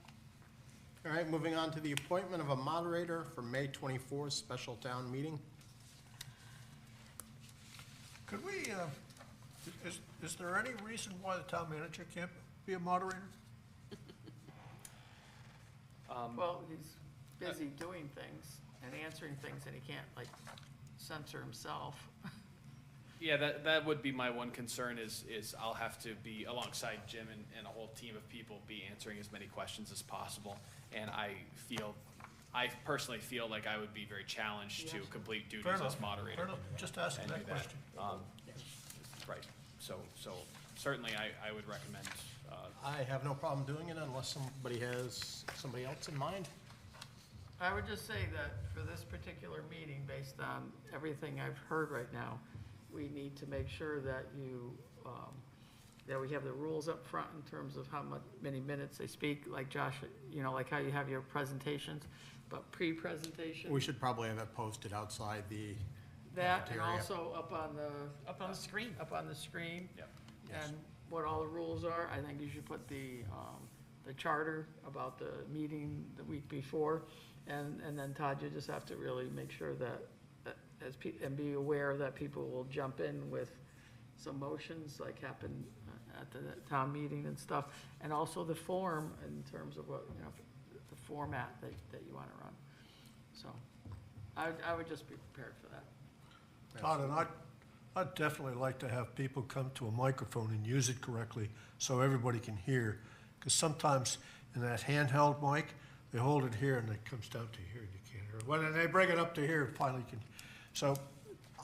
All right, moving on to the appointment of a moderator for May 24th special town meeting. Could we, is there any reason why the town manager can't be a moderator? Well, he's busy doing things and answering things, and he can't, like, censor himself. Yeah, that would be my one concern is I'll have to be alongside Jim and a whole team of people be answering as many questions as possible. And I personally feel like I would be very challenged to complete duties Fair as enough, moderator. fair enough. Just asking and do that question. Right, so certainly I would recommend, I have no problem doing it unless somebody has somebody else in mind. I would just say that for this particular meeting, based on everything I've heard right now, we need to make sure that that we have the rules up front in terms of how many minutes they speak, like Josh, you know, like how you have your presentations, but pre-presentation. We should probably have it posted outside the That, and cafeteria. also up on the screen. Up on the screen. Yep. And what all the rules are. I think you should put the charter about the meeting the week before. And then Todd, you just have to really make sure that and be aware that people will jump in with some motions like happened at the town meeting and stuff. And also the form in terms of what, you know, the format that you want to run. So I would just be prepared for that. Todd, and I'd definitely like to have people come to a microphone and use it correctly so everybody can hear. Because sometimes in that handheld mic, they hold it here and it comes down to here and you can't hear it. When they bring it up to here, it finally can. So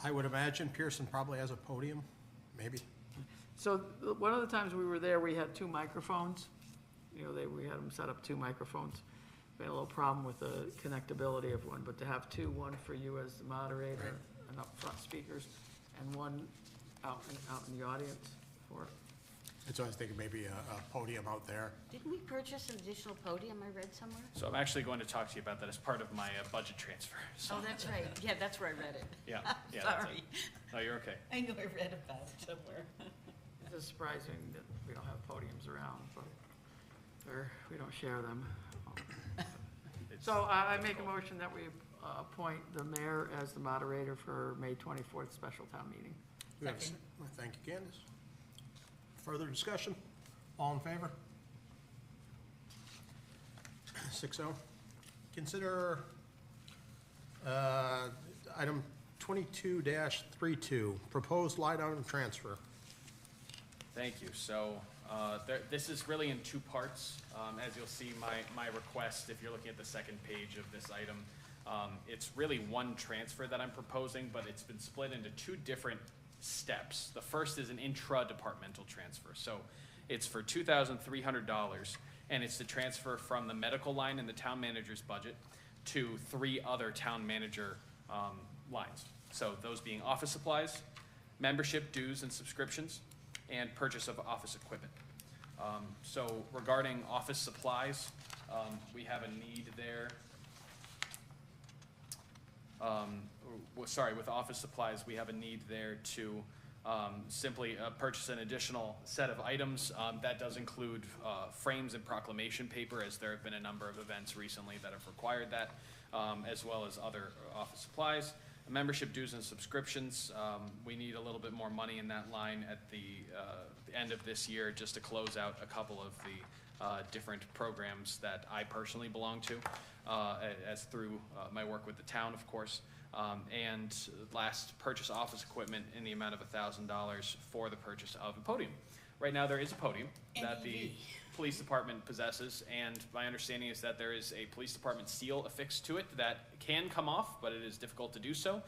I would imagine Pearson probably has a podium, maybe. So one of the times we were there, we had two microphones. You know, we had them set up two microphones. We had a little problem with the connectability of one, but to have two, one for you as the moderator and up front speakers, and one out in the audience for it. And so I was thinking maybe a podium out there. Didn't we purchase an additional podium I read somewhere? so I'm actually going to talk to you about that as part of my budget transfer. So, Oh, that's right. Yeah, that's where I read it. yeah, yeah. that's it. Sorry. No, you're okay. I know I read about it somewhere. It's surprising that we don't have podiums around, but, or we don't share them. So I make a motion that we appoint the mayor as the moderator for May 24th special town meeting. We have a s- well, thank you, Candace. Further discussion? All in favor? 6-0. Consider item 22-32, proposed line item transfer. Thank you. So this is really in two parts. As you'll see, my request, if you're looking at the second page of this item, it's really one transfer that I'm proposing, but it's been split into two different steps. The first is an intra-departmental transfer. So it's for $2,300, and it's the transfer from the medical line in the town manager's budget to three other town manager lines. So those being office supplies, membership dues and subscriptions, and purchase of office equipment. So regarding office supplies, we have a need there with office supplies, we have a need there to simply purchase an additional set of items. That does include frames and proclamation paper, as there have been a number of events recently that have required that, as well as other office supplies. Membership dues and subscriptions, we need a little bit more money in that line at the end of this year just to close out a couple of the different programs that I personally belong to, as through my work with the town, of course. And last, purchase office equipment in the amount of $1,000 for the purchase of a podium. Right now, there is a podium that the police department possesses, and my understanding is that there is a police department seal affixed to it that can come off, but it is difficult to do so.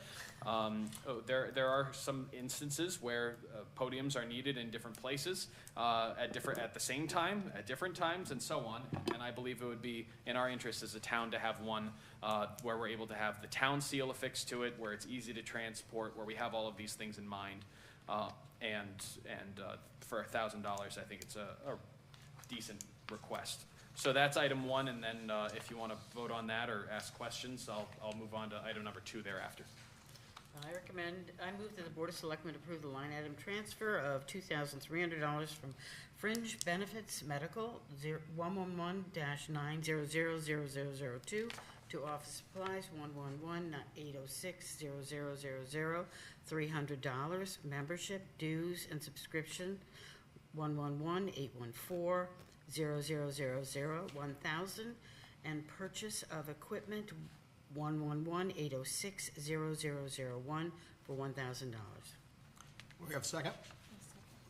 There are some instances where podiums are needed in different places at the same time, at different times, and so on. And I believe it would be in our interest as a town to have one where we're able to have the town seal affixed to it, where it's easy to transport, where we have all of these things in mind. For $1,000, I think it's a decent request. So that's item 1, and then if you want to vote on that or ask questions, I'll move on to item number 2 thereafter. I move that the Board of Selectmen approve the line item transfer of $2,300 from Fringe Benefits Medical 111-9000002 to Office Supplies 111-806-0000, $300, membership dues and subscription 111-814-0000, $1,000, and purchase of equipment 111-806-0001 for $1,000. We have a second?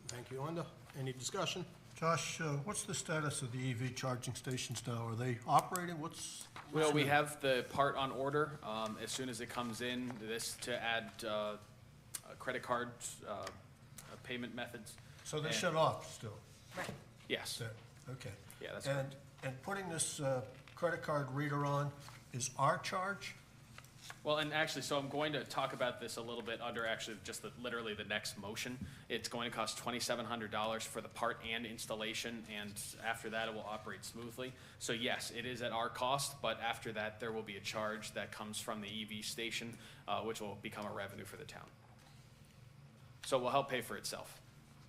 Thank you, Linda. Any discussion? Josh, what's the status of the EV charging stations now? Are they operating? Well, we have the part on order. As soon as it comes in, this to add credit cards, payment methods. So they shut off still? Right. Yes. Okay. Yeah, that's correct. And putting this credit card reader on is our charge? Well, and actually, so I'm going to talk about this a little bit under actually just literally the next motion. It's going to cost $2,700 for the part and installation, and after that, it will operate smoothly. So yes, it is at our cost, but after that, there will be a charge that comes from the EV station, which will become a revenue for the town. So it will help pay for itself,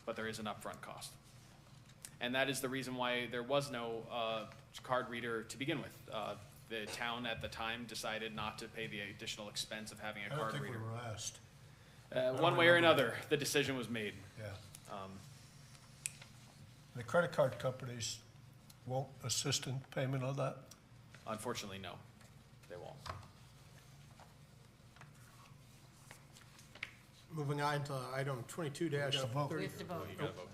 but there is an upfront cost. And that is the reason why there was no card reader to begin with. The town at the time decided not to pay the additional expense of having a card reader. I don't think we were asked. One way or another, the decision was made. Yeah. The credit card companies won't assist in payment on that? Unfortunately, no, they won't. Moving on to item 22-30. We have to vote. You gotta vote.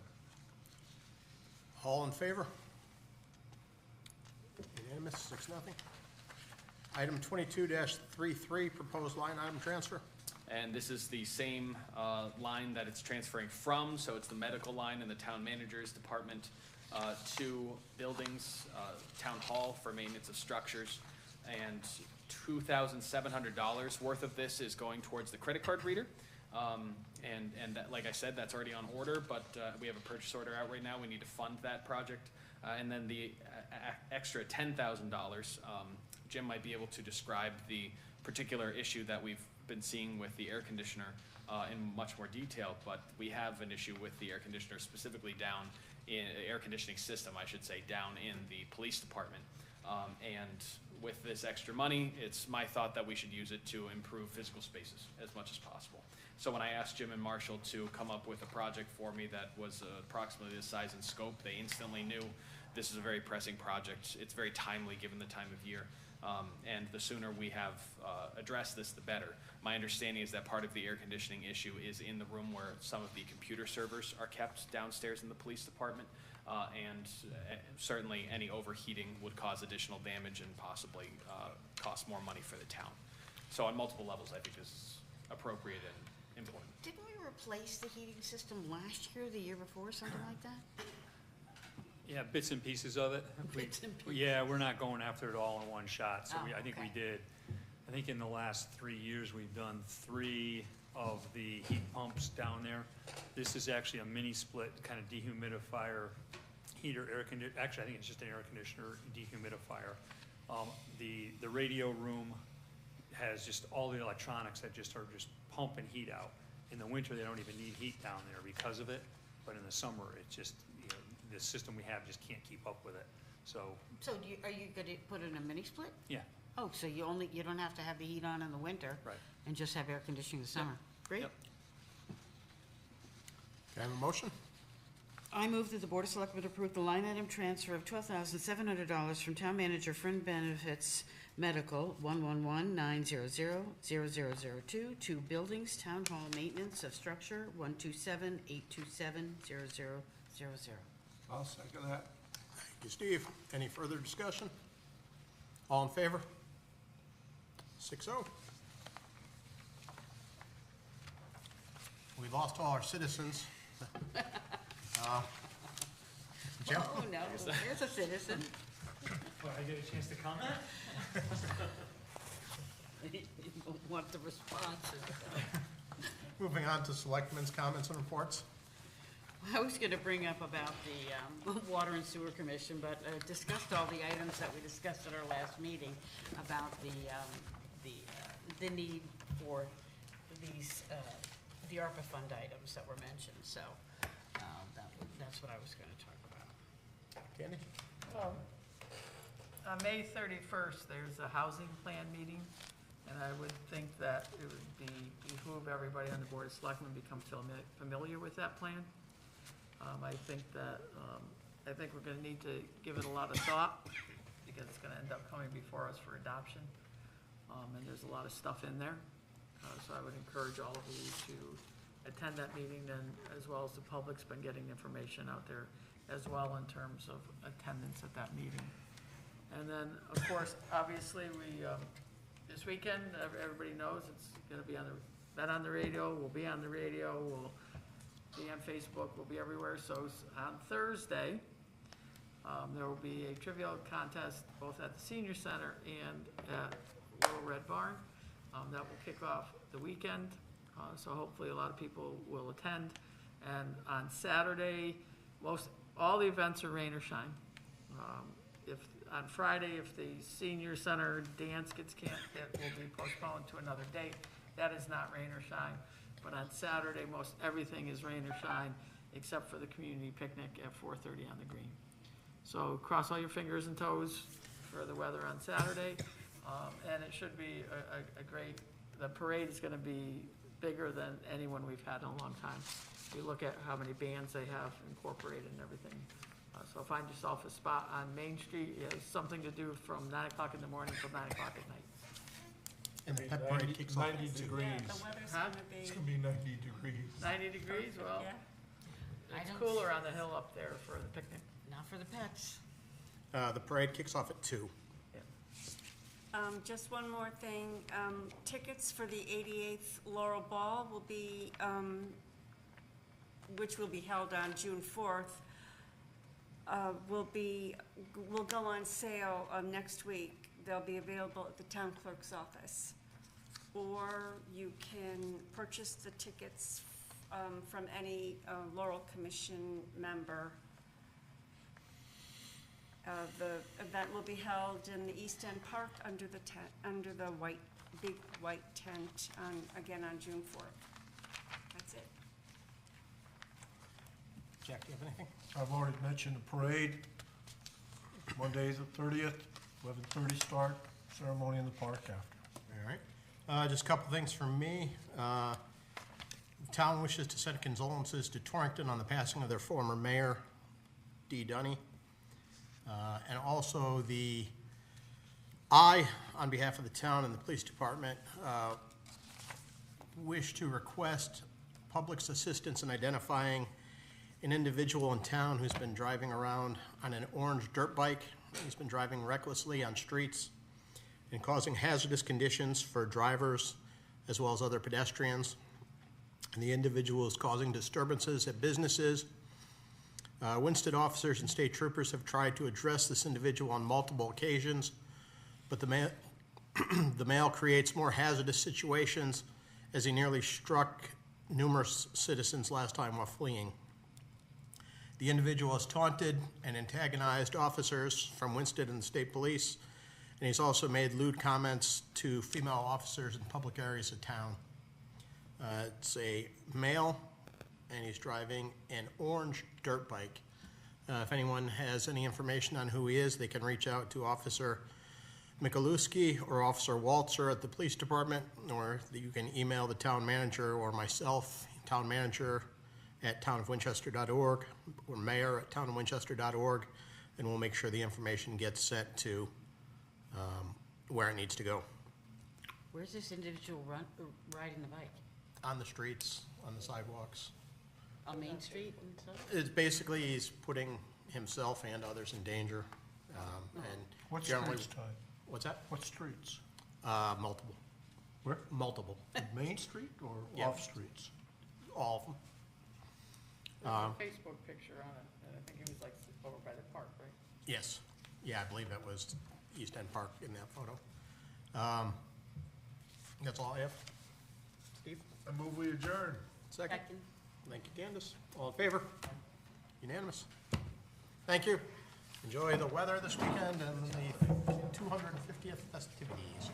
All in favor? Unanimous, 6-0. Item 22-33, proposed line item transfer. And this is the same line that it's transferring from, so it's the medical line in the town manager's department to buildings, town hall for maintenance of structures, and $2,700 worth of this is going towards the credit card reader. And that, like I said, that's already on order, but we have a purchase order out right now. We need to fund that project. And then the extra $10,000, Jim might be able to describe the particular issue that we've been seeing with the air conditioner in much more detail, but we have an issue with the air conditioner specifically down in air conditioning system, I should say, down in the police department. And with this extra money, it's my thought that we should use it to improve physical spaces as much as possible. So when I asked Jim and Marshall to come up with a project for me that was approximately this size and scope, they instantly knew this is a very pressing project. It's very timely given the time of year. And the sooner we have addressed this, the better. My understanding is that part of the air conditioning issue is in the room where some of the computer servers are kept downstairs in the police department. And certainly any overheating would cause additional damage and possibly cost more money for the town. So on multiple levels, I think this is appropriate and important. Didn't we replace the heating system last year, the year before, something like that? Yeah, bits and pieces of it. Yeah, we're not going after it all in one shot, so I think we did. I think in the last 3 years, we've done 3 of the heat pumps down there. This is actually a mini split kind of dehumidifier, heater, air conditioner. Actually, I think it's just an air conditioner dehumidifier. The radio room has just all the electronics that just are just pumping heat out. In the winter, they don't even need heat down there because of it, but in the summer, it's just, you know, the system we have just can't keep up with it. So, So are you gonna put in a mini split? yeah, Oh, so you don't have to have the heat on in the winter? Right. And just have air conditioning in the summer? Great. Yep. Can I have a motion? I move that the Board of Selectmen approve the line item transfer of $12,700 from Town Manager Fringe Benefits Medical 111-900-0002 to Buildings Town Hall Maintenance of Structure 127-827-0000. I'll second that. Thank you, Steve. Any further discussion? All in favor? 6-0. We lost all our citizens. Jim? Oh, no, there's a citizen. Well, I get a chance to comment? You want the responses. Moving on to Selectmen's comments and reports. I was gonna bring up about the Water and Sewer Commission, but discussed all the items that we discussed at our last meeting about the need for these, the ARPA fund items that were mentioned, so that's what I was gonna talk about. Candy? On May 31st, there's a housing plan meeting, and I would think that it would behoove everybody on the Board of Selectmen become familiar with that plan. I think we're gonna need to give it a lot of thought, because it's gonna end up coming before us for adoption. And there's a lot of stuff in there. So I would encourage all of you to attend that meeting, then, as well as the public's been getting information out there as well in terms of attendance at that meeting. And then, of course, obviously, this weekend, everybody knows it's gonna be been on the radio, we'll be on the radio, we'll be on Facebook, we'll be everywhere. So on Thursday, there will be a trivial contest both at the Senior Center and at Little Red Barn. That will kick off the weekend, so hopefully a lot of people will attend. And on Saturday, all the events are rain or shine. On Friday, if the Senior Center dance gets canceled, it will be postponed to another date. That is not rain or shine. But on Saturday, most everything is rain or shine, except for the community picnic at 4:30 on the green. So cross all your fingers and toes for the weather on Saturday, and it should be a great, the parade is gonna be bigger than anyone we've had in a long time. You look at how many bands they have incorporated and everything. So find yourself a spot on Main Street. It has something to do from 9 o'clock in the morning till 9 o'clock at night. And the pep parade kicks off. 90 degrees. Yeah, the weather's Huh? gonna be. It's gonna be 90 degrees. 90 degrees, well, Yeah. it's I don't cooler on the hill up there for the picnic. Not for the pets. The parade kicks off at 2. Just one more thing, tickets for the 88th Laurel Ball will be, which will be held on June 4th, will go on sale next week. They'll be available at the town clerk's office. Or you can purchase the tickets from any Laurel Commission member. The event will be held in the East End Park under the big white tent again on June 4th. That's it. Jack, do you have anything? I've already mentioned the parade. Monday the 30th, 11:30 start, ceremony in the park after. All right. Just a couple things from me. The town wishes to send condolences to Torrington on the passing of their former mayor, Dee Dunny. And also on behalf of the town and the police department, wish to request public's assistance in identifying an individual in town who's been driving around on an orange dirt bike. He's been driving recklessly on streets and causing hazardous conditions for drivers as well as other pedestrians. And the individual is causing disturbances at businesses. Winston officers and state troopers have tried to address this individual on multiple occasions, but the male creates more hazardous situations as he nearly struck numerous citizens last time while fleeing. The individual has taunted and antagonized officers from Winston and the state police And he's also made lewd comments to female officers in public areas of town. It's a male, and he's driving an orange dirt bike. If anyone has any information on who he is, they can reach out to Officer Michalewski or Officer Waltzer at the police department, or you can email the town manager or myself, town manager at townofwinchester.org, or mayor at townofwinchester.org, and we'll make sure the information gets sent to where it needs to go. Where's this individual riding the bike? On the streets, on the sidewalks. On Main Street and stuff? It's basically, he's putting himself and others in danger, and What generally. streets, Ty? What's that? What streets? Multiple. Where? Multiple. Main Street or Yeah. off streets? All of them. There's a Facebook picture on it, and I think it was like over by the park, right? Yes. Yeah, I believe that was East End Park in that photo. That's all I have. Steve? I move we adjourn. Second. Thank you, Candace. All in favor? Unanimous. Thank you. Enjoy the weather this weekend and the 250th festivities.